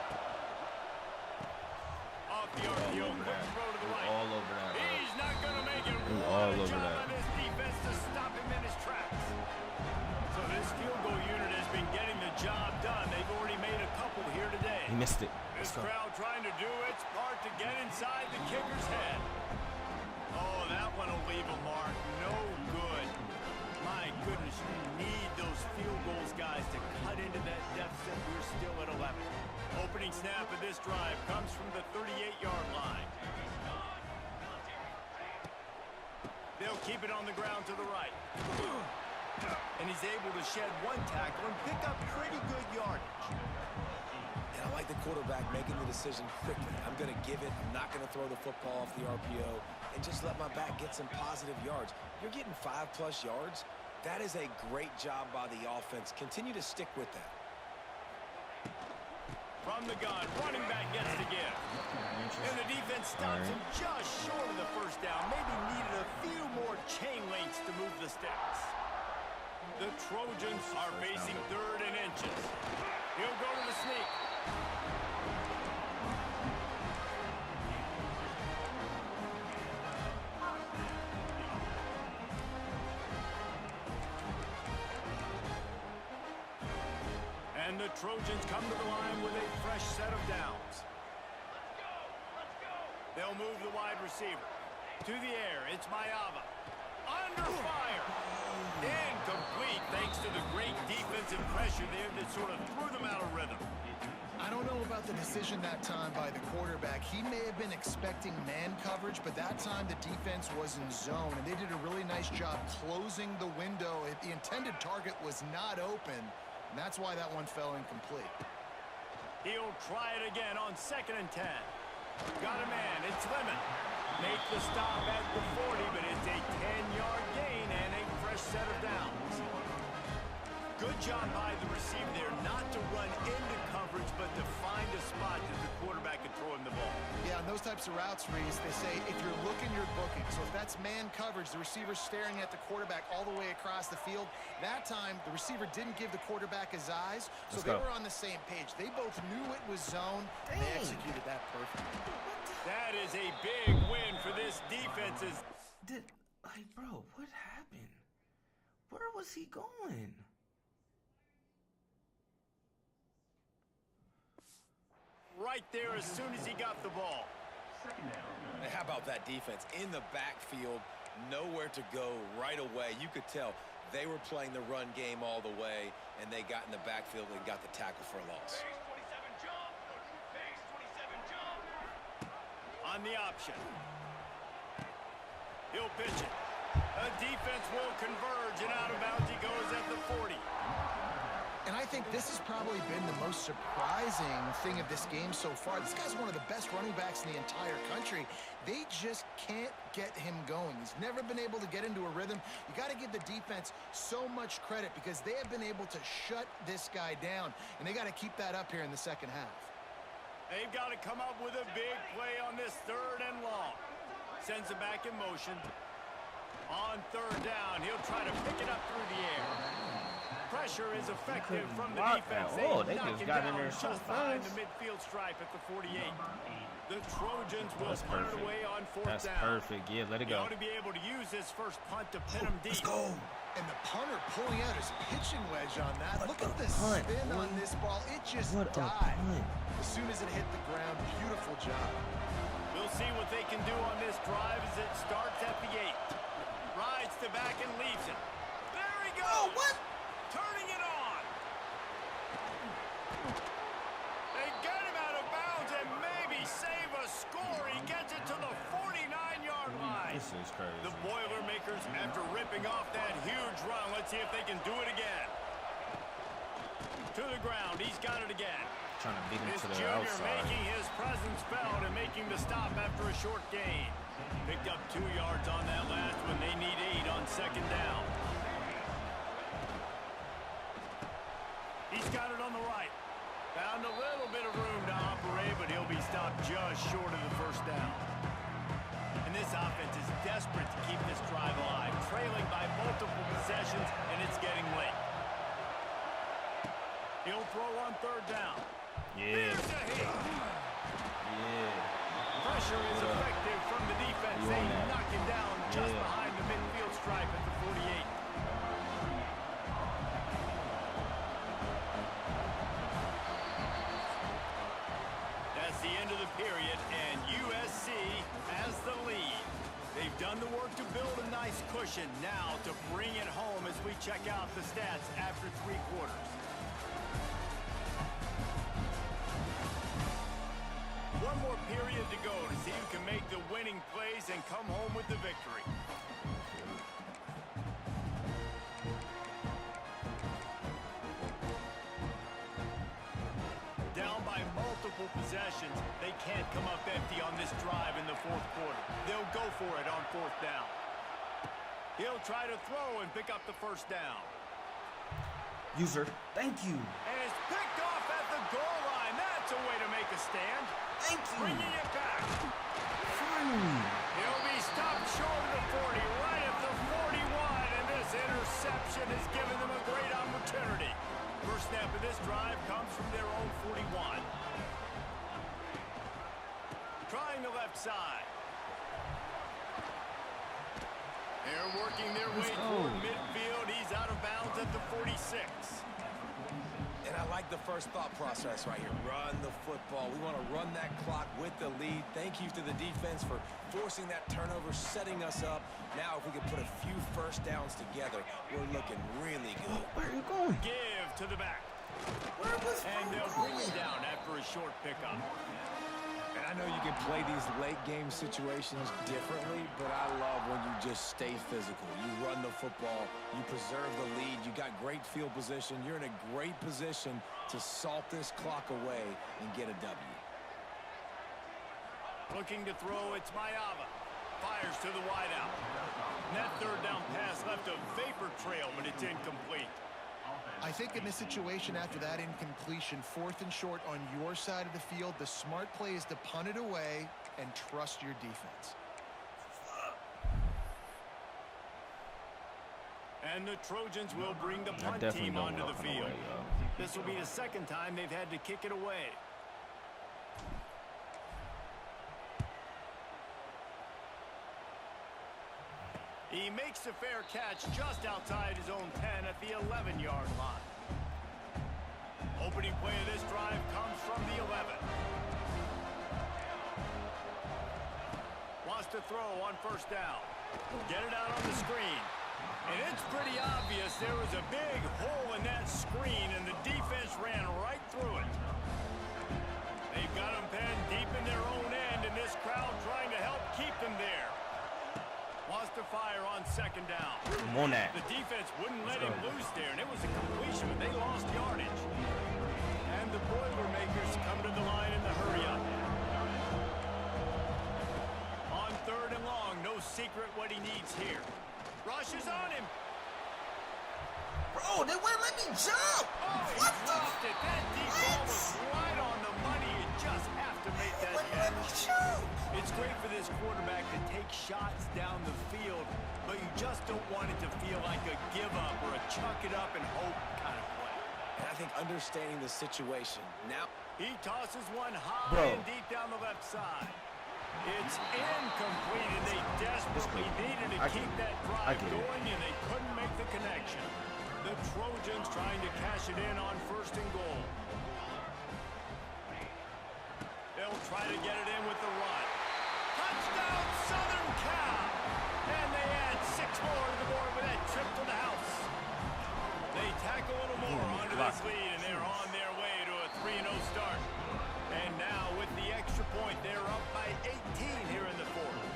B: Off the RPO, quick throw to the right.
A: All over that.
B: He's not going to make it.
A: All
B: What a
A: over
B: job
A: that.
B: by this defense to stop him in his tracks. So this field goal unit has been getting the job done. They've already made a couple here today.
A: He missed it.
B: This
A: Let's go.
B: crowd trying to do its part to get inside the kicker's head. Oh, that one will leave a mark. No good. My goodness, you need those field goals, guys, to cut into that deficit. We're still at 11. Opening snap of this drive comes from the 38-yard line. They'll keep it on the ground to the right. And he's able to shed one tackle and pick up pretty good yardage.
D: And I like the quarterback making the decision quickly. I'm going to give it. I'm not going to throw the football off the RPO and just let my back get some positive yards. You're getting 5+ yards. That is a great job by the offense. Continue to stick with that.
B: From the gun, running back gets the give. And the defense stops him just short of the first down. Maybe needed a few more chain links to move the sticks. The Trojans are facing 3rd and inches. He'll go to the sneak. And the Trojans come to the line with a fresh set of downs. They'll move the wide receiver. To the air, it's Mayava. Under fire. Incomplete thanks to the great defensive pressure there that sort of threw them out of rhythm.
C: I don't know about the decision that time by the quarterback. He may have been expecting man coverage, but that time the defense was in zone, and they did a really nice job closing the window. The intended target was not open, and that's why that one fell incomplete.
B: He'll try it again on 2nd and 10. Got a man, it's Lemon. Make the stop at the 40, but it's a 10-yard gain and a fresh set of downs. Good job by the receiver there not to run into coverage, but to find a spot that the quarterback could throw him the ball.
C: Yeah, and those types of routes, Reese, they say if you're looking, you're booking. So if that's man coverage, the receiver's staring at the quarterback all the way across the field. That time, the receiver didn't give the quarterback his eyes, so they were on the same page. They both knew it was zone, and they executed that perfectly.
B: That is a big win for this defense.
A: Bro, what happened? Where was he going?
B: Right there as soon as he got the ball.
D: And how about that defense? In the backfield, nowhere to go right away. You could tell they were playing the run game all the way, and they got in the backfield and got the tackle for a loss.
B: On the option. He'll pitch it. The defense will converge, and out of bounds he goes at the 40.
C: And I think this has probably been the most surprising thing of this game so far. This guy's one of the best running backs in the entire country. They just can't get him going. He's never been able to get into a rhythm. You got to give the defense so much credit because they have been able to shut this guy down, and they got to keep that up here in the second half.
B: They've got to come up with a big play on this 3rd and long. Sends it back in motion. On 3rd down, he'll try to pick it up through the air. Pressure is effective from the defense.
A: They just got in there so
B: just behind
A: fast.
B: the midfield stripe at the 48. The Trojans will punt it away on 4th down.
A: That's perfect. Yeah, let it
B: They
A: go.
B: ought to be able to use this first punt to pin him deep.
C: Let's go. And the punter pulling out his pitching wedge on that. Look at the spin on this ball. It just died. As soon as it hit the ground, beautiful job.
B: We'll see what they can do on this drive as it starts at the 8. Rides to back and leaves it. There he goes.
C: Oh, what?
B: Turning it on. They get him out of bounds and maybe save a score. He gets it to the 49-yard line.
A: This is crazy.
B: The Boilermakers, after ripping off that huge run, let's see if they can do it again. To the ground. He's got it again.
A: Trying to beat him
B: This
A: to the
B: junior
A: outside.
B: making his presence felt and making the stop after a short gain. Picked up 2 yards on that last one. They need 8 on 2nd down. He's got it on the right. Found a little bit of room to operate, but he'll be stopped just short of the 1st down. And this offense is desperate to keep this drive alive, trailing by multiple possessions, and it's getting late. He'll throw on 3rd down.
A: Yeah.
B: There's a hit.
A: Yeah.
B: Pressure is effective from the defense. They knock him down just behind the midfield stripe at the 48. That's the end of the period, and USC has the lead. They've done the work to build a nice cushion. Now to bring it home as we check out the stats after 3 quarters. One more period to go to see who can make the winning plays and come home with the victory. Down by multiple possessions, they can't come up empty on this drive in the 4th quarter. They'll go for it on 4th down. He'll try to throw and pick up the 1st down.
A: User, thank you.
B: And it's picked off at the goal line. That's a way to make a stand.
A: Thank you.
B: Bringing it back.
A: Finally.
B: He'll be stopped short of the 40, right at the 41, and this interception has given them a great opportunity. First snap of this drive comes from their own 41. Trying the left side. They're working their way toward midfield. He's out of bounds at the 46.
D: And I like the first thought process right here. Run the football. We want to run that clock with the lead. Thank you to the defense for forcing that turnover, setting us up. Now, if we can put a few 1st downs together, we're looking really good.
A: Where are you going?
B: Give to the back. And they'll bring him down after a short pickup.
D: And I know you can play these late-game situations differently, but I love when you just stay physical. You run the football, you preserve the lead, you got great field position, you're in a great position to salt this clock away and get a W.
B: Looking to throw, it's Mayava. Fires to the wideout. And that 3rd down pass left a vapor trail, but it's incomplete.
C: I think in this situation after that incompletion, 4th and short on your side of the field, the smart play is to punt it away, and trust your defense.
B: And the Trojans will bring the punt team onto the field. This will be the second time they've had to kick it away. He makes a fair catch just outside his own 10 at the 11-yard line. Opening play of this drive comes from the 11. Wants to throw on first down. Get it out on the screen. And it's pretty obvious there was a big hole in that screen, and the defense ran right through it. They've got him penned deep in their own end, and this crowd trying to help keep them there. Wants to fire on second down.
A: Come on, that.
B: The defense wouldn't let him loose there, and it was a completion, but they lost yardage. And the Boilermakers come to the line in the hurry-up. On third and long, no secret what he needs here. Rushes on him.
E: Bro, they wouldn't let me jump.
B: Oh, he dropped it. That deep ball was right on the money. You just have to make that catch. It's great for this quarterback to take shots down the field, but you just don't want it to feel like a give-up or a chuck it up and hope kind of play.
D: And I think understanding the situation. Now
B: he tosses one high and deep down the left side. It's incomplete, and they desperately needed to keep that drive going, and they couldn't make the connection. The Trojans trying to cash it in on first and goal. They'll try to get it in with the run. Touchdown, Southern Cal! And they add 6 more to the board with that trip to the house. They tack a little more onto this lead, and they're on their way to a 3-0 start. And now, with the extra point, they're up by 18 here in the fourth.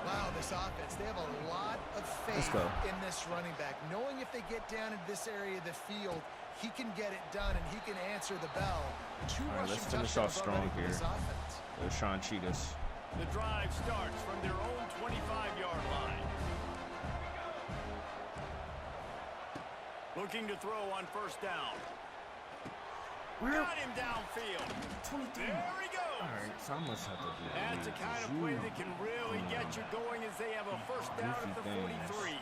C: Wow, this offense, they have a lot of faith in this running back. Knowing if they get down in this area of the field, he can get it done and he can answer the bell. All right,
A: let's finish off strong here. They're trying to cheat us.
B: The drive starts from their own 25-yard line. Looking to throw on first down. Got him downfield.
A: 23.
B: There he goes.
A: All right, so I must have to do that.
B: That's the kind of play that can really get you going as they have a first down at the 43.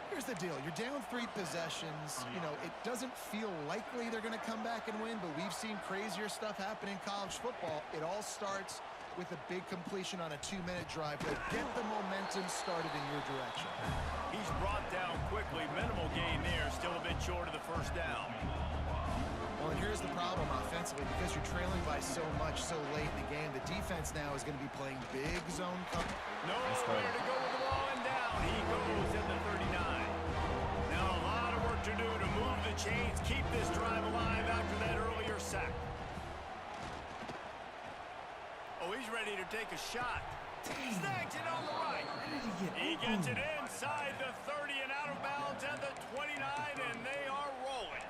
C: Here's the deal. You're down 3 possessions. You know, it doesn't feel likely they're going to come back and win, but we've seen crazier stuff happen in college football. It all starts with a big completion on a 2-minute drive. But get the momentum started in your direction.
B: He's brought down quickly. Minimal gain there. Still a bit short of the first down.
C: Well, and here's the problem offensively. Because you're trailing by so much so late in the game, the defense now is going to be playing big zone coverage.
B: Nowhere to go with the ball, and down he goes at the 39. Now a lot of work to do to move the chains, keep this drive alive after that earlier sack. Oh, he's ready to take a shot. Snags it on the right. He gets it inside the 30 and out of bounds at the 29, and they are rolling.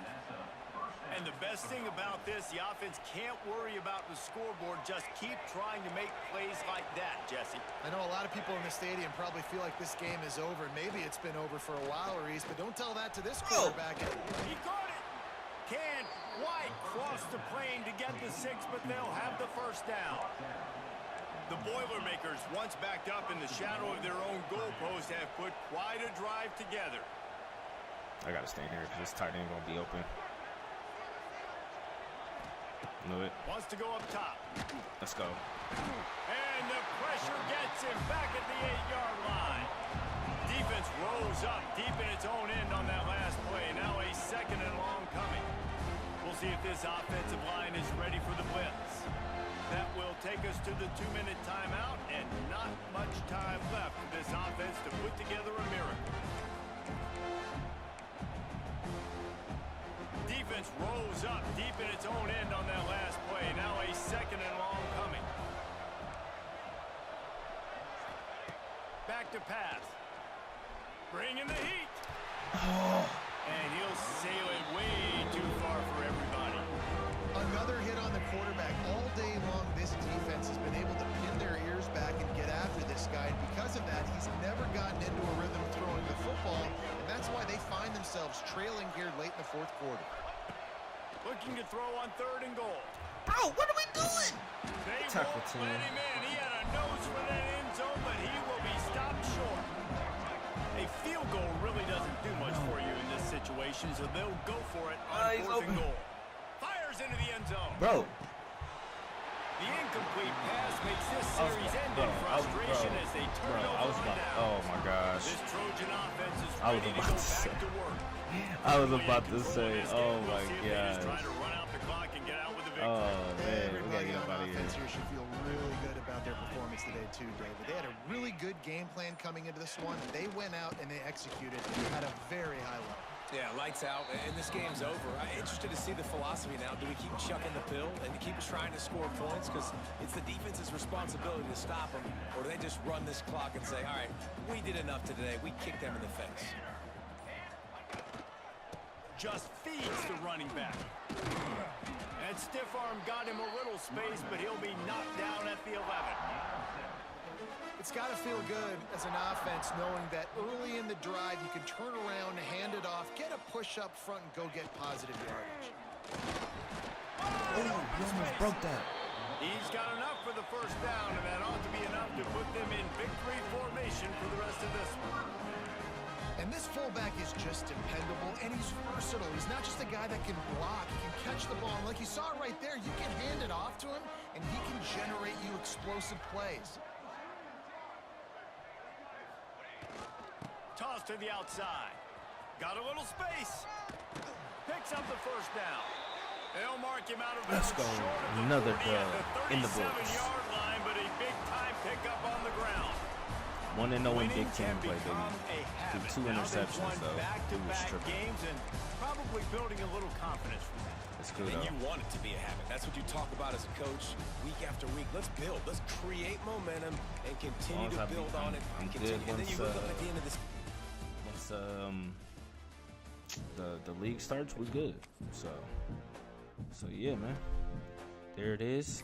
B: And the best thing about this, the offense can't worry about the scoreboard. Just keep trying to make plays like that, Jesse.
C: I know a lot of people in the stadium probably feel like this game is over. Maybe it's been over for a while, Reese, but don't tell that to this quarterback.
B: He caught it. Can't quite cross the plane to get the 6, but they'll have the first down. The Boilermakers, once backed up in the shadow of their own goalpost, have put quite a drive together.
A: I got to stay here because this tight end going to be open. Know it.
B: Wants to go up top.
A: Let's go.
B: And the pressure gets him back at the 8-yard line. Defense rose up deep in its own end on that last play. Now a second and long coming. We'll see if this offensive line is ready for the blitz. That will take us to the 2-minute timeout, and not much time left for this offense to put together a miracle. Defense rose up deep in its own end on that last play. Now a second and long coming. Back to pass. Bringing the heat. And he'll sail it way too far for everybody.
C: Another hit on the quarterback. All day long, this defense has been able to pin their ears back and get after this guy. And because of that, he's never gotten into a rhythm throwing the football. And that's why they find themselves trailing here late in the fourth quarter.
B: Looking to throw on third and goal.
A: Bro, what are we doing?
B: They
A: Tackle
B: won't
A: team.
B: let him in. He had a nose for that end zone, but he will be stopped short. A field goal really doesn't do much for you in this situation, so they'll go for it on
A: He's
B: 4th and
A: open.
B: goal. Fires into the end zone.
A: Bro.
B: The incomplete pass makes this series end in frustration as they turn it over on downs.
A: Oh my gosh.
B: This Trojan offense is
A: I was
B: ready to
A: about
B: go
A: to
B: back
A: say.
B: to work.
A: I was about to
B: Control
A: say,
B: this
A: oh
B: game.
A: my
B: We'll see if they just try
A: gosh.
B: to run out the clock and get out with a victory.
A: Oh man, we gotta
C: Everybody
A: get
C: on
A: up out of here.
C: offense here should feel really good about their performance today too, David. They had a really good game plan coming into this one. They went out and they executed at a very high level.
D: Yeah, lights out, and this game's over. I'm interested to see the philosophy now. Do we keep chucking the pill and keep trying to score points? Because it's the defense's responsibility to stop them. Or do they just run this clock and say, all right, we did enough today. We kicked them in the face.
B: Just feeds the running back. And stiff arm got him a little space, but he'll be knocked down at the 11.
C: It's got to feel good as an offense knowing that early in the drive you can turn around, hand it off, get a push up front, and go get positive yardage.
A: Oh, he almost broke that.
B: He's got enough for the first down, and that ought to be enough to put them in victory formation for the rest of this one.
C: And this fullback is just dependable, and he's versatile. He's not just a guy that can block. He can catch the ball. And like you saw right there, you can hand it off to him, and he can generate you explosive plays.
B: Toss to the outside. Got a little space. Picks up the first down. They'll mark him out of
A: Let's
B: bounds
A: go.
B: short of the
A: Another
B: 40
A: dub
B: at
A: in the
B: the
A: books.
B: 37-yard line, but a big-time pickup on the ground.
A: 1-0 in
B: Winning
A: Big Ten
B: can
A: play,
B: become
A: baby.
B: a habit.
A: Threw 2
B: Now they've
A: interceptions,
B: won
A: though. He was
B: back-to-back
A: tripping.
B: games and probably building a little confidence from that.
A: It's good,
D: And
A: though.
D: you want it to be a habit. That's what you talk about as a coach week after week. Let's build. Let's create momentum and continue
A: As long as
D: to build on it.
A: I'm
D: Continue.
A: good
D: And then you
A: once,
D: look up at the end of this.
A: Once the league starts, we're good. So yeah, man. There it is.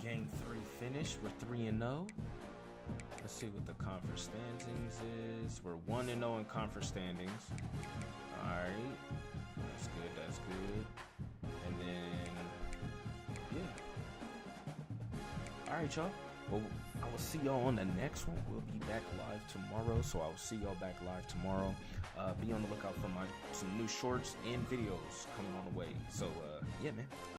A: Game 3 finish. We're 3-0. Let's see what the conference standings is. We're 1-0 in conference standings. All right, that's good. That's good. And then yeah. All right, y'all. Well, I will see y'all on the next one. We'll be back live tomorrow, so I will see y'all back live tomorrow. Be on the lookout for some new shorts and videos coming on the way. So yeah, man.